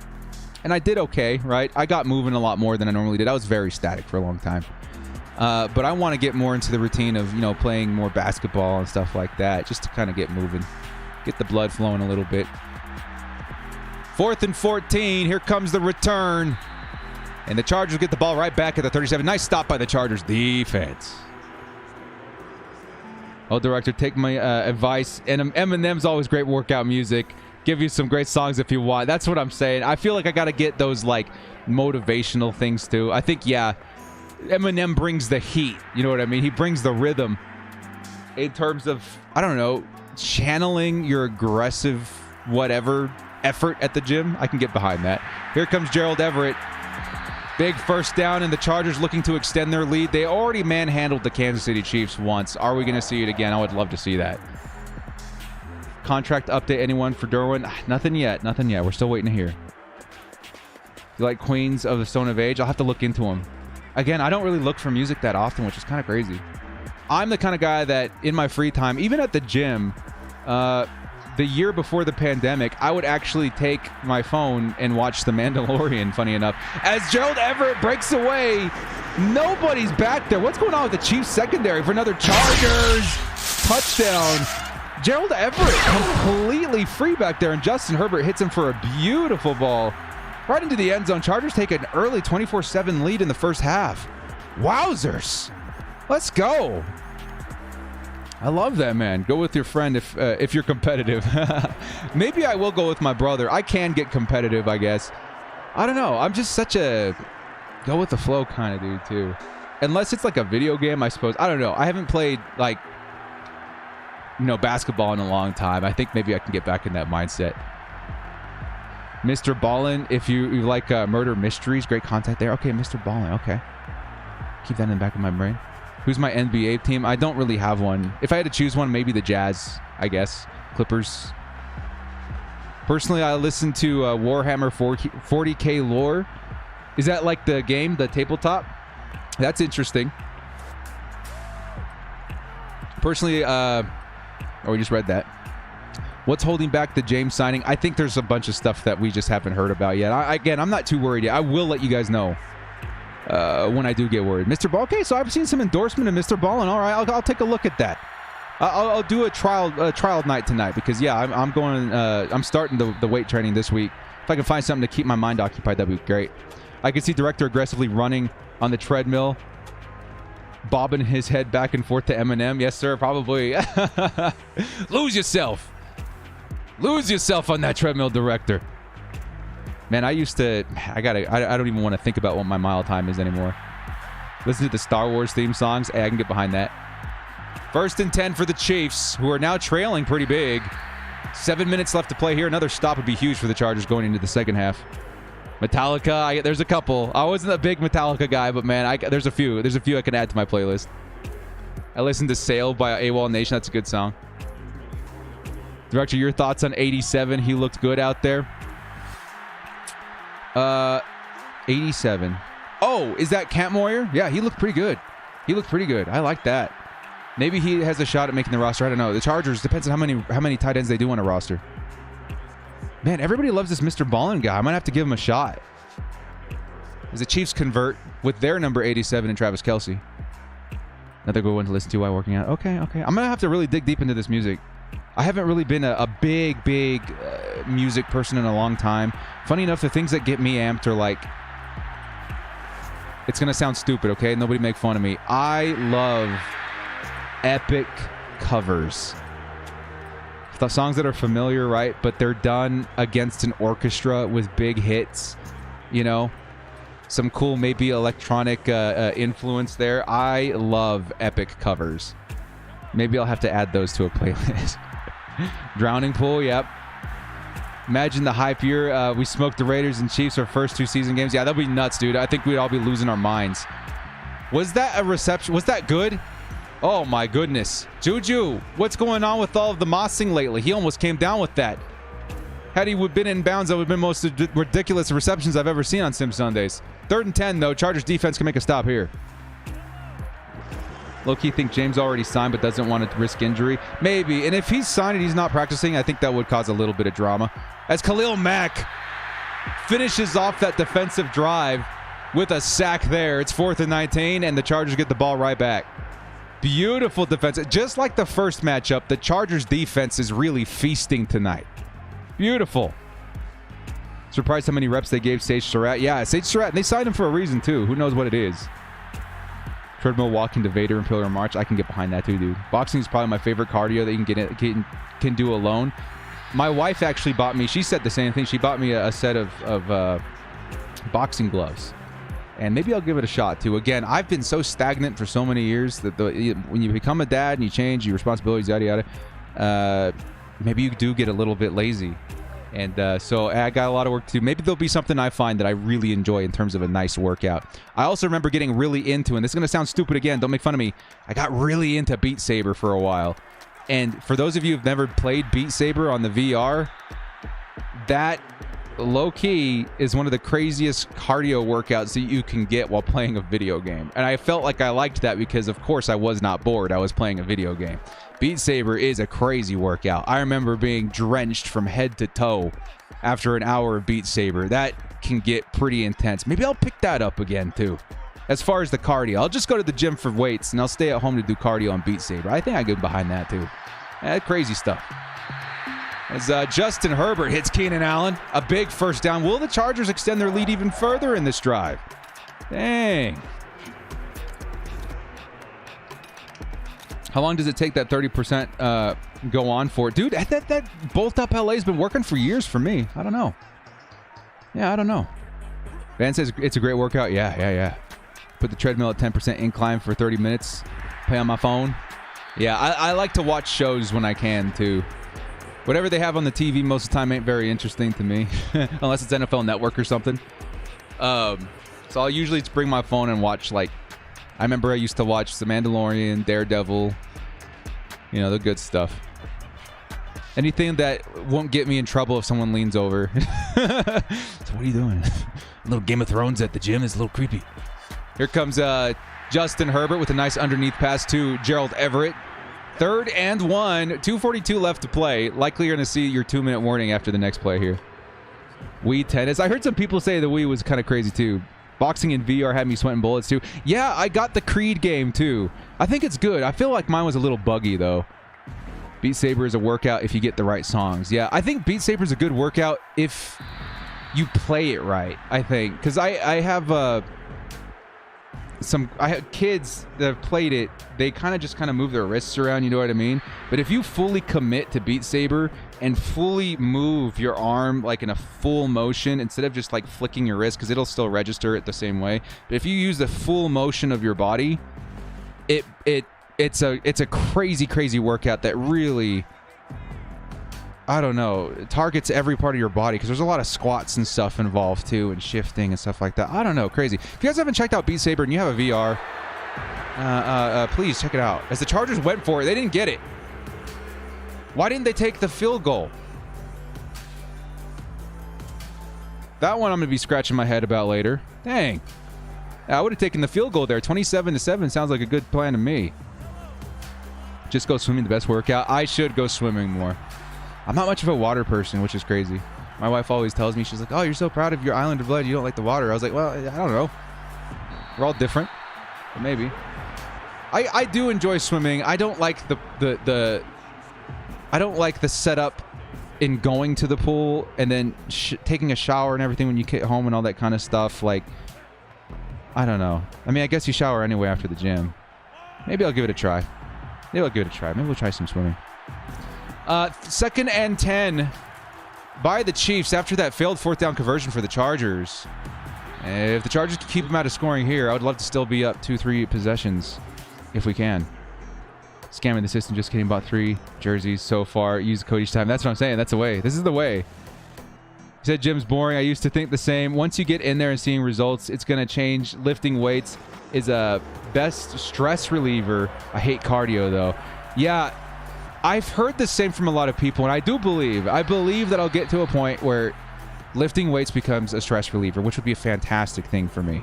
I did okay, right? I got moving a lot more than I normally did. I was very static for a long time. But I want to get more into the routine of, playing more basketball and stuff like that, just to kind of get moving, get the blood flowing a little bit. 4th and 14. Here comes the return. And the Chargers get the ball right back at the 37. Nice stop by the Chargers defense. Oh, director, take my advice. And Eminem's always great workout music. Give you some great songs if you want. That's what I'm saying. I feel like I got to get those, like, motivational things, too. I think, yeah, Eminem brings the heat. You know what I mean? He brings the rhythm in terms of, I don't know, channeling your aggressive whatever effort at the gym. I can get behind that. Here comes Gerald Everett. Big first down, and the Chargers looking to extend their lead. They already manhandled the Kansas City Chiefs once. Are we going to see it again? I would love to see that. Contract update, anyone for Derwin? Nothing yet. Nothing yet. We're still waiting to hear. You like Queens of the Stone of Age? I'll have to look into them. Again, I don't really look for music that often, which is kind of crazy. I'm the kind of guy that in my free time, even at the gym, the year before the pandemic, I would actually take my phone and watch The Mandalorian, funny enough. As Gerald Everett breaks away, nobody's back there. What's going on with the Chiefs secondary for another Chargers touchdown? Gerald Everett completely free back there, and Justin Herbert hits him for a beautiful ball right into the end zone. Chargers take an early 24-7 lead in the first half. Wowzers. Let's go. I love that, man. Go with your friend if you're competitive. Maybe I will go with my brother. I can get competitive, I guess. I don't know. I'm just such a go with the flow kind of dude, too. Unless it's like a video game, I suppose. I don't know. I haven't played, like, basketball in a long time. I think maybe I can get back in that mindset. Mr. Ballin, if you like murder mysteries, great content there. Okay, Mr. Ballin. Okay. Keep that in the back of my brain. Who's my NBA team? I don't really have one. If I had to choose one, maybe the Jazz, I guess. Clippers. Personally, I listen to Warhammer 40K lore. Is that like the game, the tabletop? That's interesting. Personally, we just read that. What's holding back the James signing? I think there's a bunch of stuff that we just haven't heard about yet. Again, I'm not too worried yet. I will let you guys know when I do get worried. Mr. Ball. Okay, so I've seen some endorsement of Mr. Ballin. All right, I'll take a look at that. I'll do a trial night tonight because I'm going. I'm starting the weight training this week. If I can find something to keep my mind occupied, that'd be great. I can see Director aggressively running on the treadmill, bobbing his head back and forth to Eminem. Yes, sir. Probably. Lose yourself. Lose yourself on that treadmill, Director. Man, I don't even want to think about what my mile time is anymore. Listen to the Star Wars theme songs. Hey, I can get behind that. 1st and 10 for the Chiefs, who are now trailing pretty big. 7 minutes left to play here. Another stop would be huge for the Chargers going into the second half. Metallica, there's a couple. I wasn't a big Metallica guy, but man, there's a few. There's a few I can add to my playlist. I listened to Sail by AWOL Nation. That's a good song. Director, your thoughts on 87? He looked good out there. 87. Oh, is that Camp Moyer? Yeah, he looked pretty good. I like that. Maybe he has a shot at making the roster. I don't know. The Chargers, depends on how many tight ends they do on a roster. Man, everybody loves this Mr. Ballin guy. I might have to give him a shot. As the Chiefs convert with their number 87 and Travis Kelce. Another good one to listen to while working out. Okay. I'm going to have to really dig deep into this music. I haven't really been a big music person in a long time. Funny enough, the things that get me amped are like, it's going to sound stupid, okay? Nobody make fun of me. I love epic covers. The songs that are familiar, right? But they're done against an orchestra with big hits, some cool, maybe electronic influence there. I love epic covers. Maybe I'll have to add those to a playlist. Drowning Pool, yep. Imagine the hype year. We smoked the Raiders and Chiefs our first 2 season games. Yeah, that'd be nuts, dude. I think we'd all be losing our minds. Was that a reception? Was that good? Oh, my goodness. Juju, what's going on with all of the mossing lately? He almost came down with that. Had he been in bounds, that would have been most ridiculous receptions I've ever seen on Sim Sundays. 3rd and 10, though. Chargers defense can make a stop here. Low-key think James already signed but doesn't want to risk injury. Maybe. And if he's signed and he's not practicing, I think that would cause a little bit of drama. As Khalil Mack finishes off that defensive drive with a sack there. It's 4th and 19, and the Chargers get the ball right back. Beautiful defense. Just like the first matchup, the Chargers defense is really feasting tonight. Beautiful. Surprised how many reps they gave Sage Surratt. Yeah, Sage Surratt, they signed him for a reason, too. Who knows what it is? Treadmill walking to Vader and Pillar March. I can get behind that too, dude. Boxing is probably my favorite cardio that you can do alone. My wife actually bought me, she said the same thing. She bought me a set of boxing gloves. And maybe I'll give it a shot too. Again, I've been so stagnant for so many years that when you become a dad and you change your responsibilities, yada, yada, maybe you do get a little bit lazy. And so I got a lot of work to do. Maybe there'll be something I find that I really enjoy in terms of a nice workout. I also remember getting really into, and this is going to sound stupid again, don't make fun of me, I got really into Beat Saber for a while. And for those of you who've never played Beat Saber on the VR, that low-key is one of the craziest cardio workouts that you can get while playing a video game. And I felt like I liked that because, of course, I was not bored. I was playing a video game. Beat Saber is a crazy workout. I remember being drenched from head to toe after an hour of Beat Saber. That can get pretty intense. Maybe I'll pick that up again, too. As far as the cardio, I'll just go to the gym for weights, and I'll stay at home to do cardio on Beat Saber. I think I get behind that, too. Crazy stuff. As Justin Herbert hits Keenan Allen. A big first down. Will the Chargers extend their lead even further in this drive? Dang. How long does it take that 30% go on for? Dude, that bolt up LA has been working for years for me. I don't know. Yeah, I don't know. Van says it's a great workout. Yeah. Put the treadmill at 10% incline for 30 minutes. Play on my phone. Yeah, I like to watch shows when I can, too. Whatever they have on the TV most of the time ain't very interesting to me. Unless it's NFL Network or something. So I'll usually just bring my phone and watch, like, I remember I used to watch The Mandalorian, Daredevil, you know, the good stuff. Anything that won't get me in trouble if someone leans over. So what are you doing? A little Game of Thrones at the gym is a little creepy. Here comes Justin Herbert with a nice underneath pass to Gerald Everett. 3rd and 1, 2:42 left to play. Likely you're going to see your 2-minute warning after the next play here. Wii tennis. I heard some people say the Wii was kind of crazy too. Boxing in VR had me sweating bullets too. Yeah, I got the Creed game too. I think it's good. I feel like mine was a little buggy though. Beat Saber is a workout if you get the right songs. Yeah, I think Beat Saber is a good workout if you play it right, I think. Because I have kids that have played it. They kind of move their wrists around, you know what I mean? But if you fully commit to Beat Saber and fully move your arm like in a full motion instead of just like flicking your wrist, because it'll still register it the same way. But if you use the full motion of your body, it's a crazy workout that really, I don't know, targets every part of your body because there's a lot of squats and stuff involved too, and shifting and stuff like that. I don't know, crazy. If you guys haven't checked out Beat Saber and you have a VR, please check it out. As the Chargers went for it, they didn't get it. Why didn't they take the field goal? That one I'm going to be scratching my head about later. Dang. I would have taken the field goal there. 27-7 sounds like a good plan to me. Just go swimming, the best workout. I should go swimming more. I'm not much of a water person, which is crazy. My wife always tells me, she's like, oh, you're so proud of your island of blood. You don't like the water. I was like, well, I don't know. We're all different. But maybe. I do enjoy swimming. I don't like I don't like the setup in going to the pool and then taking a shower and everything when you get home and all that kind of stuff. Like, I don't know. I mean, I guess you shower anyway after the gym. Maybe I'll give it a try. Maybe we'll try some swimming. 2nd and 10 by the Chiefs after that failed 4th down conversion for the Chargers. If the Chargers can keep them out of scoring here, I would love to still be up 2-3 possessions if we can. Scamming the system, just kidding. Bought 3 jerseys so far. Use the code each time. That's what I'm saying. That's the way. This is the way. He said gym's boring. I used to think the same. Once you get in there and seeing results, it's going to change. Lifting weights is a best stress reliever. I hate cardio though. Yeah, I've heard the same from a lot of people, and I believe that I'll get to a point where lifting weights becomes a stress reliever, which would be a fantastic thing for me.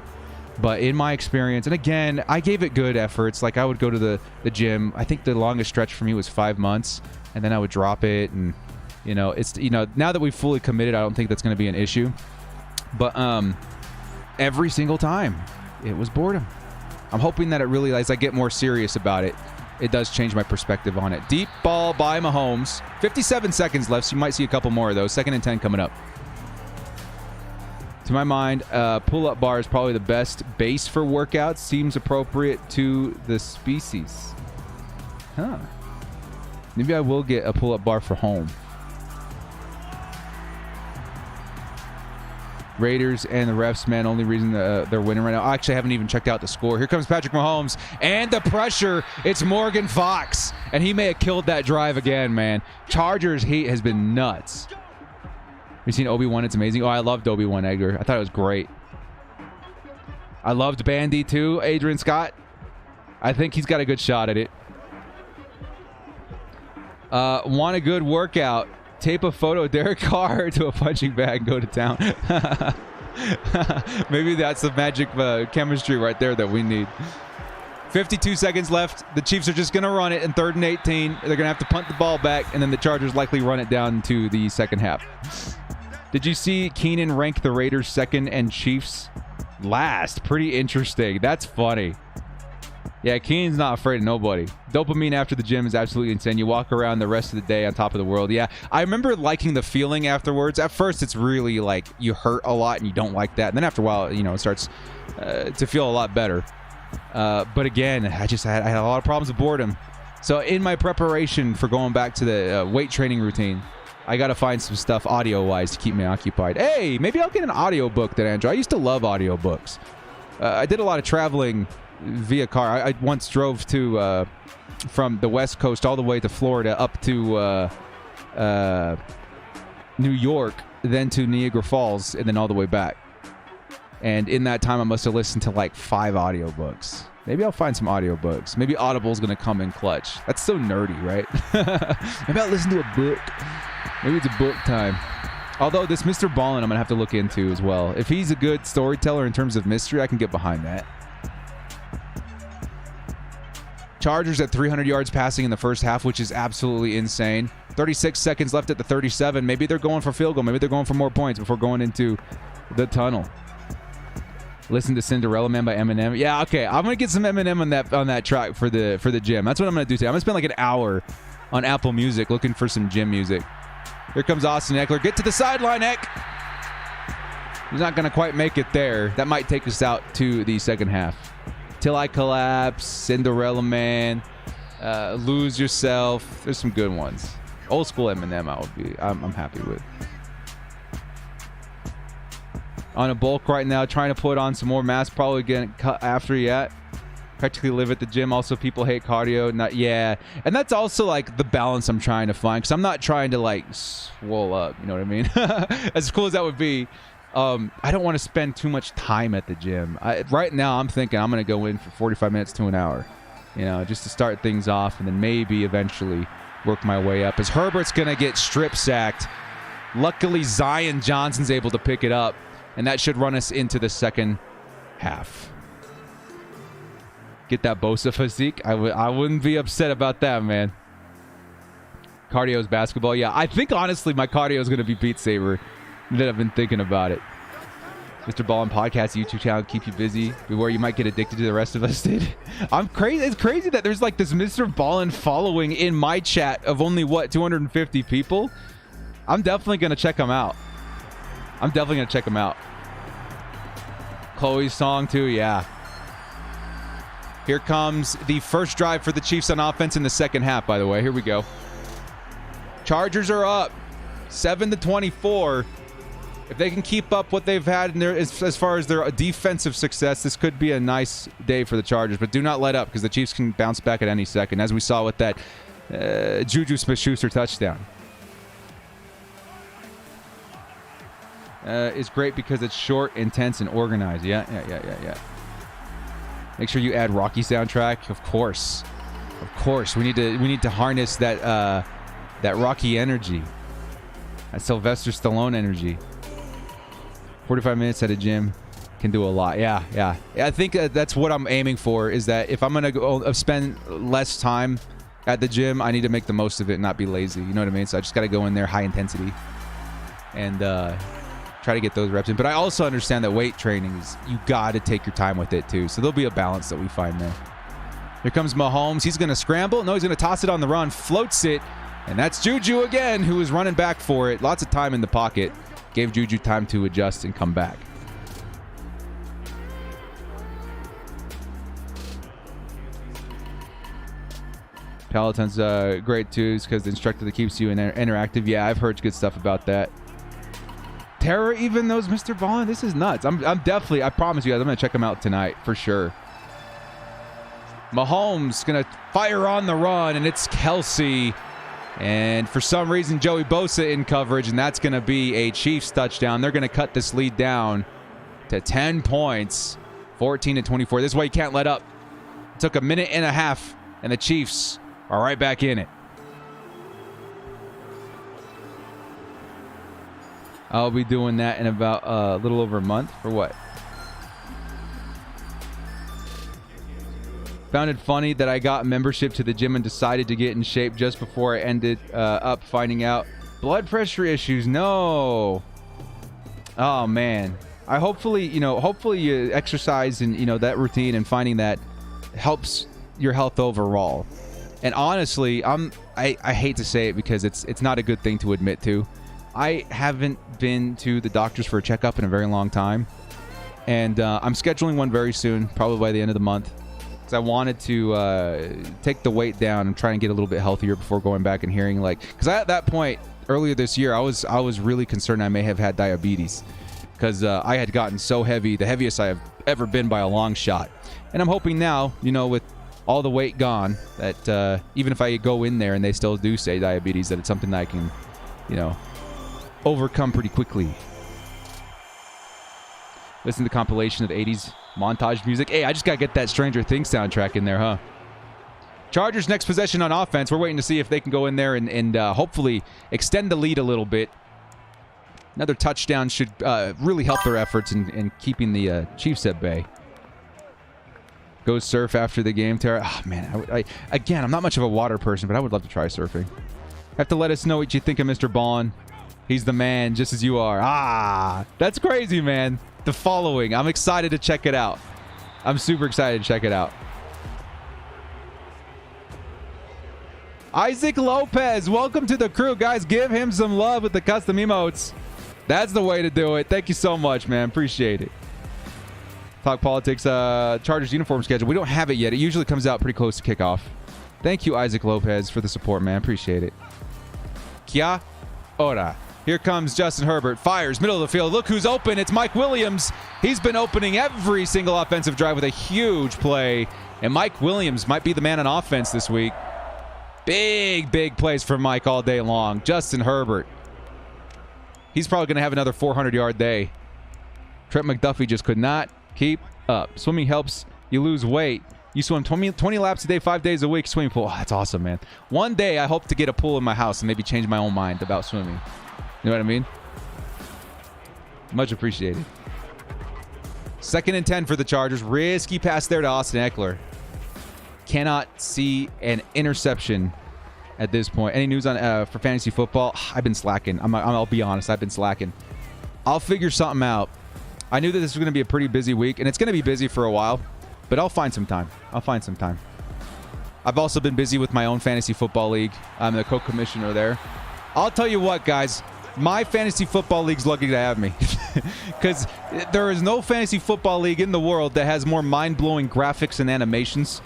But in my experience, and again, I gave it good efforts. Like, I would go to the gym. I think the longest stretch for me was 5 months, and then I would drop it. And, you know, it's, you know, now that we've fully committed, I don't think that's going to be an issue. But every single time, it was boredom. I'm hoping that it really, as I get more serious about it, it does change my perspective on it. Deep ball by Mahomes. 57 seconds left, so you might see a couple more of those. 2nd and 10 coming up. To my mind, pull-up bar is probably the best base for workouts. Seems appropriate to the species. Huh. Maybe I will get a pull-up bar for home. Raiders and the refs, man, only reason they're winning right now. I actually haven't even checked out the score. Here comes Patrick Mahomes, and the pressure. It's Morgan Fox, and he may have killed that drive again, man. Chargers heat has been nuts. You seen Obi-Wan? It's amazing. Oh, I loved Obi-Wan, Edgar. I thought it was great. I loved Bandy too, Adrian Scott. I think he's got a good shot at it. Want a good workout? Tape a photo of Derek Carr to a punching bag and go to town. Maybe that's the magic chemistry right there that we need. 52 seconds left. The Chiefs are just going to run it in 3rd and 18. They're going to have to punt the ball back, and then the Chargers likely run it down to the second half. Did you see Keenan rank the Raiders second and Chiefs last? Pretty interesting. That's funny. Yeah, Keenan's not afraid of nobody. Dopamine after the gym is absolutely insane. You walk around the rest of the day on top of the world. Yeah, I remember liking the feeling afterwards. At first, it's really like you hurt a lot and you don't like that. And then after a while, you know, it starts to feel a lot better. But again, I had a lot of problems with boredom. So in my preparation for going back to the weight training routine, I got to find some stuff audio-wise to keep me occupied. Hey, maybe I'll get an audiobook then, Andrew. I used to love audiobooks. I did a lot of traveling via car. I once drove to from the West Coast all the way to Florida up to New York, then to Niagara Falls, and then all the way back. And in that time, I must have listened to like 5 audiobooks. Maybe I'll find some audiobooks. Maybe Audible's going to come in clutch. That's so nerdy, right? Maybe I'll listen to a book. Maybe it's a book time. Although this Mr. Ballin, I'm going to have to look into as well. If he's a good storyteller in terms of mystery, I can get behind that. Chargers at 300 yards passing in the first half, which is absolutely insane. 36 seconds left at the 37. Maybe they're going for field goal. Maybe they're going for more points before going into the tunnel. Listen to Cinderella Man by Eminem. Yeah, okay. I'm gonna get some Eminem on that track for the gym. That's what I'm gonna do today. I'm gonna spend like an hour on Apple Music looking for some gym music. Here comes Austin Eckler. Get to the sideline, Eck. He's not gonna quite make it there. That might take us out to the second half. Till I Collapse, Cinderella Man, Lose Yourself. There's some good ones. Old school Eminem, I'm happy with. On a bulk right now, trying to put on some more mass. Probably getting cut after yet. Practically live at the gym. Also, people hate cardio. Not yeah, and that's also like the balance I'm trying to find, because I'm not trying to like swole up. You know what I mean? As cool as that would be, I don't want to spend too much time at the gym. Right now, I'm thinking I'm going to go in for 45 minutes to an hour. You know, just to start things off, and then maybe eventually work my way up. As Herbert's going to get strip sacked. Luckily, Zion Johnson's able to pick it up. And that should run us into the second half. Get that Bosa physique. I wouldn't be upset about that, man. Cardio's basketball. Yeah, I think, honestly, my cardio is going to be Beat Saber. That I've been thinking about it. Mr. Ballin Podcast YouTube channel. Keep you busy. Beware you might get addicted to the rest of us did. I'm crazy. It's crazy that there's like this Mr. Ballin following in my chat of only, what, 250 people? I'm definitely going to check them out. Chloe's song too, yeah. Here comes the first drive for the Chiefs on offense in the second half, by the way. Here we go. Chargers are up 7-24. If they can keep up what they've had in their, as far as their defensive success, this could be a nice day for the Chargers. But do not let up, because the Chiefs can bounce back at any second, as we saw with that Juju Smith-Schuster touchdown. Is great because it's short, intense, and organized. Yeah. Make sure you add Rocky soundtrack. Of course. We need to harness that Rocky energy, that Sylvester Stallone energy. 45 minutes at a gym can do a lot. Yeah. I think that's what I'm aiming for. Is that if I'm gonna go spend less time at the gym, I need to make the most of it and not be lazy. You know what I mean? So I just got to go in there high intensity and try to get those reps in. But I also understand that weight training is, you got to take your time with it too. So there'll be a balance that we find there. Here comes Mahomes. He's going to scramble. No, he's going to toss it on the run. Floats it. And that's Juju again, who is running back for it. Lots of time in the pocket. Gave Juju time to adjust and come back. Peloton's great too, because the instructor that keeps you interactive. Yeah, I've heard good stuff about that. Terror even knows Mr. Ballin. This is nuts. I'm definitely, I promise you guys, I'm going to check him out tonight for sure. Mahomes going to fire on the run, and it's Kelsey And for some reason, Joey Bosa in coverage, and that's going to be a Chiefs touchdown. They're going to cut this lead down to 10 points, 14-24. This is why you can't let up. It took a minute and a half, and the Chiefs are right back in it. I'll be doing that in about a little over a month. For what? Found it funny that I got membership to the gym and decided to get in shape just before I ended up finding out blood pressure issues. No. Oh man. Hopefully you exercise and that routine and finding that helps your health overall. And honestly, I hate to say it because it's not a good thing to admit to. I haven't been to the doctors for a checkup in a very long time, and I'm scheduling one very soon, probably by the end of the month, because I wanted to take the weight down and try and get a little bit healthier before going back and hearing because at that point earlier this year I was really concerned I may have had diabetes because I had gotten so heavy, the heaviest I have ever been by a long shot. And I'm hoping now, with all the weight gone, that even if I go in there and they still do say diabetes, that it's something that I can, overcome pretty quickly. Listen to the compilation of 80s montage music. Hey, I just got to get that Stranger Things soundtrack in there, huh? Chargers next possession on offense. We're waiting to see if they can go in there and hopefully extend the lead a little bit. Another touchdown should really help their efforts in keeping the Chiefs at bay. Go surf after the game, Tara. Oh, man. Again, I'm not much of a water person, but I would love to try surfing. Have to let us know what you think of Mr. Bond. He's the man, just as you are. Ah, that's crazy, man. The following. I'm excited to check it out. I'm super excited to check it out. Isaac Lopez, welcome to the crew. Guys, give him some love with the custom emotes. That's the way to do it. Thank you so much, man. Appreciate it. Talk politics. Chargers uniform schedule. We don't have it yet. It usually comes out pretty close to kickoff. Thank you, Isaac Lopez, for the support, man. Appreciate it. Kia ora. Here comes Justin Herbert. Fires, middle of the field. Look who's open. It's Mike Williams. He's been opening every single offensive drive with a huge play. And Mike Williams might be the man on offense this week. Big plays from Mike all day long. Justin Herbert. He's probably going to have another 400-yard day. Trent McDuffie just could not keep up. Swimming helps you lose weight. You swim 20 laps a day, 5 days a week. Swimming pool. Oh, that's awesome, man. One day, I hope to get a pool in my house and maybe change my own mind about swimming. You know what I mean? Much appreciated. 2nd and 10 for the Chargers. Risky pass there to Austin Eckler. Cannot see an interception at this point. Any news on for fantasy football? I've been slacking. I'll be honest. I've been slacking. I'll figure something out. I knew that this was going to be a pretty busy week, and it's going to be busy for a while, but I'll find some time. I've also been busy with my own fantasy football league. I'm the co-commissioner there. I'll tell you what, guys. My fantasy football league's lucky to have me because there is no fantasy football league in the world that has more mind-blowing graphics and animations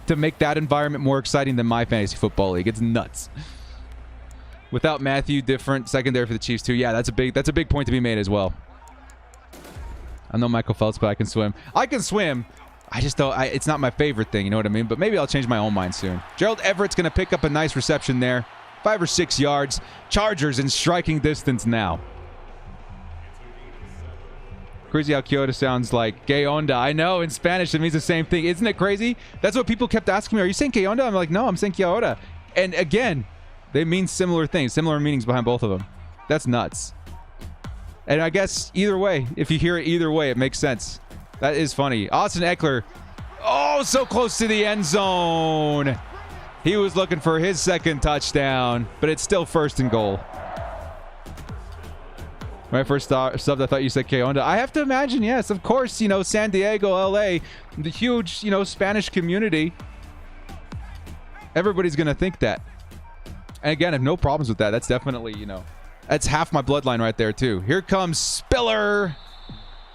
to make that environment more exciting than my fantasy football league. It's nuts. Without Matthew, different secondary for the Chiefs too. Yeah, that's a big point to be made as well. I'm no Michael Phelps, but I can swim. I can swim. I just don't. It's not my favorite thing. You know what I mean? But maybe I'll change my own mind soon. Gerald Everett's going to pick up a nice reception there. 5 or 6 yards. Chargers in striking distance now. Crazy how Kyoto sounds like "que onda." I know in Spanish it means the same thing. Isn't it crazy? That's what people kept asking me. Are you saying "que onda"? I'm like, no, I'm saying "que ora." And again, they mean similar things, similar meanings behind both of them. That's nuts. And I guess either way, if you hear it either way, it makes sense. That is funny. Austin Eckler. Oh, so close to the end zone. He was looking for his 2nd touchdown, but it's still 1st and goal. When I first subbed, I thought you said "que onda." I have to imagine, yes, of course, San Diego, LA, the huge, Spanish community. Everybody's going to think that. And again, I have no problems with that. That's definitely, that's half my bloodline right there, too. Here comes Spiller.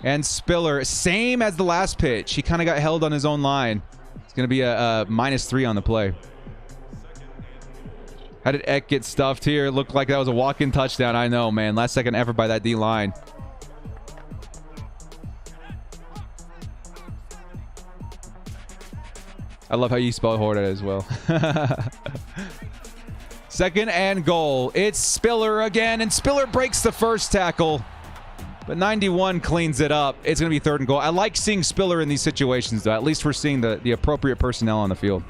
And Spiller, same as the last pitch. He kind of got held on his own line. It's going to be a -3 on the play. How did Eck get stuffed here? It looked like that was a walk-in touchdown. I know, man. Last second effort by that D-line. I love how you spell Horda as well. Second and goal. It's Spiller again, and Spiller breaks the first tackle. But 91 cleans it up. It's going to be third and goal. I like seeing Spiller in these situations, though. At least we're seeing the appropriate personnel on the field.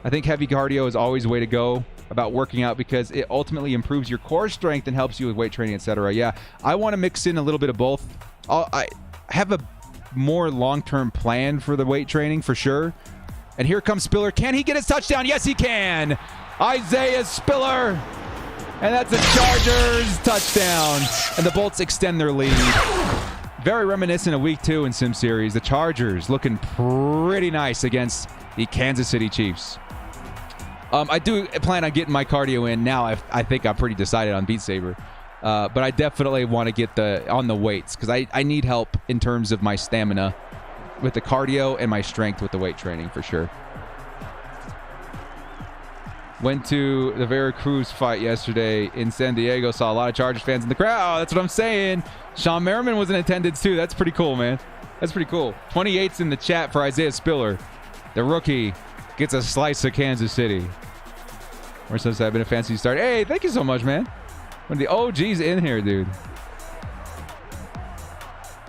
I think heavy cardio is always the way to go about working out because it ultimately improves your core strength and helps you with weight training, etc. Yeah, I want to mix in a little bit of both. I have a more long-term plan for the weight training for sure. And here comes Spiller. Can he get his touchdown? Yes, he can. Isaiah Spiller. And that's a Chargers touchdown. And the Bolts extend their lead. Very reminiscent of Week 2 in Sim Series. The Chargers looking pretty nice against the Kansas City Chiefs. I do plan on getting my cardio in now. I think I'm pretty decided on Beat Saber. But I definitely want to get on the weights because I need help in terms of my stamina with the cardio and my strength with the weight training for sure. Went to the Veracruz fight yesterday in San Diego. Saw a lot of Chargers fans in the crowd. That's what I'm saying. Sean Merriman was in attendance too. That's pretty cool, man. That's pretty cool. 28's in the chat for Isaiah Spiller. The rookie gets a slice of Kansas City. Or since I've been a fancy start. Hey, thank you so much, man. One of the OGs in here, dude.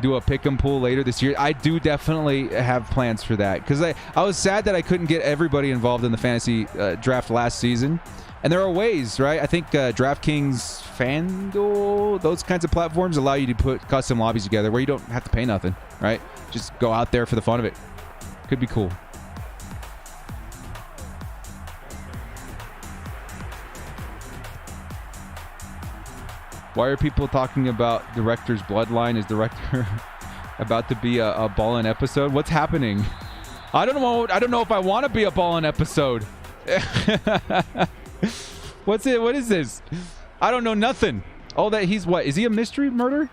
Do a pick 'em pool later this year. I do definitely have plans for that because I was sad that I couldn't get everybody involved in the fantasy draft last season. And there are ways, right? I think DraftKings, FanDuel, those kinds of platforms allow you to put custom lobbies together where you don't have to pay nothing, right? Just go out there for the fun of it. Could be cool. Why are people talking about Director's bloodline? Is Director about to be a Ballin' episode? What's happening? I don't know. I don't know if I want to be a Ballin' episode. What's it? What is this? I don't know nothing. Oh, that he's what? Is he a mystery murder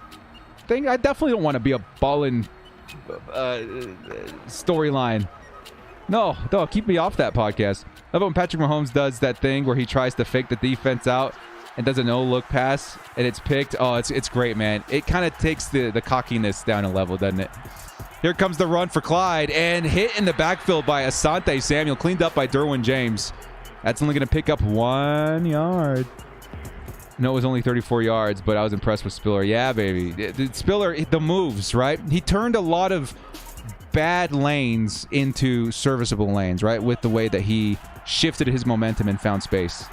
thing? I definitely don't want to be a Ballin' storyline. No, keep me off that podcast. I love when Patrick Mahomes does that thing where he tries to fake the defense out and does a no-look pass, and it's picked. Oh, it's great, man. It kind of takes the cockiness down a level, doesn't it? Here comes the run for Clyde, and hit in the backfield by Asante Samuel, cleaned up by Derwin James. That's only going to pick up 1 yard. No, it was only 34 yards, but I was impressed with Spiller. Yeah, baby. Spiller, the moves, right? He turned a lot of bad lanes into serviceable lanes, right? With the way that he shifted his momentum and found space.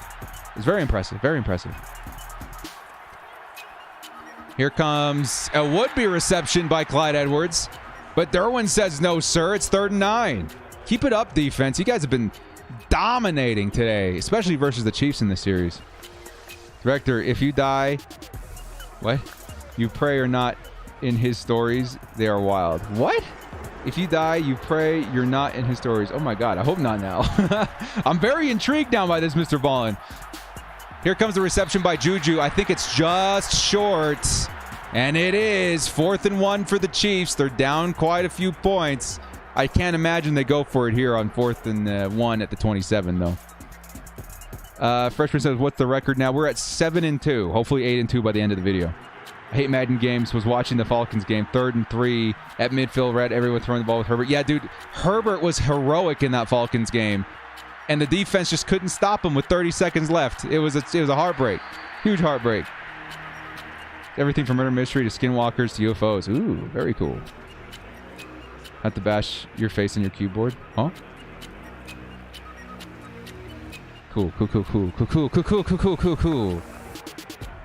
It's very impressive. Very impressive. Here comes a would-be reception by Clyde Edwards. But Derwin says no, sir. It's 3rd and 9. Keep it up, defense. You guys have been dominating today, especially versus the Chiefs in this series. Director, if you die... What? You pray or not in his stories, they are wild. What? If you die, you pray you're not in his stories. Oh, my God. I hope not now. I'm very intrigued now by this, Mr. Ballin. Here comes the reception by Juju. I think it's just short. And it is 4th and 1 for the Chiefs. They're down quite a few points. I can't imagine they go for it here on 4th and 1 at the 27, though. Freshman says, what's the record now? We're at 7 and 2. Hopefully 8 and 2 by the end of the video. I hate Madden games. Was watching the Falcons game. 3rd and 3 at midfield. Read everyone throwing the ball with Herbert. Yeah, dude. Herbert was heroic in that Falcons game. And the defense just couldn't stop him with 30 seconds left. It was a heartbreak. Huge heartbreak. Everything from murder mystery to skinwalkers to UFOs. Ooh, very cool. Have to bash your face in your keyboard. Huh? Cool.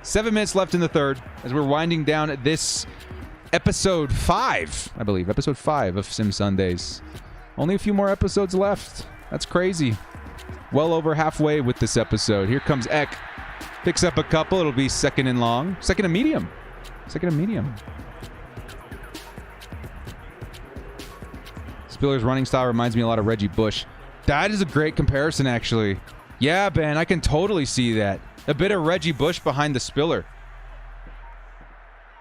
7 minutes left in the third as we're winding down this episode 5, I believe. Episode 5 of Sim Sundays. Only a few more episodes left. That's crazy. Well over halfway with this episode. Here comes Eck. Picks up a couple. It'll be 2nd and long. 2nd and medium. 2nd and medium. Spiller's running style reminds me a lot of Reggie Bush. That is a great comparison, actually. Yeah, Ben, I can totally see that. A bit of Reggie Bush behind the Spiller.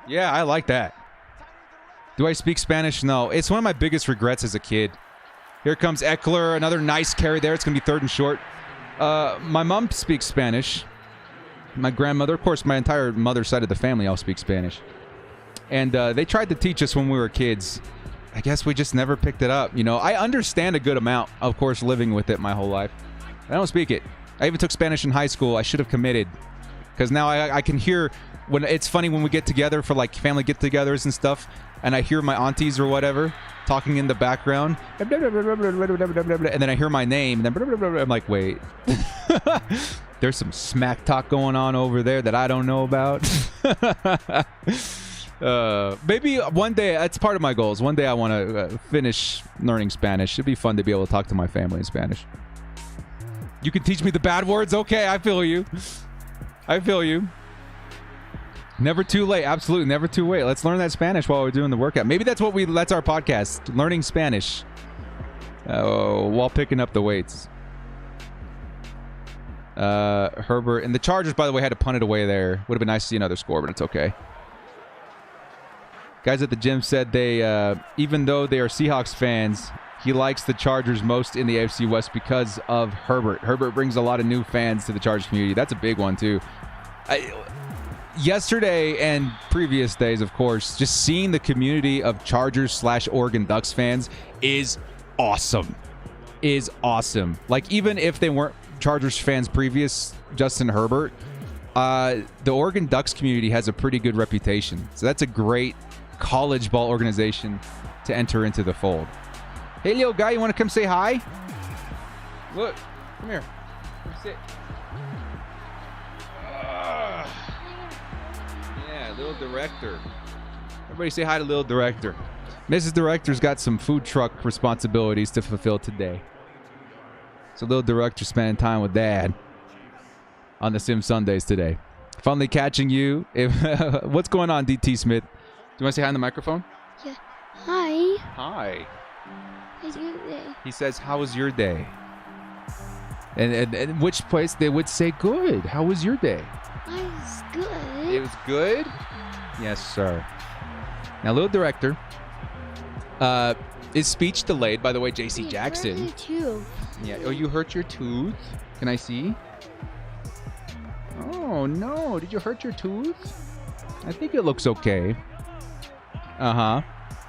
Yeah, I like that. Do I speak Spanish? No. It's one of my biggest regrets as a kid. Here comes Eckler. Another nice carry there. It's going to be 3rd and short. My mom speaks Spanish. My grandmother, of course, my entire mother's side of the family all speak Spanish. And they tried to teach us when we were kids. I guess we just never picked it up. You know, I understand a good amount, of course, living with it my whole life. I don't speak it. I even took Spanish in high school. I should have committed. Because now I can hear... when it's funny when we get together for like family get-togethers and stuff, and I hear my aunties or whatever talking in the background, and then I hear my name, and then I'm like, wait. There's some smack talk going on over there that I don't know about. Maybe one day, that's part of my goals. One day I want to finish learning Spanish. It'd be fun to be able to talk to my family in Spanish. You can teach me the bad words? Okay, I feel you. I feel you. Never too late. Absolutely never too late. Let's learn that Spanish while we're doing the workout. Maybe that's our podcast. Learning Spanish while picking up the weights. Herbert and the Chargers, by the way, had to punt it away there. Would have been nice to see another score, but it's okay. Guys at the gym said they, even though they are Seahawks fans, he likes the Chargers most in the AFC West because of Herbert. Herbert brings a lot of new fans to the Chargers community. That's a big one, too. Yesterday and previous days, of course, just seeing the community of Chargers/Oregon Ducks fans is awesome. Is awesome. Like, even if they weren't Chargers fans previous, Justin Herbert, the Oregon Ducks community has a pretty good reputation. So that's a great college ball organization to enter into the fold. Hey, little guy, you want to come say hi? Look, come here. Come sit. Yeah, little director. Everybody say hi to little director. Mrs. Director's got some food truck responsibilities to fulfill today. So little director spending time with dad on the Sim Sundays today. Finally catching you. What's going on, DT Smith? Do you want to say hi on the microphone? Yeah. Hi. Hi. How's your day? He says, how was your day? And in which place they would say good. How was your day? Mine's good. It was good? Yes, sir. Now, little director, is speech delayed, by the way, JC Jackson. Me too. Yeah. Oh, you hurt your tooth? Can I see? Oh, no. Did you hurt your tooth? I think it looks okay. Uh-huh.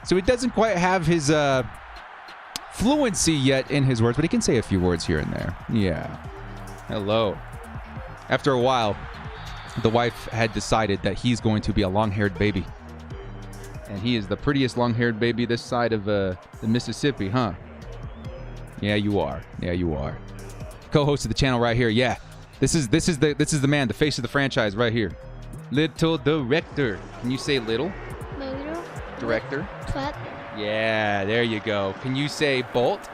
So he doesn't quite have his fluency yet in his words, but he can say a few words here and there. Yeah. Hello. After a while, the wife had decided that he's going to be a long-haired baby. And he is the prettiest long-haired baby this side of the Mississippi, huh? Yeah, you are. Yeah, you are. Co-host of the channel right here. Yeah. This is the man, the face of the franchise right here. Little director. Can you say little? Little. Director. Clap. Yeah, there you go. Can you say bolt?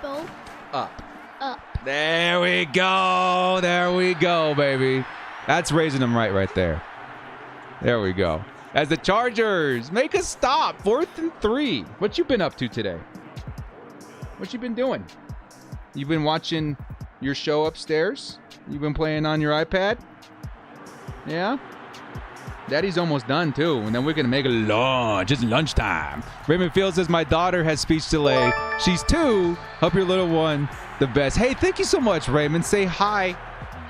Bolt. Up. Up. There we go. There we go, baby. That's raising them right there. There we go. As the Chargers make a stop, 4th and 3. What you been up to today? What you been doing? You been watching your show upstairs? You been playing on your iPad? Yeah? Daddy's almost done, too. And then we're going to make a lunch. It's lunchtime. Raymond Fields says, my daughter has speech delay. She's 2. Hope your little one the best. Hey, thank you so much, Raymond. Say hi.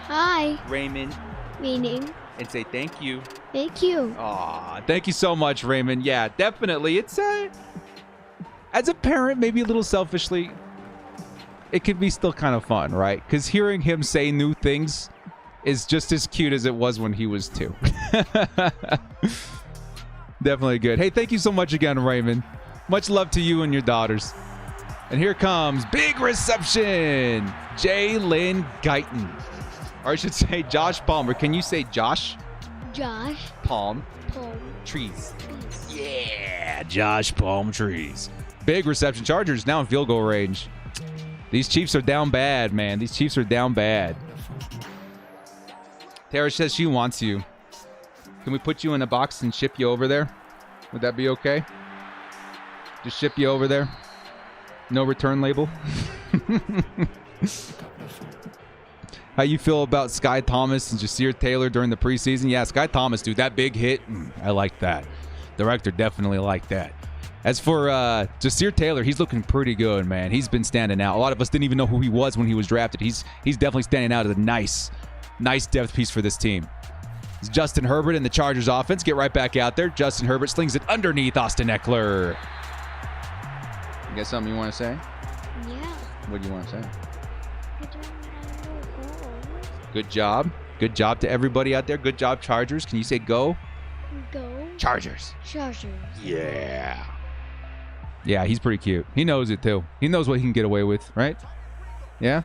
Hi. Raymond. Meaning. And say thank you. Thank you. Aw, thank you so much, Raymond. Yeah, definitely. It's, as a parent, maybe a little selfishly, it could be still kind of fun, right? Because hearing him say new things is just as cute as it was when he was 2. Definitely good. Hey, thank you so much again, Raymond. Much love to you and your daughters. And here comes big reception. Jalen Guyton. Or I should say Josh Palmer. Can you say Josh? Josh. Palm. Palm. Trees. Yeah, Josh Palm Trees. Big reception. Chargers now in field goal range. These Chiefs are down bad, man. These Chiefs are down bad. Tara says she wants you. Can we put you in a box and ship you over there? Would that be okay? Just ship you over there? No return label? How you feel about Sky Thomas and Jasir Taylor during the preseason? Yeah, Sky Thomas, dude, that big hit, I like that. Director definitely liked that. As for Jasir Taylor, he's looking pretty good, man. He's been standing out. A lot of us didn't even know who he was when he was drafted. He's definitely standing out as a nice depth piece for this team. It's Justin Herbert in the Chargers offense. Get right back out there. Justin Herbert slings it underneath Austin Eckler. You got something you want to say? Yeah. What do you want to say? Good job. Good job to everybody out there. Good job, Chargers. Can you say go? Go. Chargers. Chargers. Yeah. Yeah, he's pretty cute. He knows it, too. He knows what he can get away with, right? Yeah?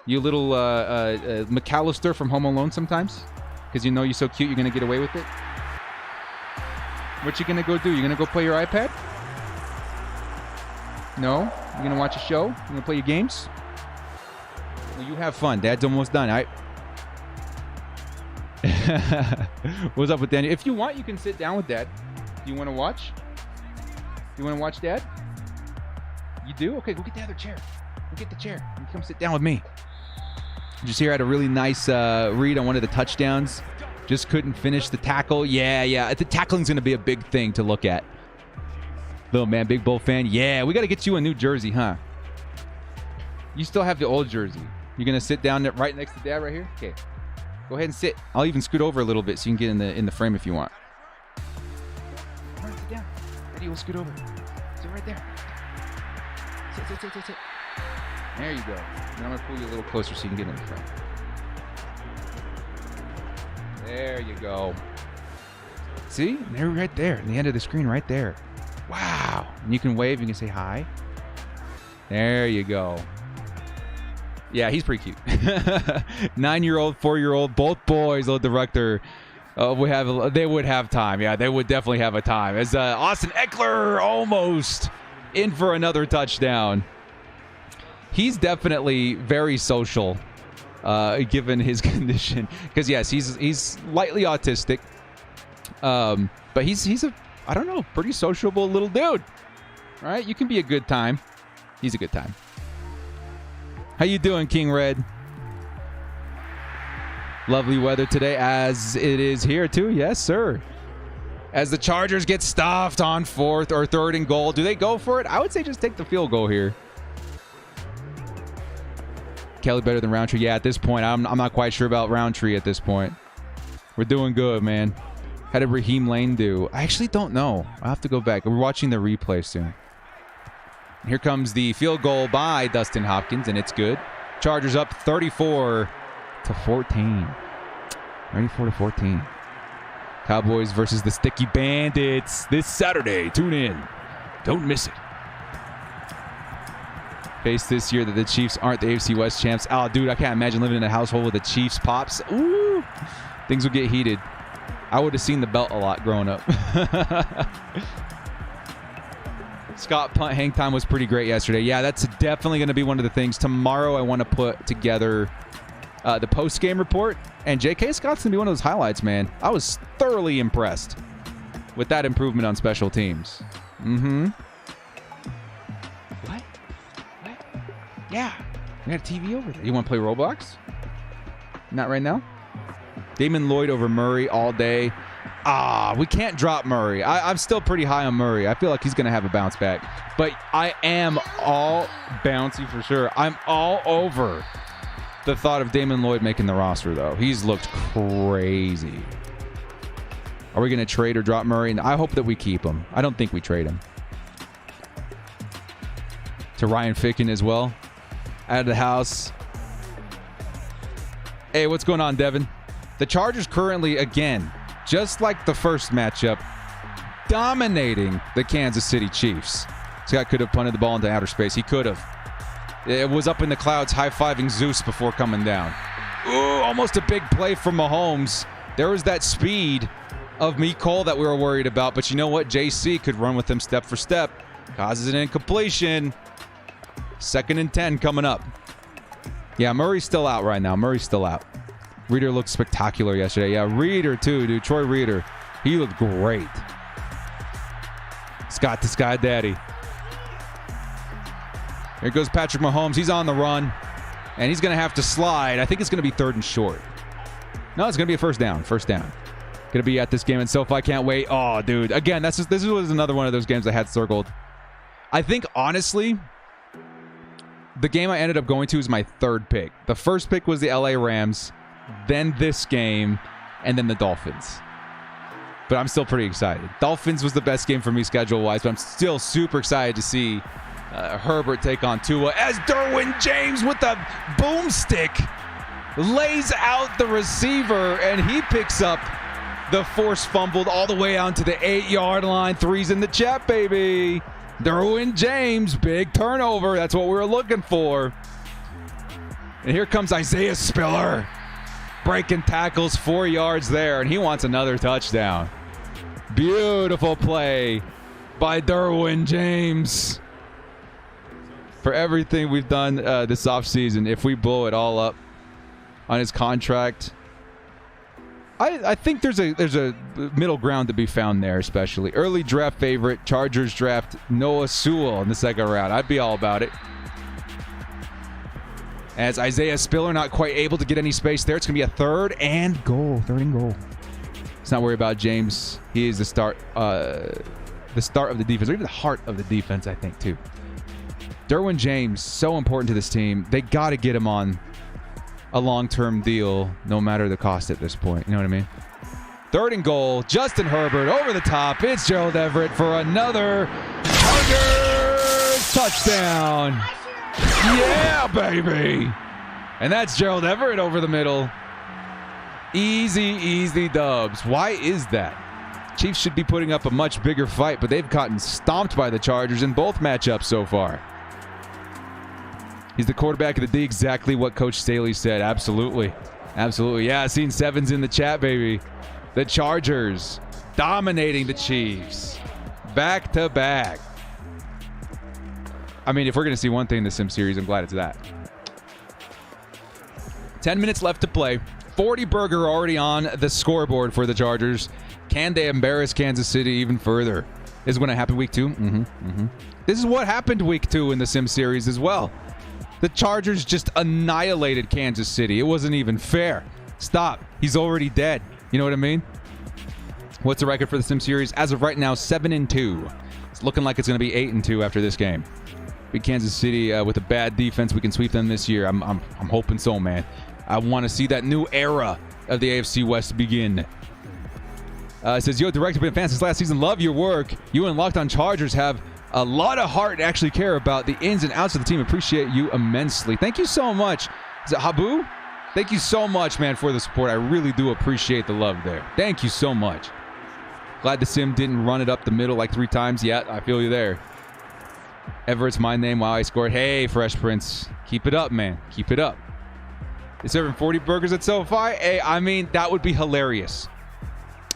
You little McAllister from Home Alone sometimes? Because you know you're so cute, you're going to get away with it? What you going to go do? You going to go play your iPad? No? You going to watch a show? You going to play your games? Well, you have fun. Dad's almost done. What's up with Daniel? If you want, you can sit down with Dad. Do you want to watch? You want to watch Dad? You do? Okay, go get the other chair. Go get the chair. And come sit down with me. Just here had a really nice read on one of the touchdowns. Just couldn't finish the tackle. Yeah. The tackling's going to be a big thing to look at. Little man, big Bull fan. Yeah, we got to get you a new jersey, huh? You still have the old jersey. You're going to sit down right next to Dad right here? Okay. Go ahead and sit. I'll even scoot over a little bit so you can get in the frame if you want. Come on, sit down. Ready? We'll scoot over. Sit right there. Sit. There you go. Now I'm going to pull you a little closer so you can get in the frame. There you go. See? They're right there. In the end of the screen right there. Wow. And you can wave. You can say hi. There you go. Yeah, he's pretty cute. 9-year-old, 4-year-old, both boys, little director. They would have time. Yeah, they would definitely have a time. As Austin Eckler almost in for another touchdown. He's definitely very social, given his condition. Because yes, he's slightly autistic, but he's a, I don't know, pretty sociable little dude. All right, you can be a good time. He's a good time. How you doing, King Red? Lovely weather today, as it is here too. Yes, sir. As the Chargers get stuffed on 4th or 3rd and goal, do they go for it? I would say just take the field goal here. Kelly better than Roundtree. Yeah, at this point, I'm not quite sure about Roundtree at this point. We're doing good, man. How did Raheem Lane do? I actually don't know. I'll have to go back. We're watching the replay soon. Here comes the field goal by Dustin Hopkins, and it's good. Chargers up 34-14. 34-14. Cowboys versus the Sticky Bandits this Saturday. Tune in. Don't miss it. Face this year that the Chiefs aren't the AFC West champs. Oh, dude, I can't imagine living in a household with the Chiefs pops. Ooh, things will get heated. I would have seen the belt a lot growing up. Scott punt hang time was pretty great yesterday. Yeah, that's definitely going to be one of the things. Tomorrow I want to put together the post-game report. And J.K. Scott's going to be one of those highlights, man. I was thoroughly impressed with that improvement on special teams. Mm-hmm. What? Yeah. We got a TV over there. You want to play Roblox? Not right now? Damon Lloyd over Murray all day. We can't drop Murray. I'm still pretty high on Murray. I feel like he's going to have a bounce back. But I am all bouncy for sure. I'm all over the thought of Damon Lloyd making the roster, though. He's looked crazy. Are we going to trade or drop Murray? And I hope that we keep him. I don't think we trade him. To Ryan Ficken as well. Out of the house. Hey, what's going on, Devin? The Chargers currently, again, just like the first matchup, dominating the Kansas City Chiefs. Scott could have punted the ball into outer space. He could have. It was up in the clouds high-fiving Zeus before coming down. Ooh, almost a big play from Mahomes. There was that speed of Cole that we were worried about. But you know what? JC could run with him step for step. Causes an incompletion. 2nd and 10 coming up. Yeah, Murray's still out right now. Murray's still out. Reader looked spectacular yesterday. Yeah, Reader too, dude. Troy Reader. He looked great. Scott the Sky Daddy. Here goes Patrick Mahomes. He's on the run. And he's going to have to slide. I think it's going to be 3rd and short. No, it's going to be a first down. First down. Going to be at this game in SoFi. Can't wait. Oh, dude. Again, this was another one of those games I had circled. I think, honestly, the game I ended up going to is my 3rd pick. The first pick was the LA Rams. Then this game, and then the Dolphins. But I'm still pretty excited. Dolphins was the best game for me schedule-wise, but I'm still super excited to see Herbert take on Tua as Derwin James with the boomstick lays out the receiver, and he picks up the force fumbled all the way out to the 8-yard line. 3's in the chat, baby. Derwin James, big turnover. That's what we were looking for. And here comes Isaiah Spiller. Breaking tackles, 4 yards there, and he wants another touchdown. Beautiful play by Derwin James. For everything we've done this offseason, if we blow it all up on his contract, I think there's a middle ground to be found there, especially. Early draft favorite, Chargers draft Noah Sewell in the second round. I'd be all about it. As Isaiah Spiller not quite able to get any space there. It's going to be a third and goal. Let's not worry about James. He is the start of the defense, or even the heart of the defense, I think, too. Derwin James, so important to this team. They got to get him on a long-term deal, no matter the cost at this point. You know what I mean? Third and goal. Justin Herbert over the top. It's Gerald Everett for another Chargers touchdown. Yeah, baby. And that's Gerald Everett over the middle. Easy dubs. Why is that? Chiefs should be putting up a much bigger fight, but they've gotten stomped by the Chargers in both matchups so far. He's the quarterback of the D, exactly what Coach Staley said. Absolutely. Yeah, I've seen 7s in the chat, baby. The Chargers dominating the Chiefs. Back to back. I mean, if we're going to see one thing in the Sim series, I'm glad it's that. 10 minutes left to play. 40 burger already on the scoreboard for the Chargers. Can they embarrass Kansas City even further? This is going to happen week 2. This is what happened week 2 in the Sim series as well. The Chargers just annihilated Kansas City. It wasn't even fair. Stop. He's already dead. You know what I mean? What's the record for the Sim series? As of right now, 7-2. It's looking like it's going to be 8-2 after this game. Beat Kansas City with a bad defense. We can sweep them this year. I'm hoping so, man. I want to see that new era of the AFC West begin. It says, yo, director, been a fan since last season. Love your work. You and Locked On Chargers have a lot of heart and actually care about the ins and outs of the team. Appreciate you immensely. Thank you so much. Is it Habu? Thank you so much, man, for the support. I really do appreciate the love there. Thank you so much. Glad the Sim didn't run it up the middle like 3 times yet. I feel you there. Everett's my name. Wow, I scored. Hey, Fresh Prince. Keep it up, man. Keep it up. They're serving 40 burgers at SoFi. Hey, I mean, that would be hilarious.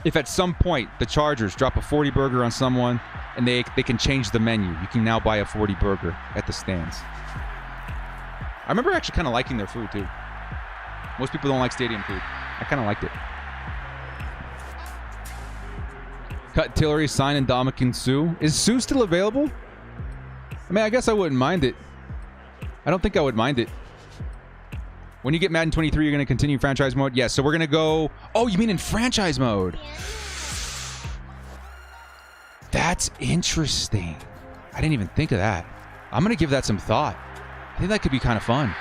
If at some point the Chargers drop a 40 burger on someone and they can change the menu. You can now buy a 40 burger at the stands. I remember actually kind of liking their food, too. Most people don't like stadium food. I kind of liked it. Cut Tillery, sign and Dominican Sue. Is Sue still available? I mean, I guess I wouldn't mind it. I don't think I would mind it. When you get Madden 23, you're going to continue franchise mode? Yes, so we're going to go... Oh, you mean in franchise mode? That's interesting. I didn't even think of that. I'm going to give that some thought. I think that could be kind of fun.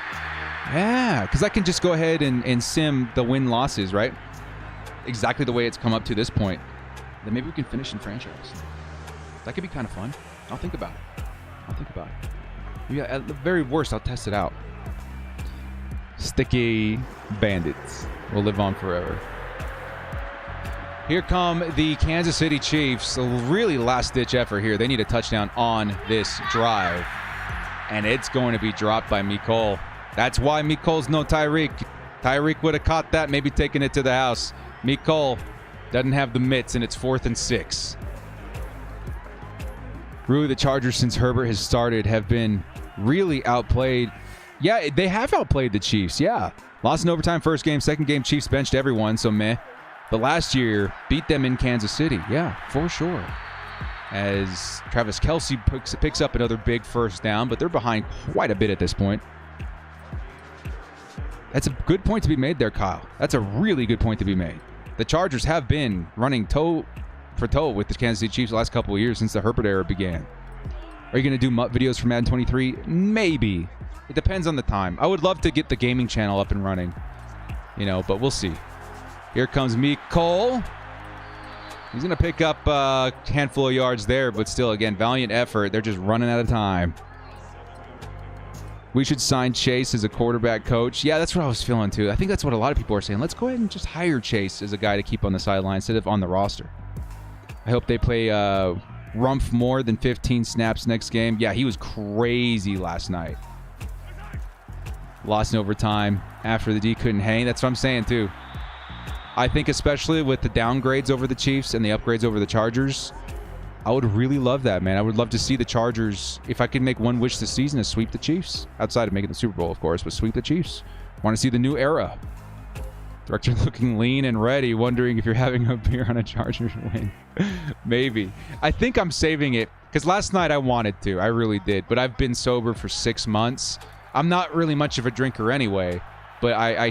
Yeah, because I can just go ahead and sim the win-losses, right? Exactly the way it's come up to this point. Then maybe we can finish in franchise. That could be kind of fun. I'll think about it. Yeah, at the very worst, I'll test it out. Sticky Bandits will live on forever. Here come the Kansas City Chiefs. A really last-ditch effort here. They need a touchdown on this drive. And it's going to be dropped by Mecole. That's why Mecole's no Tyreek. Tyreek would have caught that, maybe taken it to the house. Mecole doesn't have the mitts, and it's 4th and 6. Really, the Chargers, since Herbert has started, have been really outplayed. Yeah, they have outplayed the Chiefs, yeah. Lost in overtime first game, second game, Chiefs benched everyone, so meh. But last year, beat them in Kansas City, yeah, for sure. As Travis Kelce picks up another big first down, but they're behind quite a bit at this point. That's a good point to be made there, Kyle. That's a really good point to be made. The Chargers have been running toe for toe with the Kansas City Chiefs the last couple of years since the Herbert era began. Are you going to do MUT videos for Madden 23? Maybe. It depends on the time. I would love to get the gaming channel up and running, but we'll see. Here comes Mecole. He's going to pick up a handful of yards there, but still, again, valiant effort. They're just running out of time. We should sign Chase as a quarterback coach. Yeah, that's what I was feeling too. I think that's what a lot of people are saying. Let's go ahead and just hire Chase as a guy to keep on the sideline instead of on the roster. I hope they play Rumpf more than 15 snaps next game. Yeah, he was crazy last night. Lost in overtime after the D couldn't hang. That's what I'm saying too. I think especially with the downgrades over the Chiefs and the upgrades over the Chargers, I would really love that, man. I would love to see the Chargers, if I could make one wish this season, to sweep the Chiefs. Outside of making the Super Bowl, of course, but sweep the Chiefs. Want to see the new era. Director looking lean and ready, wondering if you're having a beer on a Chargers win. Maybe. I think I'm saving it, because last night I wanted to. I really did. But I've been sober for 6 months. I'm not really much of a drinker anyway, but I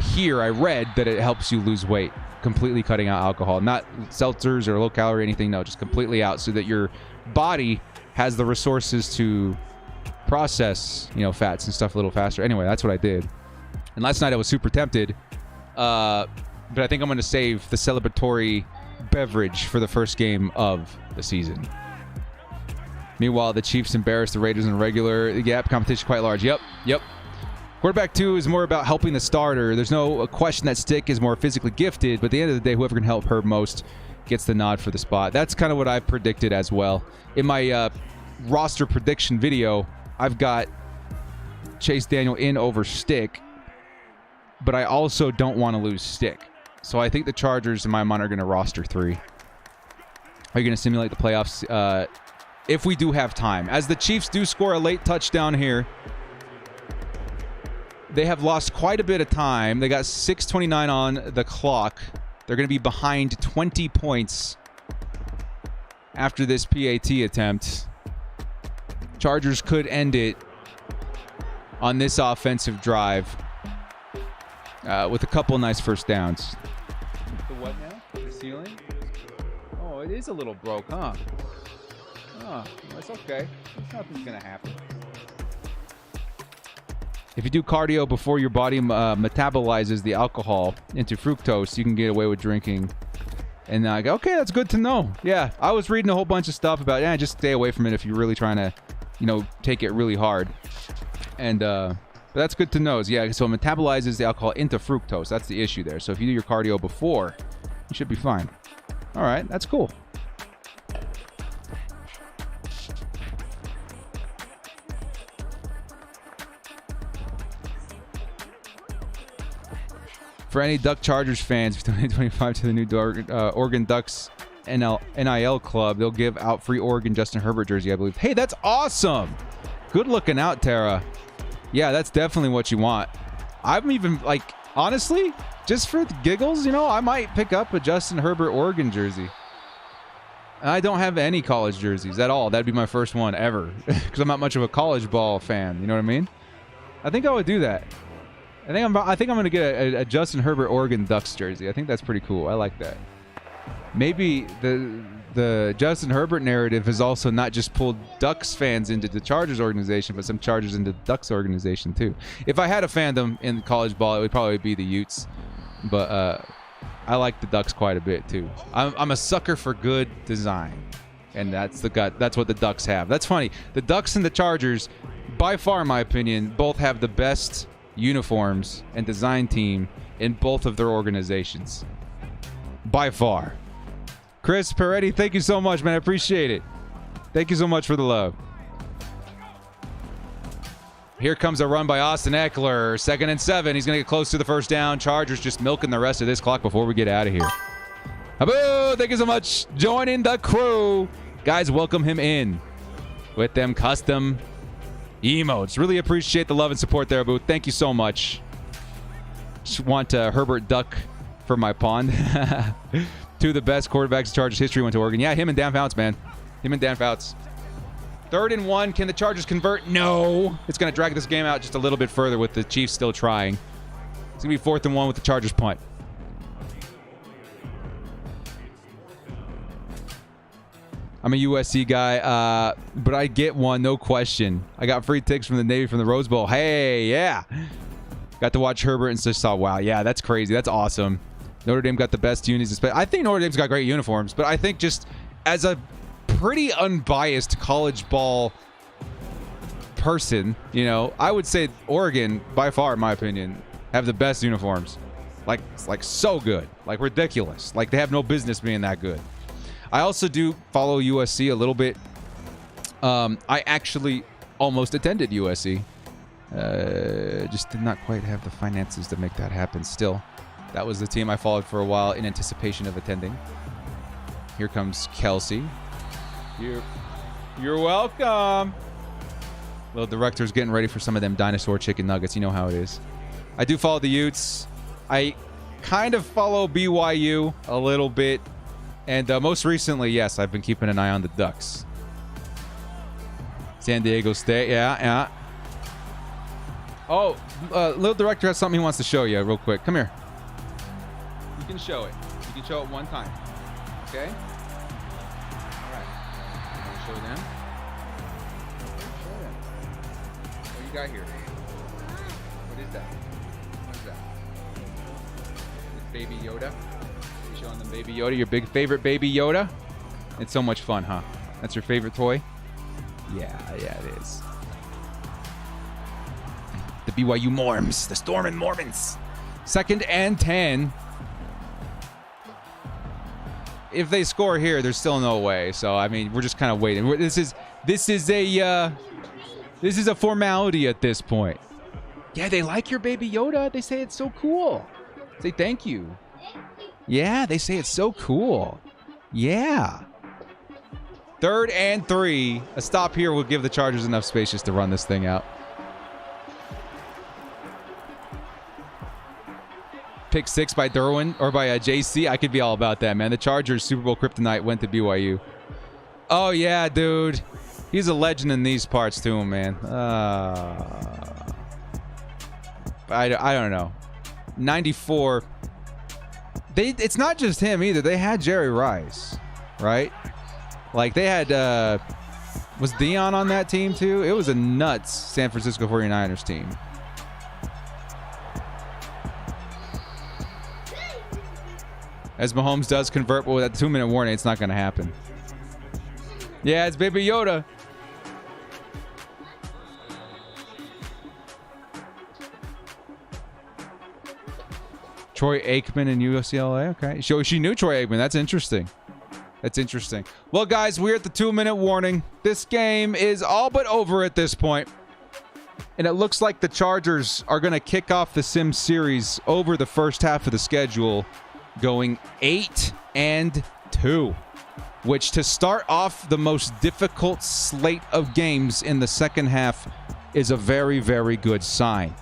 read that it helps you lose weight. Completely cutting out alcohol, not seltzers or low calorie anything. No, just completely out, so that your body has the resources to process, fats and stuff a little faster. Anyway, that's what I did. And last night I was super tempted, but I think I'm going to save the celebratory beverage for the first game of the season. Meanwhile, the Chiefs embarrassed the Raiders in the regular. Yep, competition quite large. Yep. Quarterback 2 is more about helping the starter. There's no question that Stick is more physically gifted, but at the end of the day, whoever can help Herb most gets the nod for the spot. That's kind of what I predicted as well. In my roster prediction video, I've got Chase Daniel in over Stick, but I also don't want to lose Stick. So I think the Chargers, in my mind, are going to roster 3. Are you going to simulate the playoffs if we do have time? As the Chiefs do score a late touchdown here, they have lost quite a bit of time. They got 6:29 on the clock. They're going to be behind 20 points after this PAT attempt. Chargers could end it on this offensive drive with a couple nice first downs. The what now? The ceiling? Oh, it is a little broke, huh? Oh, that's okay. Nothing's going to happen. If you do cardio before your body metabolizes the alcohol into fructose, you can get away with drinking. And I go, okay, that's good to know. Yeah, I was reading a whole bunch of stuff about, just stay away from it if you're really trying to, take it really hard. And but that's good to know. Yeah, so it metabolizes the alcohol into fructose. That's the issue there. So if you do your cardio before, you should be fine. All right, that's cool. For any Duck Chargers fans, 2025 to the new Oregon Ducks NIL club, they'll give out free Oregon Justin Herbert jersey, I believe. Hey, that's awesome. Good looking out, Tara. Yeah, that's definitely what you want. I'm even, honestly, just for the giggles, I might pick up a Justin Herbert Oregon jersey. I don't have any college jerseys at all. That'd be my first one ever, because I'm not much of a college ball fan. You know what I mean? I think I would do that. I think I'm going to get a Justin Herbert Oregon Ducks jersey. I think that's pretty cool. I like that. Maybe the Justin Herbert narrative has also not just pulled Ducks fans into the Chargers organization, but some Chargers into the Ducks organization too. If I had a fandom in college ball, it would probably be the Utes. But I like the Ducks quite a bit too. I'm a sucker for good design, and that's what the Ducks have. That's funny. The Ducks and the Chargers, by far, in my opinion, both have the best uniforms and design team in both of their organizations. By far. Chris Peretti, thank you so much, man. I appreciate it. Thank you so much for the love. Here comes a run by Austin Eckler. 2nd and 7. He's going to get close to the first down. Chargers just milking the rest of this clock before we get out of here. Abu, thank you so much. Joining the crew. Guys, welcome him in with them custom emotes. Really appreciate the love and support there, Abu. Thank you so much. Just want Herbert Duck for my pond. Two of the best quarterbacks in Chargers history went to Oregon. Yeah, him and Dan Fouts, man. Him and Dan Fouts. 3rd and 1. Can the Chargers convert? No. It's going to drag this game out just a little bit further with the Chiefs still trying. It's going to be 4th and 1 with the Chargers punt. I'm a USC guy, but I get one, no question. I got free tickets from the Navy from the Rose Bowl. Hey, yeah. Got to watch Herbert and just saw, wow, yeah, that's crazy. That's awesome. Notre Dame got the best unis. I think Notre Dame's got great uniforms, but I think just as a pretty unbiased college ball person, you know, I would say Oregon, by far, in my opinion, have the best uniforms. Like so good. Like ridiculous. Like they have no business being that good. I also do follow USC a little bit. I actually almost attended USC. Just did not quite have the finances to make that happen still. That was the team I followed for a while in anticipation of attending. Here comes Kelsey. You're welcome. Little director's getting ready for some of them dinosaur chicken nuggets. You know how it is. I do follow the Utes. I kind of follow BYU a little bit. And most recently, yes, I've been keeping an eye on the Ducks. San Diego State, yeah. Oh, little director has something he wants to show you real quick. Come here. You can show it. You can show it one time. Okay? All right. Show them. Show them. What you got here? What is that? What is that? It's Baby Yoda. You showing them Baby Yoda, your big favorite Baby Yoda? It's so much fun, huh? That's your favorite toy? Yeah, it is. The BYU Morms, the Stormin' Mormons. 2nd and 10. If they score here, there's still no way. So I mean, we're just kind of waiting. This is a formality at this point. Yeah, they like your Baby Yoda. They say it's so cool. Say thank you. Yeah, they say it's so cool. Yeah. 3rd and 3. A stop here will give the Chargers enough space just to run this thing out. Pick 6 by Derwin or by JC. I could be all about that, man. The Chargers Super Bowl kryptonite went to BYU. Oh, yeah, dude. He's a legend in these parts, too, man. I don't know. 94. It's not just him either. They had Jerry Rice, right? Like, they had... was Dion on that team, too? It was a nuts San Francisco 49ers team. As Mahomes does convert, but with that 2-minute warning, it's not going to happen. Yeah, it's Baby Yoda. Troy Aikman in UCLA. Okay. So she knew Troy Aikman. That's interesting. That's interesting. Well, guys, we're at the 2-minute warning. This game is all but over at this point. And it looks like the Chargers are going to kick off the Sim series over the first half of the schedule, going 8-2, which to start off the most difficult slate of games in the second half is a very, very good sign.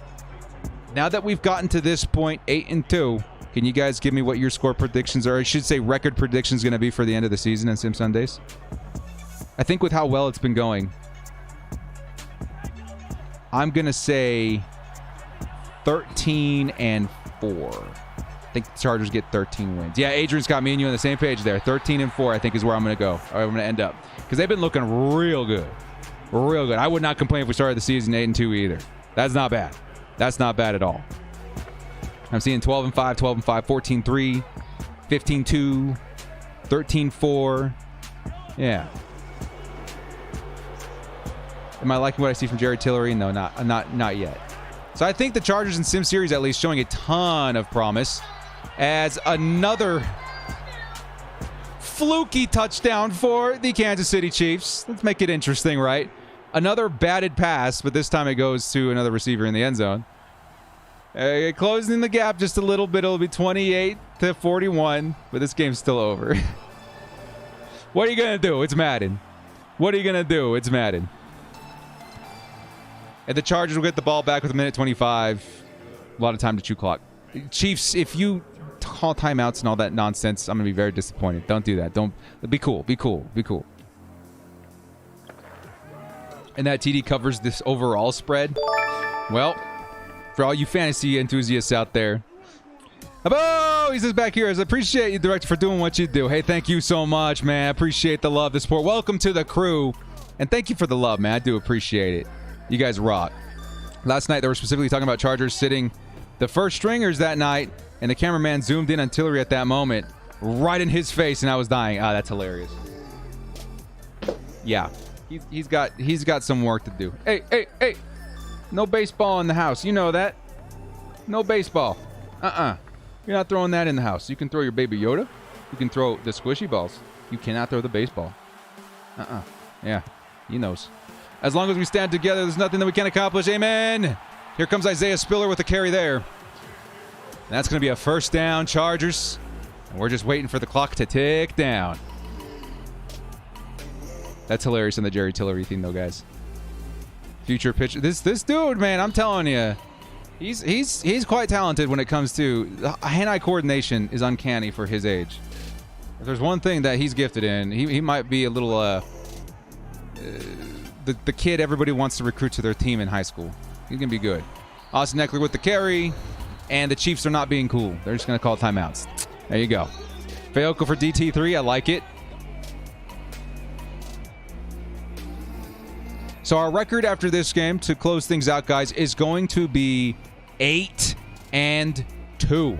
Now that we've gotten to this point, 8-2, can you guys give me what your score predictions are? I should say record predictions going to be for the end of the season in Sim Sundays. I think with how well it's been going, I'm going to say 13-4. I think the Chargers get 13 wins. Yeah, Adrian's got me and you on the same page there. 13-4, I think, is where I'm going to go. Or I'm going to end up. Because they've been looking real good. Real good. I would not complain if we started the season 8-2 either. That's not bad. That's not bad at all. I'm seeing 12-5, 12-5, 14-3, 15-2, 13-4. Yeah. Am I liking what I see from Jerry Tillery? No, not yet. So I think the Chargers in Sim Series at least showing a ton of promise. As another fluky touchdown for the Kansas City Chiefs. Let's make it interesting, right? Another batted pass, but this time it goes to another receiver in the end zone. Closing the gap just a little bit. It'll be 28-41, but this game's still over. What are you going to do? It's Madden. What are you going to do? It's Madden. And the Chargers will get the ball back with 1:25. A lot of time to chew clock. Chiefs, if you call timeouts and all that nonsense, I'm going to be very disappointed. Don't do that. Don't. Be cool. Be cool. Be cool. And that TD covers this overall spread. Well, for all you fantasy enthusiasts out there. Oh, he says back here, I appreciate you, Director, for doing what you do. Hey, thank you so much, man. I appreciate the love, the support. Welcome to the crew. And thank you for the love, man. I do appreciate it. You guys rock. Last night, they were specifically talking about Chargers sitting the first stringers that night, and the cameraman zoomed in on Tillery at that moment, right in his face, and I was dying. Ah, that's hilarious. Yeah. He's got some work to do. Hey! No baseball in the house. You know that. No baseball. You're not throwing that in the house. You can throw your Baby Yoda. You can throw the squishy balls. You cannot throw the baseball. Yeah, he knows. As long as we stand together, there's nothing that we can't accomplish. Amen. Here comes Isaiah Spiller with the carry there. That's going to be a first down, Chargers. And we're just waiting for the clock to tick down. That's hilarious in the Jerry Tillery theme, though, guys. Future pitcher. This dude, man, I'm telling you, he's quite talented when it comes to hand-eye coordination. Is uncanny for his age. If there's one thing that he's gifted in, he might be a little the kid everybody wants to recruit to their team in high school. He's gonna be good. Austin Eckler with the carry, and the Chiefs are not being cool. They're just gonna call timeouts. There you go. Fayoko for DT3. I like it. So our record after this game, to close things out, guys, is going to be 8-2,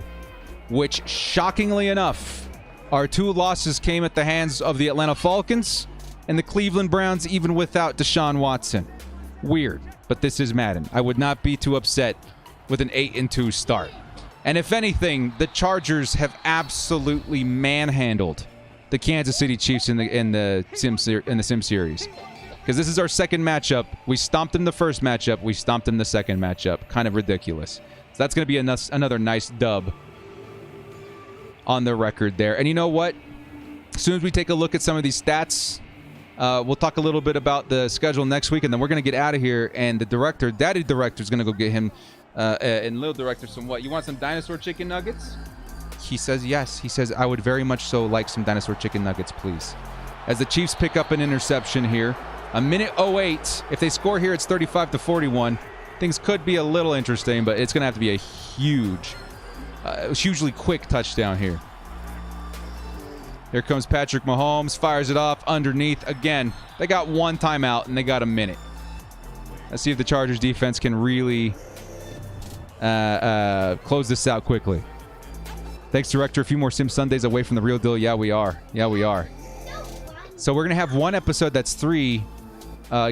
which, shockingly enough, our 2 losses came at the hands of the Atlanta Falcons and the Cleveland Browns, even without Deshaun Watson. Weird, but this is Madden. I would not be too upset with an 8-2 start. And if anything, the Chargers have absolutely manhandled the Kansas City Chiefs in the Sim series. Because this is our second matchup. We stomped them the first matchup. We stomped them the second matchup. Kind of ridiculous. So that's going to be another nice dub on the record there. And you know what? As soon as we take a look at some of these stats, we'll talk a little bit about the schedule next week, and then we're going to get out of here. And the director, Daddy Director, is going to go get him and Little Director some what? You want some dinosaur chicken nuggets? He says yes. He says, I would very much so like some dinosaur chicken nuggets, please. As the Chiefs pick up an interception here. A minute 08. If they score here, it's 35-41. Things could be a little interesting, but it's going to have to be a hugely quick touchdown here. Here comes Patrick Mahomes, fires it off underneath. Again, they got 1 timeout, and they got a minute. Let's see if the Chargers defense can really close this out quickly. Thanks, Director. A few more Sim Sundays away from the real deal. Yeah, we are. So we're going to have one episode that's 3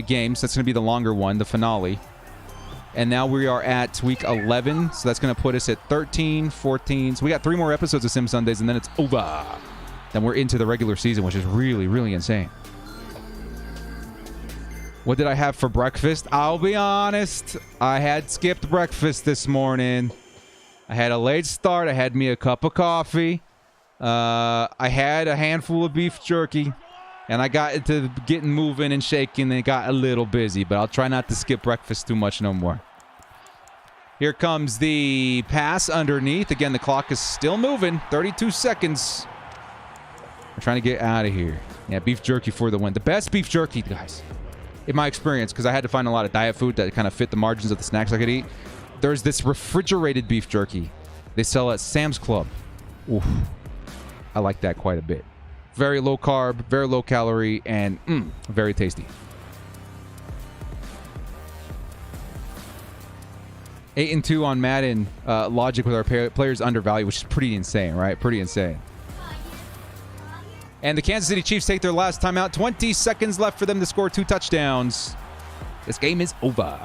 games. That's going to be the longer one, the finale. And now we are at week 11. So that's going to put us at 13, 14. So we got 3 more episodes of Sim Sundays, and then it's over. Then we're into the regular season, which is really, really insane. What did I have for breakfast? I'll be honest. I had skipped breakfast this morning. I had a late start. I had me a cup of coffee. I had a handful of beef jerky. And I got into getting moving and shaking and got a little busy. But I'll try not to skip breakfast too much no more. Here comes the pass underneath. Again, the clock is still moving. 32 seconds. We're trying to get out of here. Yeah, beef jerky for the win. The best beef jerky, guys, in my experience, because I had to find a lot of diet food that kind of fit the margins of the snacks I could eat. There's this refrigerated beef jerky they sell at Sam's Club. Oof. I like that quite a bit. Very low carb, very low calorie, and very tasty. 8-2 on Madden logic with our players undervalued, which is pretty insane, right? Pretty insane. And the Kansas City Chiefs take their last timeout. 20 seconds left for them to score 2 touchdowns. This game is over.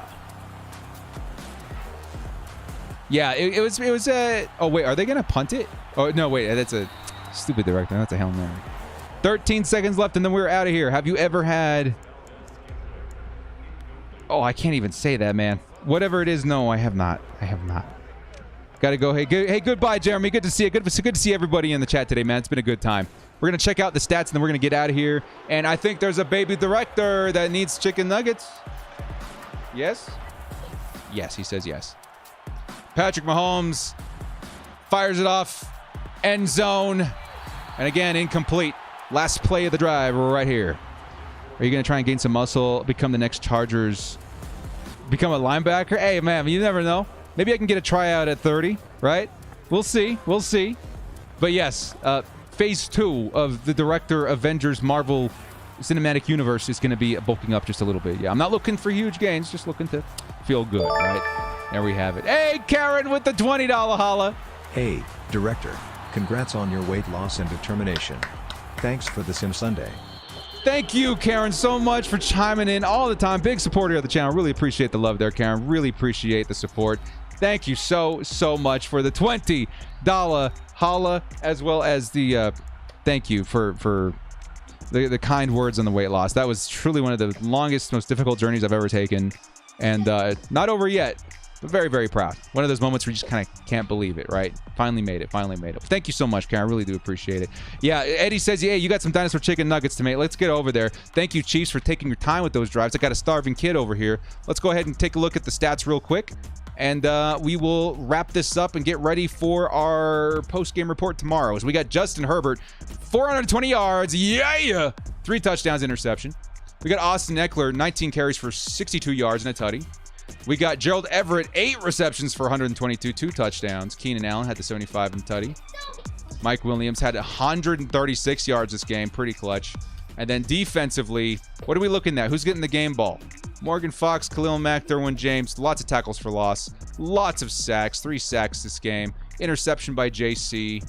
Yeah, it was. Oh wait, are they gonna punt it? Oh no, wait, that's a stupid director. That's a Hail Mary. 13 seconds left, and then we're out of here. Have you ever had... Oh, I can't even say that, man. Whatever it is, no, I have not. Gotta go. Hey, goodbye, Jeremy. Good to see you. Good to see everybody in the chat today, man. It's been a good time. We're going to check out the stats, and then we're going to get out of here. And I think there's a baby director that needs chicken nuggets. Yes? Yes, he says yes. Patrick Mahomes fires it off. End zone. And again, incomplete. Last play of the drive right here. Are you going to try and gain some muscle, become the next Chargers, become a linebacker? Hey, man, you never know. Maybe I can get a tryout at 30, right? We'll see. But yes, phase 2 of the Director Avengers Marvel Cinematic Universe is going to be bulking up just a little bit. Yeah, I'm not looking for huge gains, just looking to feel good, right? There we have it. Hey, Karen with the $20 holla. Hey, Director. Congrats on your weight loss and determination. Thanks for the Sim Sunday. Thank you, Karen, so much for chiming in all the time. Big supporter of the channel. Really appreciate the love there, Karen. Really appreciate the support. Thank you so much for the $20 holla, as well as the thank you for the kind words on the weight loss. That was truly one of the longest, most difficult journeys I've ever taken. And not over yet, but very, very proud. One of those moments where you just kind of can't believe it, right? Finally made it. Thank you so much, Karen. I really do appreciate it. Yeah, Eddie says, yeah, you got some dinosaur chicken nuggets to make. Let's get over there. Thank you, Chiefs, for taking your time with those drives. I got a starving kid over here. Let's go ahead and take a look at the stats real quick. And we will wrap this up and get ready for our post-game report tomorrow. So we got Justin Herbert, 420 yards. Yeah! 3 touchdowns, interception. We got Austin Eckler, 19 carries for 62 yards and a tutty. We got Gerald Everett, 8 receptions for 122, 2 touchdowns. Keenan Allen had the 75 and tutty. Mike Williams had 136 yards this game, pretty clutch. And then defensively, what are we looking at? Who's getting the game ball? Morgan Fox, Khalil Mack, Derwin James, lots of tackles for loss, lots of sacks, 3 sacks this game. Interception by JC.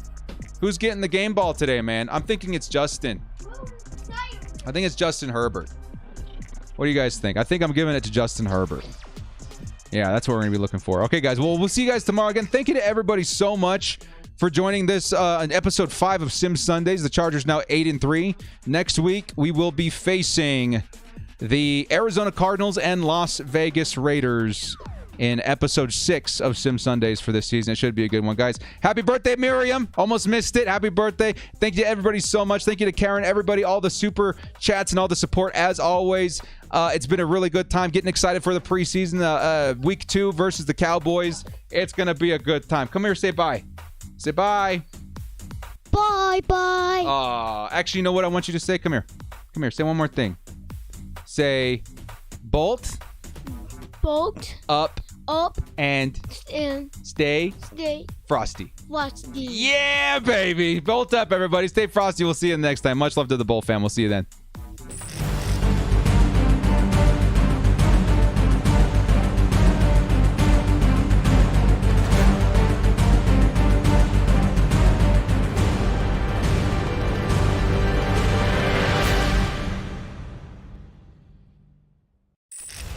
Who's getting the game ball today, man? I'm thinking it's Justin. I think it's Justin Herbert. What do you guys think? I think I'm giving it to Justin Herbert. Yeah, that's what we're going to be looking for. Okay, guys. Well, we'll see you guys tomorrow again. Thank you to everybody so much for joining this episode 5 of Sim Sundays. The Chargers now 8-3. Next week, we will be facing the Arizona Cardinals and Las Vegas Raiders in episode 6 of Sim Sundays for this season. It should be a good one, guys. Happy birthday, Miriam. Almost missed it. Happy birthday. Thank you to everybody so much. Thank you to Karen, everybody, all the super chats and all the support as always. It's been a really good time. Getting excited for the preseason. Week 2 versus the Cowboys. It's going to be a good time. Come here, say bye. Say bye. Bye. Actually, you know what I want you to say? Come here. Come here. Say one more thing. Say bolt up and stay frosty. Yeah, baby. Bolt up, everybody. Stay frosty. We'll see you next time. Much love to the Bolt fam. We'll see you then.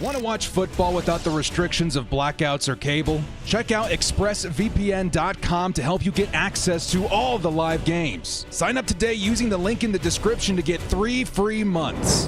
Want to watch football without the restrictions of blackouts or cable? Check out expressvpn.com to help you get access to all the live games. Sign up today using the link in the description to get 3 free months.